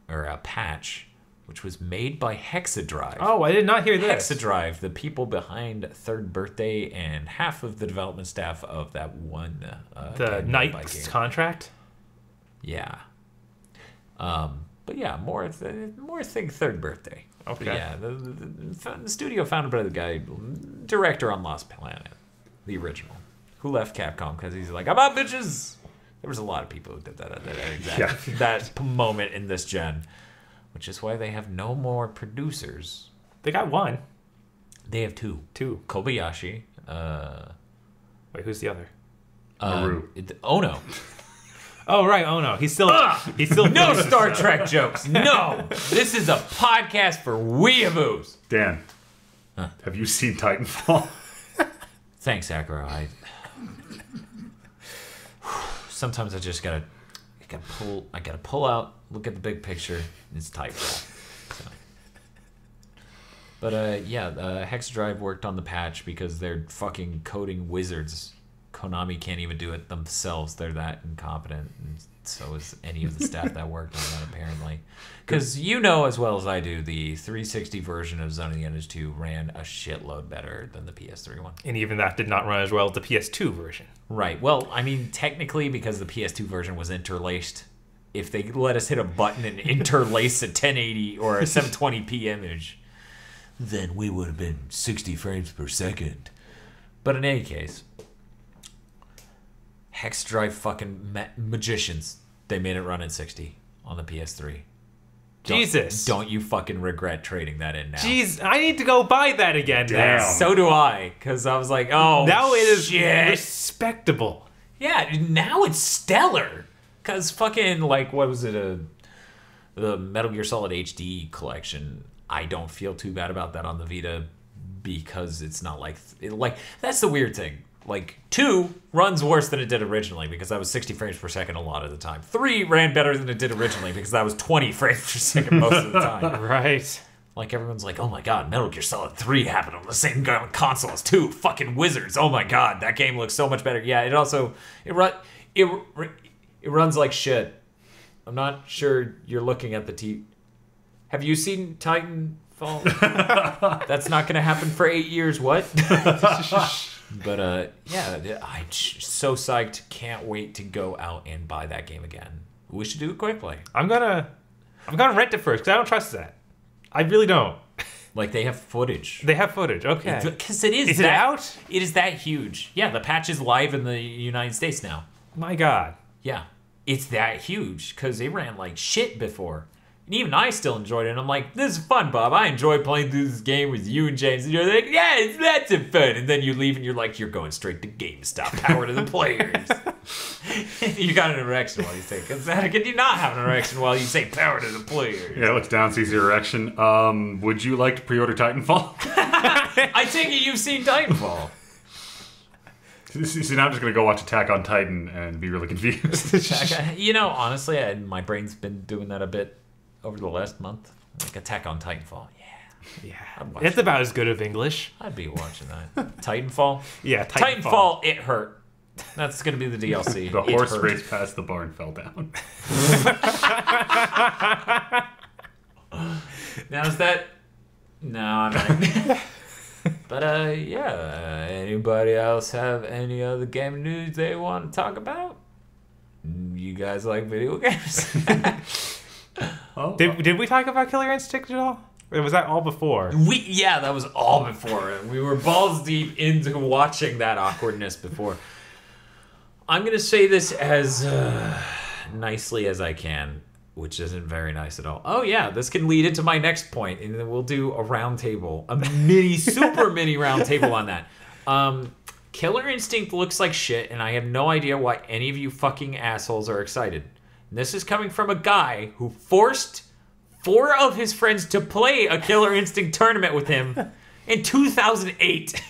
a patch, which was made by Hexadrive.
Oh, I did not hear this.
Hexadrive, the people behind Third Birthday and half of the development staff of that one
the Knight's Contract?
Yeah. But yeah, more think third birthday.
Okay.
But yeah, the studio founded by the guy, director on Lost Planet, the original, who left Capcom because he's like, I'm out, bitches. There was a lot of people who did that at that moment in this gen, which is why they have no more producers.
They got one.
They have two. Kobayashi.
Wait, who's the other?
Ono.
Oh right, Ono. He's still
no Star Trek jokes. No, this is a podcast for weeaboos.
Dan, have you seen Titanfall?
Thanks, Aggro. Sometimes I just gotta pull out, look at the big picture. It's Titanfall. So. But Hex Drive worked on the patch because they're fucking coding wizards. Konami can't even do it themselves. They're that incompetent, and so is any of the staff that worked on that, apparently. Because you know as well as I do, the 360 version of Zone of the Enders 2 ran a shitload better than the PS3 one.
And even that did not run as well as the PS2 version.
Right. Well, I mean, technically, because the PS2 version was interlaced, if they let us hit a button and interlace a 1080 or a 720p image, then we would have been 60 frames per second. But in any case, Hex Drive fucking magicians. They made it run in 60 on the PS3.
Jesus.
Don't you fucking regret trading that in now.
Jeez, I need to go buy that again.
Damn.
Now.
So do I, because I was like, oh,
now it is
shit.
Respectable.
Yeah, now it's stellar. Because fucking, like, what was it? The Metal Gear Solid HD collection. I don't feel too bad about that on the Vita because it's not like that's the weird thing. Like, 2 runs worse than it did originally because that was 60 frames per second a lot of the time. 3 ran better than it did originally because that was 20 frames per second most of the time.
Right.
Like, everyone's like, oh my god, Metal Gear Solid 3 happened on the same console as 2. Fucking wizards. Oh my god, that game looks so much better. Yeah, it also, it runs like shit. I'm not sure you're looking at the TV. Have you seen Titanfall? That's not going to happen for 8 years. What? But I'm so psyched. Can't wait to go out and buy that game again. We should do a quick play.
I'm gonna rent it first because I don't trust that. I really don't.
Like, they have footage.
They have footage. Okay.
Because it is.
Is it out?
It is that huge. Yeah, the patch is live in the United States now.
My God.
Yeah, it's that huge because it ran like shit before. And even I still enjoyed it. And I'm like, this is fun, Bob. I enjoy playing through this game with you and James. And you're like, yeah, it's lots of fun. And then you leave and you're like, you're going straight to GameStop. Power to the players. You got an erection while you say, because how can you not have an erection while you say power to the players?
Yeah, looks down, sees your erection. Would you like to pre-order Titanfall?
I take it you've seen Titanfall.
See, now I'm just going to go watch Attack on Titan and be really confused.
You know, honestly, my brain's been doing that a bit over the last month. Like Attack on Titanfall.
Yeah. It's about as good as English.
I'd be watching that. Titanfall?
Yeah,
Titanfall, it hurt. That's going to be the DLC.
The horse raced past the bar and fell down.
Now is that... No, I'm not. But, anybody else have any other game news they want to talk about? You guys like video games?
Did we talk about Killer Instinct at all? Or was that all before?
Yeah, that was all before. We were balls deep into watching that awkwardness before. I'm going to say this as nicely as I can, which isn't very nice at all. Oh, yeah, this can lead into my next point, and then we'll do a round table, a super mini round table on that. Killer Instinct looks like shit, and I have no idea why any of you fucking assholes are excited. And this is coming from a guy who forced 4 of his friends to play a Killer Instinct tournament with him in 2008.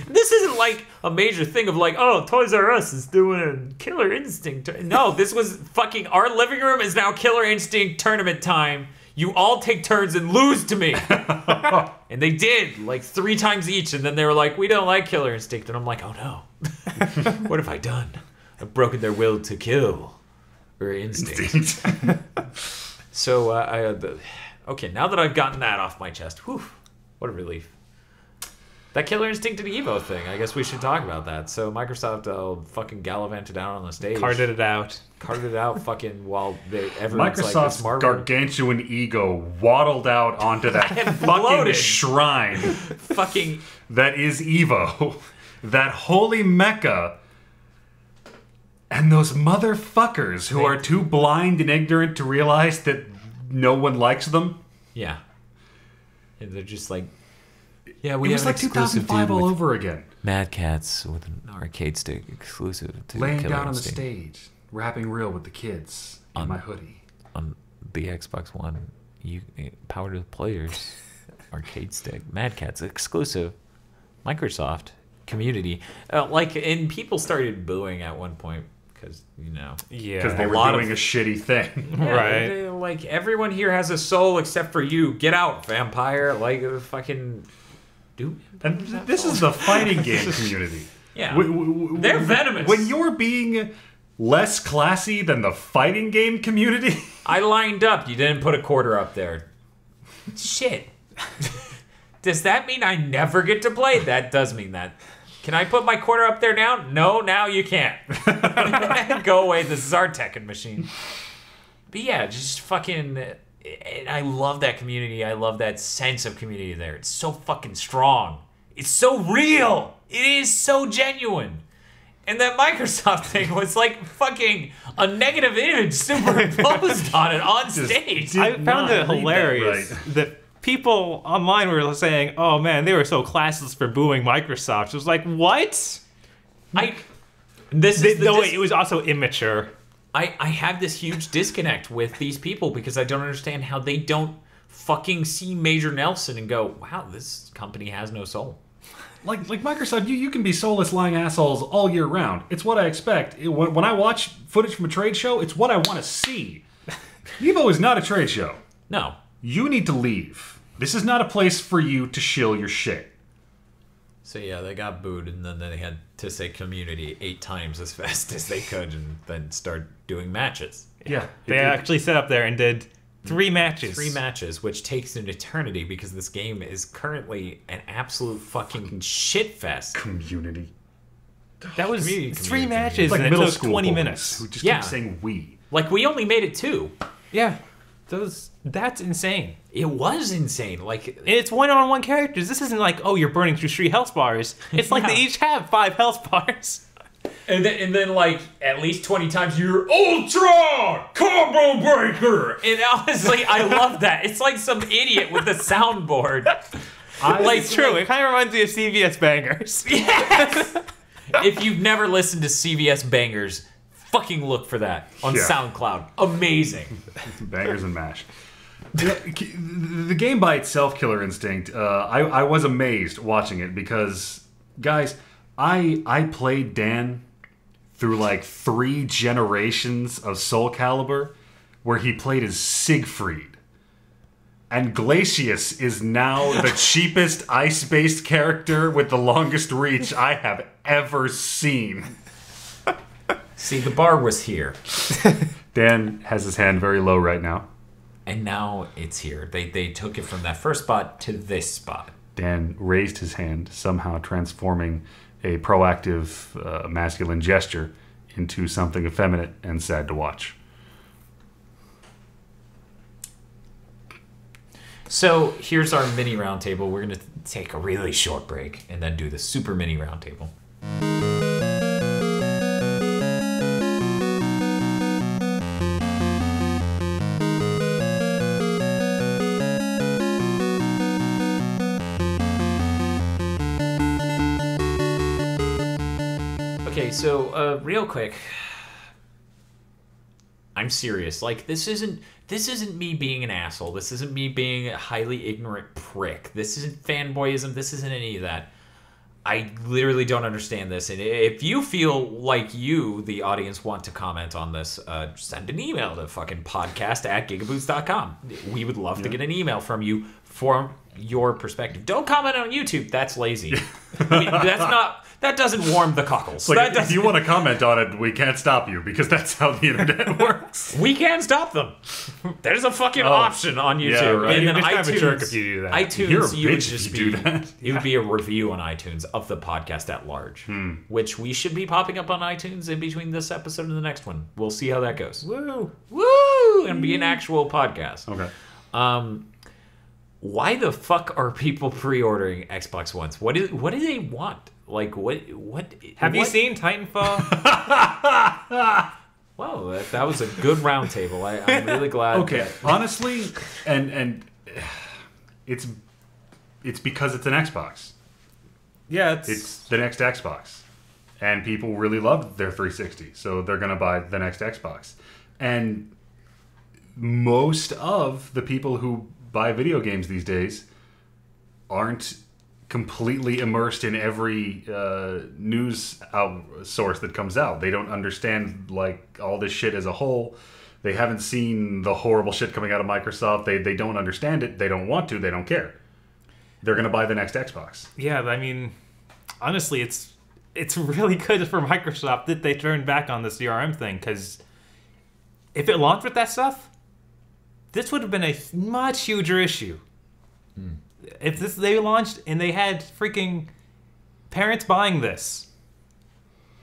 This isn't like a major thing of like, oh, Toys R Us is doing a Killer Instinct. No, this was fucking, our living room is now Killer Instinct tournament time. You all take turns and lose to me. And they did, like 3 times each. And then they were like, we don't like Killer Instinct. And I'm like, oh no. What have I done? I've broken their will to kill. Or instinct. So, okay, now that I've gotten that off my chest, whew, what a relief. That Killer Instinct and Evo thing, I guess we should talk about that. So Microsoft fucking gallivanted out on the stage.
Carted it out
fucking while everyone's
Microsoft's
like,
gargantuan ego waddled out onto that fucking shrine
fucking
that is Evo. That holy mecca. And those motherfuckers who are too blind and ignorant to realize that no one likes them.
Yeah. And they're just like, yeah, we
it was
have
like 2005 all over again.
Mad Cats with an arcade stick exclusive to
Laying
Killer
down on the
Instinct.
stage, rapping real with the kids in my hoodie.
On the Xbox One, Power to the Players arcade stick. Mad Cats exclusive. Microsoft community. And people started booing at one point because,
because they were doing a shitty thing.
Yeah,
right.
Like, everyone here has a soul except for you. Get out, vampire. Like, fucking...
And this is the fighting game community.
Yeah. They're venomous.
When you're being less classy than the fighting game community...
I lined up. You didn't put a quarter up there. Shit. Does that mean I never get to play? That does mean that. Can I put my quarter up there now? No, now you can't. Go away. This is our Tekken machine. But yeah, just fucking... I love that community. I love that sense of community there. It's so fucking strong. It's so real. It is so genuine. And that Microsoft thing was like fucking a negative image superimposed on it on stage.
I found it hilarious that people online were saying, oh man, they were so classless for booing Microsoft. It was like, what? It was also immature.
I have this huge disconnect with these people because I don't understand how they don't fucking see Major Nelson and go, wow, this company has no soul.
Like Microsoft, you can be soulless lying assholes all year round. It's what I expect. When I watch footage from a trade show, it's what I want to see. Evo is not a trade show.
No.
You need to leave. This is not a place for you to shill your shit.
So yeah, they got booed, and then they had to say community 8 times as fast as they could, and then start doing matches.
Yeah,
they actually sat up there and did 3 matches.
3 matches, which takes an eternity because this game is currently an absolute fucking shit fest.
Community.
That was 3 matches,
like
and
middle
it took
school
20
boys
minutes.
who just keep saying we.
Like, we only made it 2.
Yeah. That's insane.
It was insane. Like,
and it's one-on-one characters. This isn't like, oh, you're burning through 3 health bars. It's like they each have 5 health bars.
And then like at least 20 times you're Ultra Combo Breaker. And honestly, I love that. It's like some idiot with a soundboard.
It's true. It kind of reminds me of CVS Bangers.
Yes. If you've never listened to CVS Bangers, fucking look for that on SoundCloud. Amazing.
Bangers and mash. The game by itself, Killer Instinct, I was amazed watching it because, guys, I played Dan through like 3 generations of Soul Calibur where he played as Siegfried. And Glacius is now the cheapest ice-based character with the longest reach I have ever seen.
See, the bar was here.
Dan has his hand very low right now.
And now it's here. They took it from that first spot to this spot.
Dan raised his hand, somehow transforming a proactive masculine gesture into something effeminate and sad to watch.
So here's our mini roundtable. We're going to take a really short break and then do the super mini roundtable. Okay, so real quick, I'm serious. Like, this isn't me being an asshole. This isn't me being a highly ignorant prick. This isn't fanboyism. This isn't any of that. I literally don't understand this. And if you feel like you, the audience, want to comment on this, send an email to fucking podcast@gigaboots.com. We would love to get an email from you from your perspective. Don't comment on YouTube. That's lazy. That doesn't warm the cockles.
Like, if you want to comment on it, we can't stop you because that's how the internet works.
We can stop them. There's a fucking option on YouTube.
Yeah, right.
And then
just
iTunes,
kind of a jerk if you do that.
iTunes,
You're a
you would
bitch
just
if you
be.
do that.
It would be a review on iTunes of the podcast at large, which we should be popping up on iTunes in between this episode and the next one. We'll see how that goes. Woo! And be an actual podcast.
Okay.
Why the fuck are people pre-ordering Xbox Ones? What do they want? Like, what?
Have you seen Titanfall?
Whoa, that was a good round table. I'm really glad.
Okay, honestly, and it's because it's an Xbox.
Yeah,
It's the next Xbox. And people really loved their 360, so they're going to buy the next Xbox. And most of the people who buy video games these days aren't completely immersed in every news source that comes out. They don't understand like all this shit as a whole. They haven't seen the horrible shit coming out of Microsoft. They don't understand it. They don't want to. They don't care. They're going to buy the next Xbox.
Yeah, I mean, honestly, it's really good for Microsoft that they turned back on the CRM thing, because if it launched with that stuff, this would have been a much huger issue. If they launched and they had freaking parents buying this,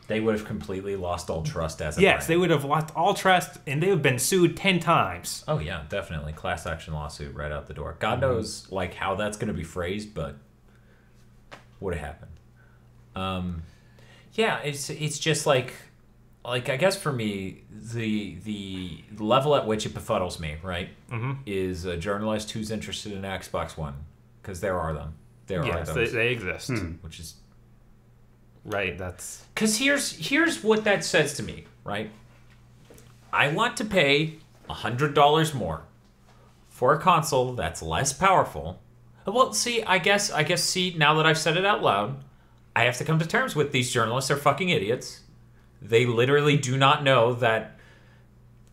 they would have completely lost all trust as a brand.
They would have lost all trust, and they would have been sued 10 times.
Oh yeah, definitely class action lawsuit right out the door. God knows like how that's going to be phrased, but would have happened. Yeah, it's just like I guess for me the level at which it befuddles me, right, is a journalist who's interested in Xbox One, because there are them. There are those.
They exist.
Which is
right. That's
because here's what that says to me, right? I want to pay $100 more for a console that's less powerful. Well, see, I guess now that I've said it out loud, I have to come to terms with these journalists are fucking idiots. They literally do not know that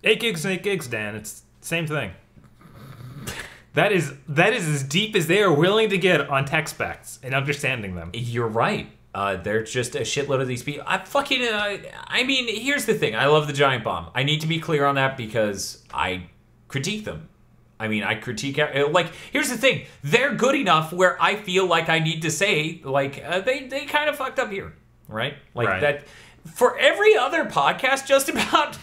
8 gigs, Dan. It's the same thing. That is as deep as they are willing to get on tech specs and understanding them.
You're right. They're just a shitload of these people. I mean, here's the thing. I love the Giant Bomb. I need to be clear on that because I critique them. I mean, I critique... Like, here's the thing. They're good enough where I feel like I need to say, like, they kind of fucked up here. Right? Like,
right.
That... For every other podcast, just about,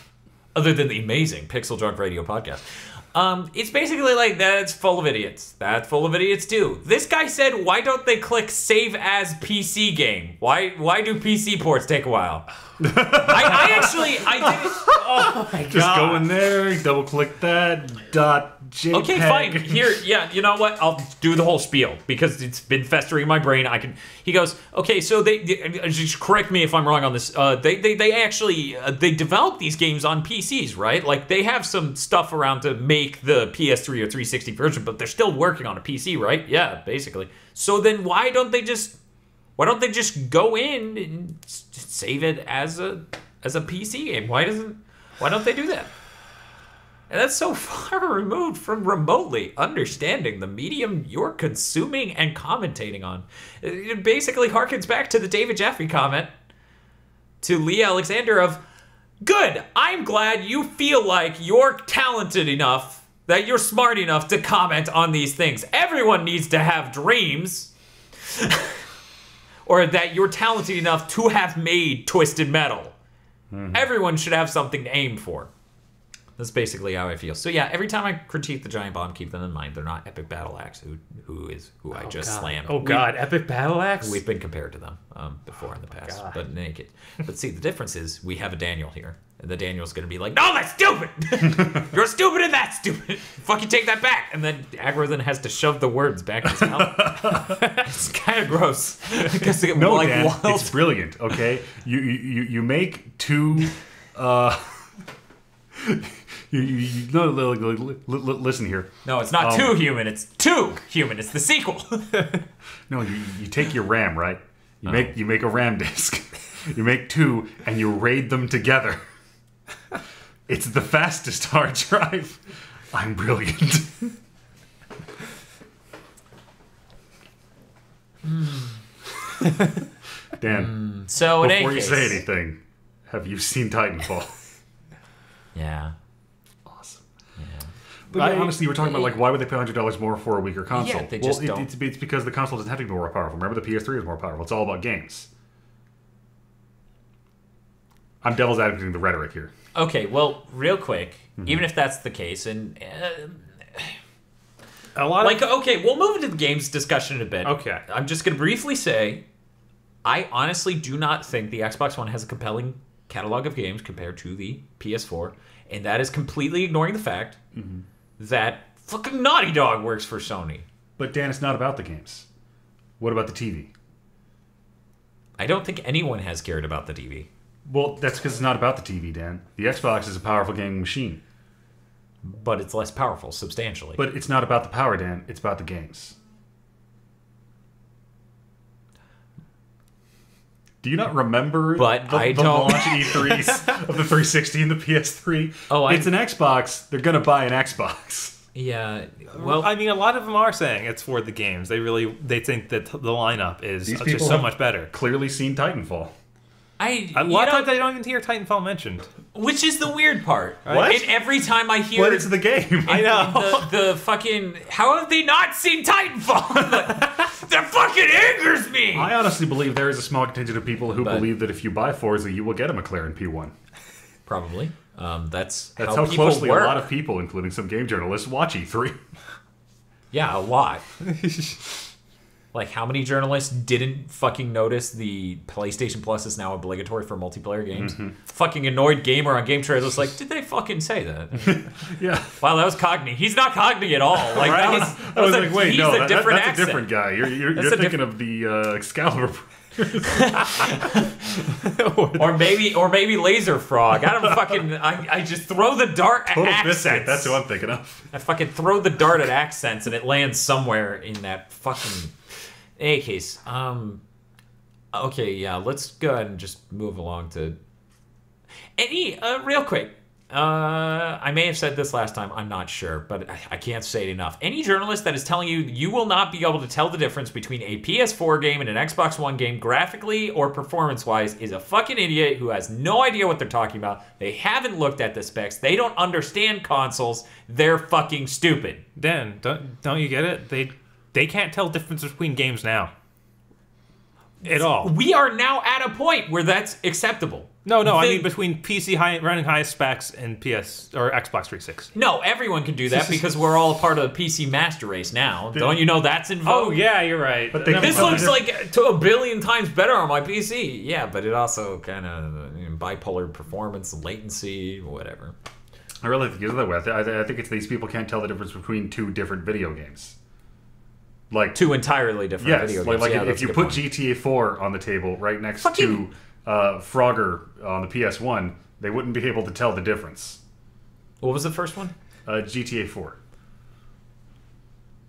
other than the amazing Pixel Drunk Radio podcast, it's basically like, that's full of idiots. That's full of idiots too. This guy said, why don't they click save as PC game? Why do PC ports take a while? I did it. Oh my god.
Just go in there, double click that, .jpeg.
Okay, fine. Here, yeah, you know what? I'll do the whole spiel because it's been festering in my brain. He goes, okay, so they just correct me if I'm wrong on this. They actually develop these games on PCs, right? Like they have some stuff around to make the PS3 or 360 version, but they're still working on a PC, right? Yeah, basically. So then why don't they just go in and save it as a PC game? Why don't they do that? And that's so far removed from remotely understanding the medium you're consuming and commentating on. It basically harkens back to the David Jeffrey comment to Lee Alexander of, good, I'm glad you feel like you're talented enough, that you're smart enough to comment on these things. Everyone needs to have dreams. Or that you're talented enough to have made Twisted Metal. Everyone should have something to aim for. That's basically how I feel. So yeah, every time I critique the Giant Bomb, keep them in mind. They're not Epic Battle Axe, who I just slammed.
Oh god, Epic Battle Axe?
We've been compared to them before in the past, but naked. But see, the difference is we have a Daniel here. And the Daniel's going to be like, no, that's stupid! You're stupid and that's stupid! Fucking take that back! And then Aggro then has to shove the words back in his mouth. It's kind of gross.
No, like, Dan, it's brilliant, okay? You make two... listen here.
No, it's not too human. It's too human. It's the sequel.
No, you take your RAM, right? You make a RAM disk. You make two, and you RAID them together. It's the fastest hard drive. I'm brilliant. Dan,
so in
before
any
you
case,
say anything, have you seen Titanfall?
Yeah.
Awesome. Yeah. But honestly, you were talking about like why would they pay $100 more for a weaker console?
Yeah, they just don't.
It's because the console doesn't have to be more powerful. Remember, the PS3 is more powerful. It's all about games. I'm devil's advocating the rhetoric here.
Okay, well, real quick, even if that's the case, and
a lot of
okay, we'll move into the games discussion in a bit.
Okay,
I'm just gonna briefly say, I honestly do not think the Xbox One has a compelling catalog of games compared to the PS4, and that is completely ignoring the fact that fucking Naughty Dog works for Sony.
But Dan, it's not about the games. What about the TV?
I don't think anyone has cared about the TV.
Well, that's because it's not about the TV, Dan. The Xbox is a powerful gaming machine.
But it's less powerful, substantially.
But it's not about the power, Dan. It's about the games. Do you not remember the launch E3s of the 360 and the PS3? It's an Xbox. They're going to buy an Xbox.
Yeah. Well,
I mean, a lot of them are saying it's for the games. They think that the lineup is just so much better.
Clearly seen Titanfall.
A lot of times I don't even hear Titanfall mentioned.
Which is the weird part.
Right? What?
And every time I hear...
But it's the game.
I know.
The fucking... How have they not seen Titanfall? That fucking angers me!
I honestly believe there is a small contingent of people who believe that if you buy Forza, you will get a McLaren P1.
Probably. That's
how closely a lot of people, including some game journalists, watch E3.
Yeah, a lot. Like, how many journalists didn't fucking notice the PlayStation Plus is now obligatory for multiplayer games? Fucking annoyed gamer on Game Trailers like, did they fucking say that?
Yeah.
Wow, that was Cogni. He's not Cogni at all. Like,
right? I was like, wait, no, that's
accent.
a different guy. You're thinking of the Excalibur.
or maybe Laser Frog. I don't fucking. I just throw the dart at accents.
Biscuit, that's who I'm thinking of.
I fucking throw the dart at accents and it lands somewhere in that fucking. In any case, okay, yeah, let's go ahead and just move along to any real quick. I may have said this last time, I'm not sure, but I can't say it enough. Any journalist that is telling you you will not be able to tell the difference between a PS4 game and an Xbox One game graphically or performance-wise is a fucking idiot who has no idea what they're talking about. They haven't looked at the specs. They don't understand consoles. They're fucking stupid.
Dan, don't you get it? They can't tell the difference between games now. At all.
We are now at a point where that's acceptable.
No, I mean between PC running high specs and PS or Xbox 360.
No, everyone can do that because we're all a part of the PC master race now. Don't you know that's in vogue?
Oh, yeah, you're right.
But this looks like to a billion times better on my PC. Yeah, but it also kind of bipolar performance, latency, whatever.
I really think it's that way. I think it's these people can't tell the difference between two different video games. Like
two entirely different video games.
Like if you put GTA 4 on the table right next to Frogger on the PS1, they wouldn't be able to tell the difference.
What was the first one?
GTA 4.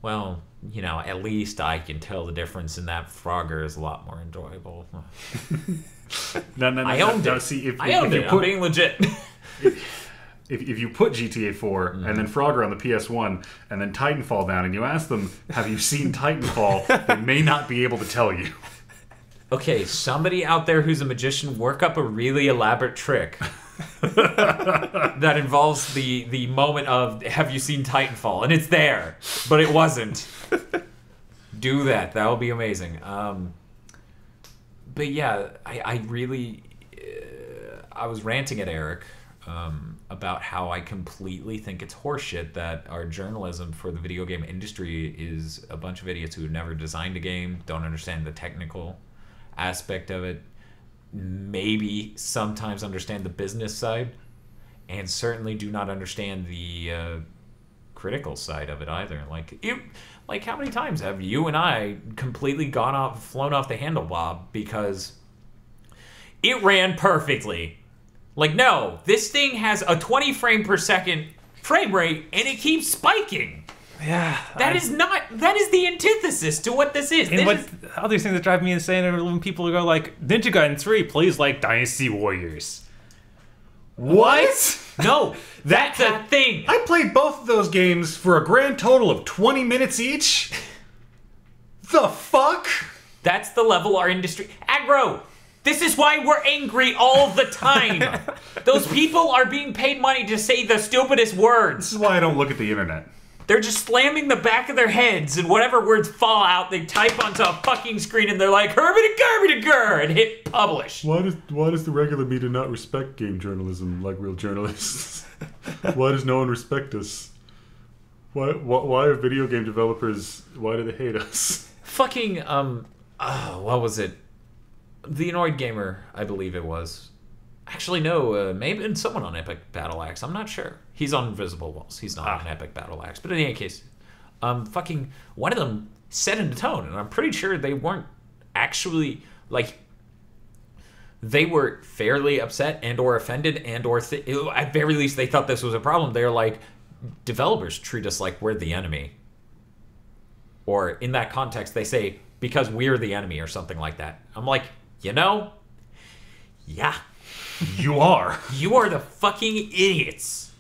Well, at least I can tell the difference, and that Frogger is a lot more enjoyable.
No.
I owned it.
See,
I owned it. I'm being legit.
If you put GTA 4 and then Frogger on the PS1 and then Titanfall down and you ask them, have you seen Titanfall, they may not be able to tell you.
Okay, somebody out there who's a magician, work up a really elaborate trick that involves the moment of, have you seen Titanfall? And it's there, but it wasn't. Do that. That will be amazing. But yeah, I really... I was ranting at Eric about how I completely think it's horseshit that our journalism for the video game industry is a bunch of idiots who have never designed a game, don't understand the technical aspect of it, maybe sometimes understand the business side, and certainly do not understand the critical side of it either. Like how many times have you and I completely flown off the handle, Bob, because it ran perfectly? Like, no, this thing has a 20 frame per second frame rate, and it keeps spiking.
Yeah.
That is the antithesis to what this is.
And other things that drive me insane are when people go like, Ninja Gaiden 3 plays like Dynasty Warriors.
What?
No, that's a thing.
I played both of those games for a grand total of 20 minutes each? The fuck?
That's the level our industry... Aggro! This is why we're angry all the time. Those people are being paid money to say the stupidest words.
This is why I don't look at the internet.
They're just slamming the back of their heads, and whatever words fall out, they type onto a fucking screen, and they're like, herbity-gerbity-gur, and hit publish.
Why does the regular media not respect game journalism like real journalists? Why does no one respect us? Why are video game developers, why do they hate us?
Fucking, what was it? The Annoyed Gamer, I believe it was. Actually, no, maybe someone on Epic Battle Axe. I'm not sure. He's on Invisible Walls. He's not on Epic Battle Axe. But in any case, fucking one of them set in the tone, and I'm pretty sure they weren't actually, like, they were fairly upset and or offended and or, at very least, they thought this was a problem. They're like, developers treat us like we're the enemy. Or in that context, they say, because we're the enemy or something like that. I'm like, you know, yeah.
You are.
You are the fucking idiots.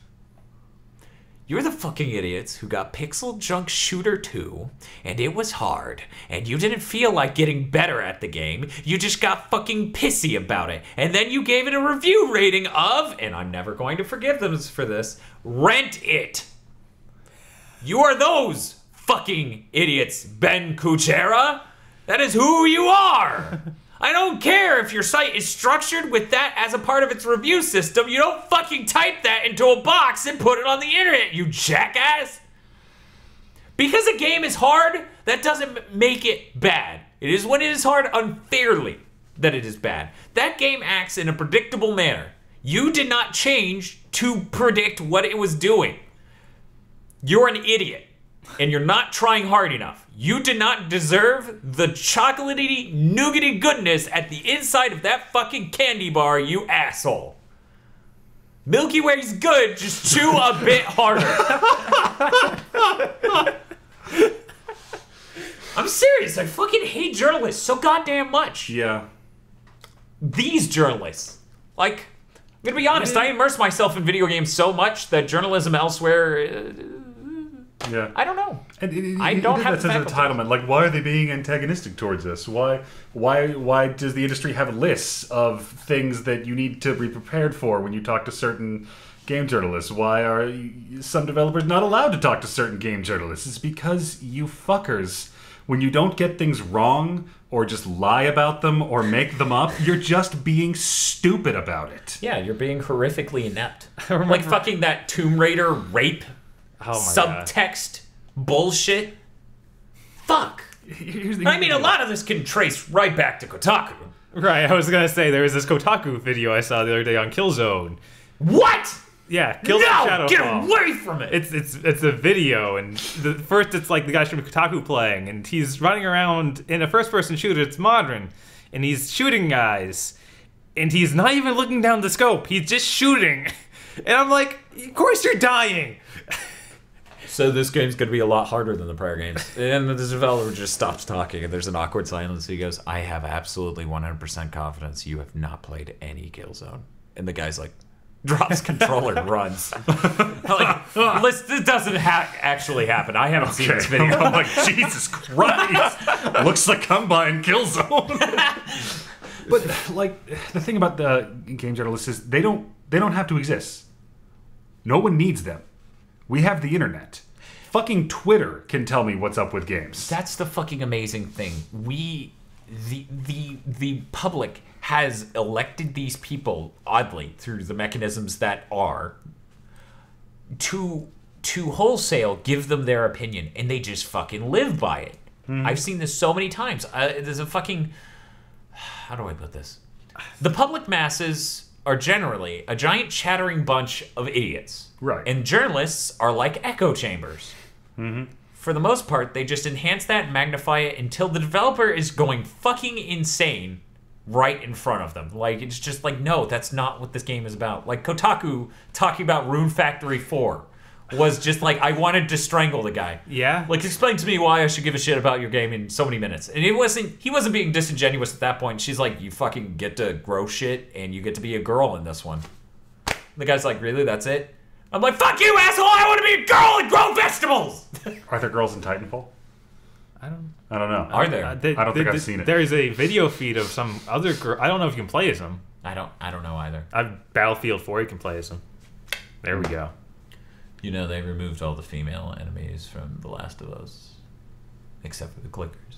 You're the fucking idiots who got Pixel Junk Shooter 2, and it was hard, and you didn't feel like getting better at the game. You just got fucking pissy about it. And then you gave it a review rating of, and I'm never going to forgive them for this, rent it. You are those fucking idiots, Ben Kuchera. That is who you are. I don't care if your site is structured with that as a part of its review system. You don't fucking type that into a box and put it on the internet, you jackass. Because a game is hard, that doesn't make it bad. It is when it is hard unfairly that it is bad. That game acts in a predictable manner. You did not change to predict what it was doing. You're an idiot, and you're not trying hard enough. You did not deserve the chocolatey, nougaty goodness at the inside of that fucking candy bar, you asshole. Milky Way's good, just chew a bit harder. I'm serious, I fucking hate journalists so goddamn much.
Yeah.
These journalists. Like, I'm gonna be honest, I immerse myself in video games so much that journalism elsewhere...
Yeah,
I don't know.
I don't have that sense of entitlement. Like, why are they being antagonistic towards us? Why does the industry have lists of things that you need to be prepared for when you talk to certain game journalists? Why are some developers not allowed to talk to certain game journalists? It's because you fuckers, when you don't get things wrong or just lie about them or make them up, you're just being stupid about it.
Yeah, you're being horrifically inept. Like fucking that Tomb Raider rape. Oh subtext bullshit. Fuck. I mean, a lot of this can trace right back to Kotaku.
Right, I was gonna say, there was this Kotaku video I saw the other day on Killzone.
What?
Yeah, Killzone Shadowfall.
Get away from it!
It's a video, and first it's like the guys from Kotaku playing, and he's running around in a first-person shooter. It's modern, and he's shooting guys, and he's not even looking down the scope. He's just shooting, and I'm like, of course you're dying.
So this game's going to be a lot harder than the prior games. And the developer just stops talking, and there's an awkward silence. He goes, I have absolutely 100% confidence you have not played any Killzone. And the guy's like, drops controller and runs. Like, this doesn't actually happen. I haven't seen this video.
I'm like, Jesus Christ. Looks like I'm buying Killzone. But, like, the thing about the game journalists is they don't have to exist. No one needs them. We have the internet. Fucking Twitter can tell me what's up with games.
That's the fucking amazing thing. The public has elected these people, oddly, through the mechanisms that are, to wholesale give them their opinion, and they just fucking live by it. I've seen this so many times. There's a fucking... How do I put this? The public masses are generally a giant chattering bunch of idiots.
Right.
And journalists are like echo chambers. For the most part, they just enhance that and magnify it until the developer is going fucking insane right in front of them. Like, it's just like, no, that's not what this game is about. Like, Kotaku talking about Rune Factory 4 was just like, I wanted to strangle the guy.
Yeah?
Like, explain to me why I should give a shit about your game in so many minutes. And he wasn't being disingenuous at that point. She's like, you fucking get to grow shit and you get to be a girl in this one. The guy's like, really? That's it? I'm like, fuck you, asshole! I want to be a girl and grow vegetables!
Are there girls in Titanfall? I don't know.
Are there?
I don't think I've seen it.
There is a video feed of some other girl. I don't know if you can play as them.
I don't know either.
Battlefield 4, you can play as them. There we go.
You know, they removed all the female enemies from The Last of Us, except for the clickers.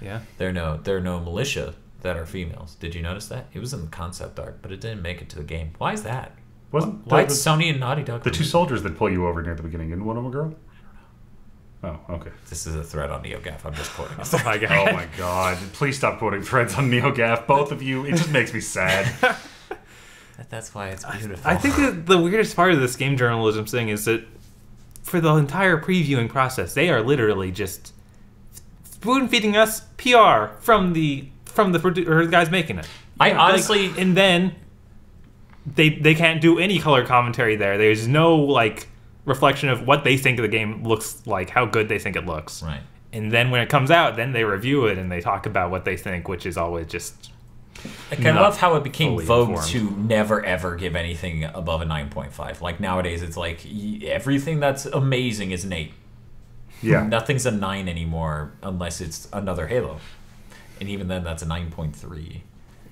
Yeah.
There are no militia that are females. Did you notice that? It was in the concept art, but it didn't make it to the game. Why is that? Why did Sony and Naughty Dog?
The two soldiers that pull you over near the beginning, isn't one of them a girl? Oh, okay.
This is a thread on NeoGAF. I'm just quoting.
Oh my god! Please stop quoting threads on NeoGAF, both of you. It just makes me sad.
That's why it's beautiful.
I think that the weirdest part of this game journalism thing is that for the entire previewing process, they are literally just spoon feeding us PR from the guys making it.
I honestly,
and then they can't do any color commentary there. There's no like reflection of what they think the game looks like, how good they think it looks.
Right.
And then when it comes out, then they review it and they talk about what they think, which is always just.
Like, I love how it became vogue to never ever give anything above a 9.5. Like nowadays, it's like everything that's amazing is an 8.
Yeah.
Nothing's a 9 anymore unless it's another Halo, and even then, that's a 9.3.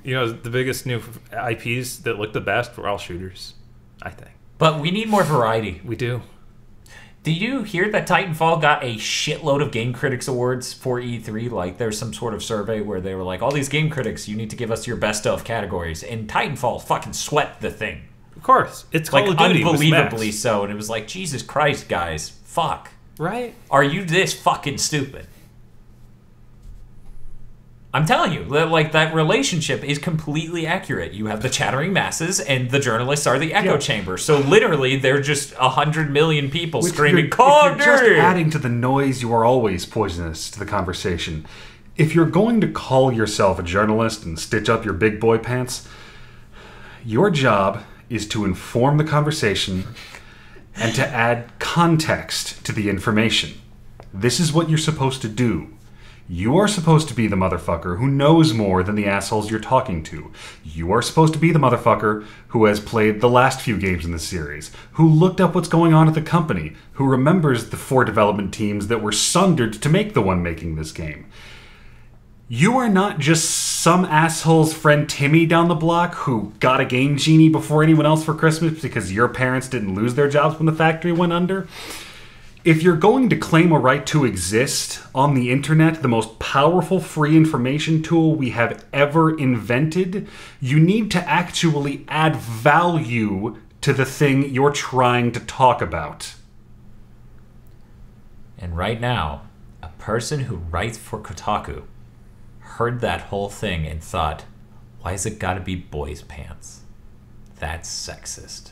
You know, the biggest new IPs that look the best were all shooters, I think.
But we need more variety.
We do.
Did you hear that Titanfall got a shitload of Game Critics Awards for E3? Like, there's some sort of survey where they were like, all these Game Critics, you need to give us your best of categories. And Titanfall fucking swept the thing.
Of course. It's Call of Duty.
Unbelievably so. And it was like, Jesus Christ, guys. Fuck.
Right?
Are you this fucking stupid? I'm telling you, like, that relationship is completely accurate. You have the chattering masses, and the journalists are the echo chamber. So literally, they're just 100 million people screaming, "Call of Duty!"
If you're just adding to the noise, you are always poisonous to the conversation. If you're going to call yourself a journalist and stitch up your big boy pants, your job is to inform the conversation and to add context to the information. This is what you're supposed to do. You are supposed to be the motherfucker who knows more than the assholes you're talking to. You are supposed to be the motherfucker who has played the last few games in the series, who looked up what's going on at the company, who remembers the 4 development teams that were sundered to make the one making this game. You are not just some asshole's friend Timmy down the block who got a Game Genie before anyone else for Christmas because your parents didn't lose their jobs when the factory went under. If you're going to claim a right to exist on the internet, the most powerful free information tool we have ever invented, you need to actually add value to the thing you're trying to talk about.
And right now, a person who writes for Kotaku heard that whole thing and thought, why has it got to be boys' pants? That's sexist.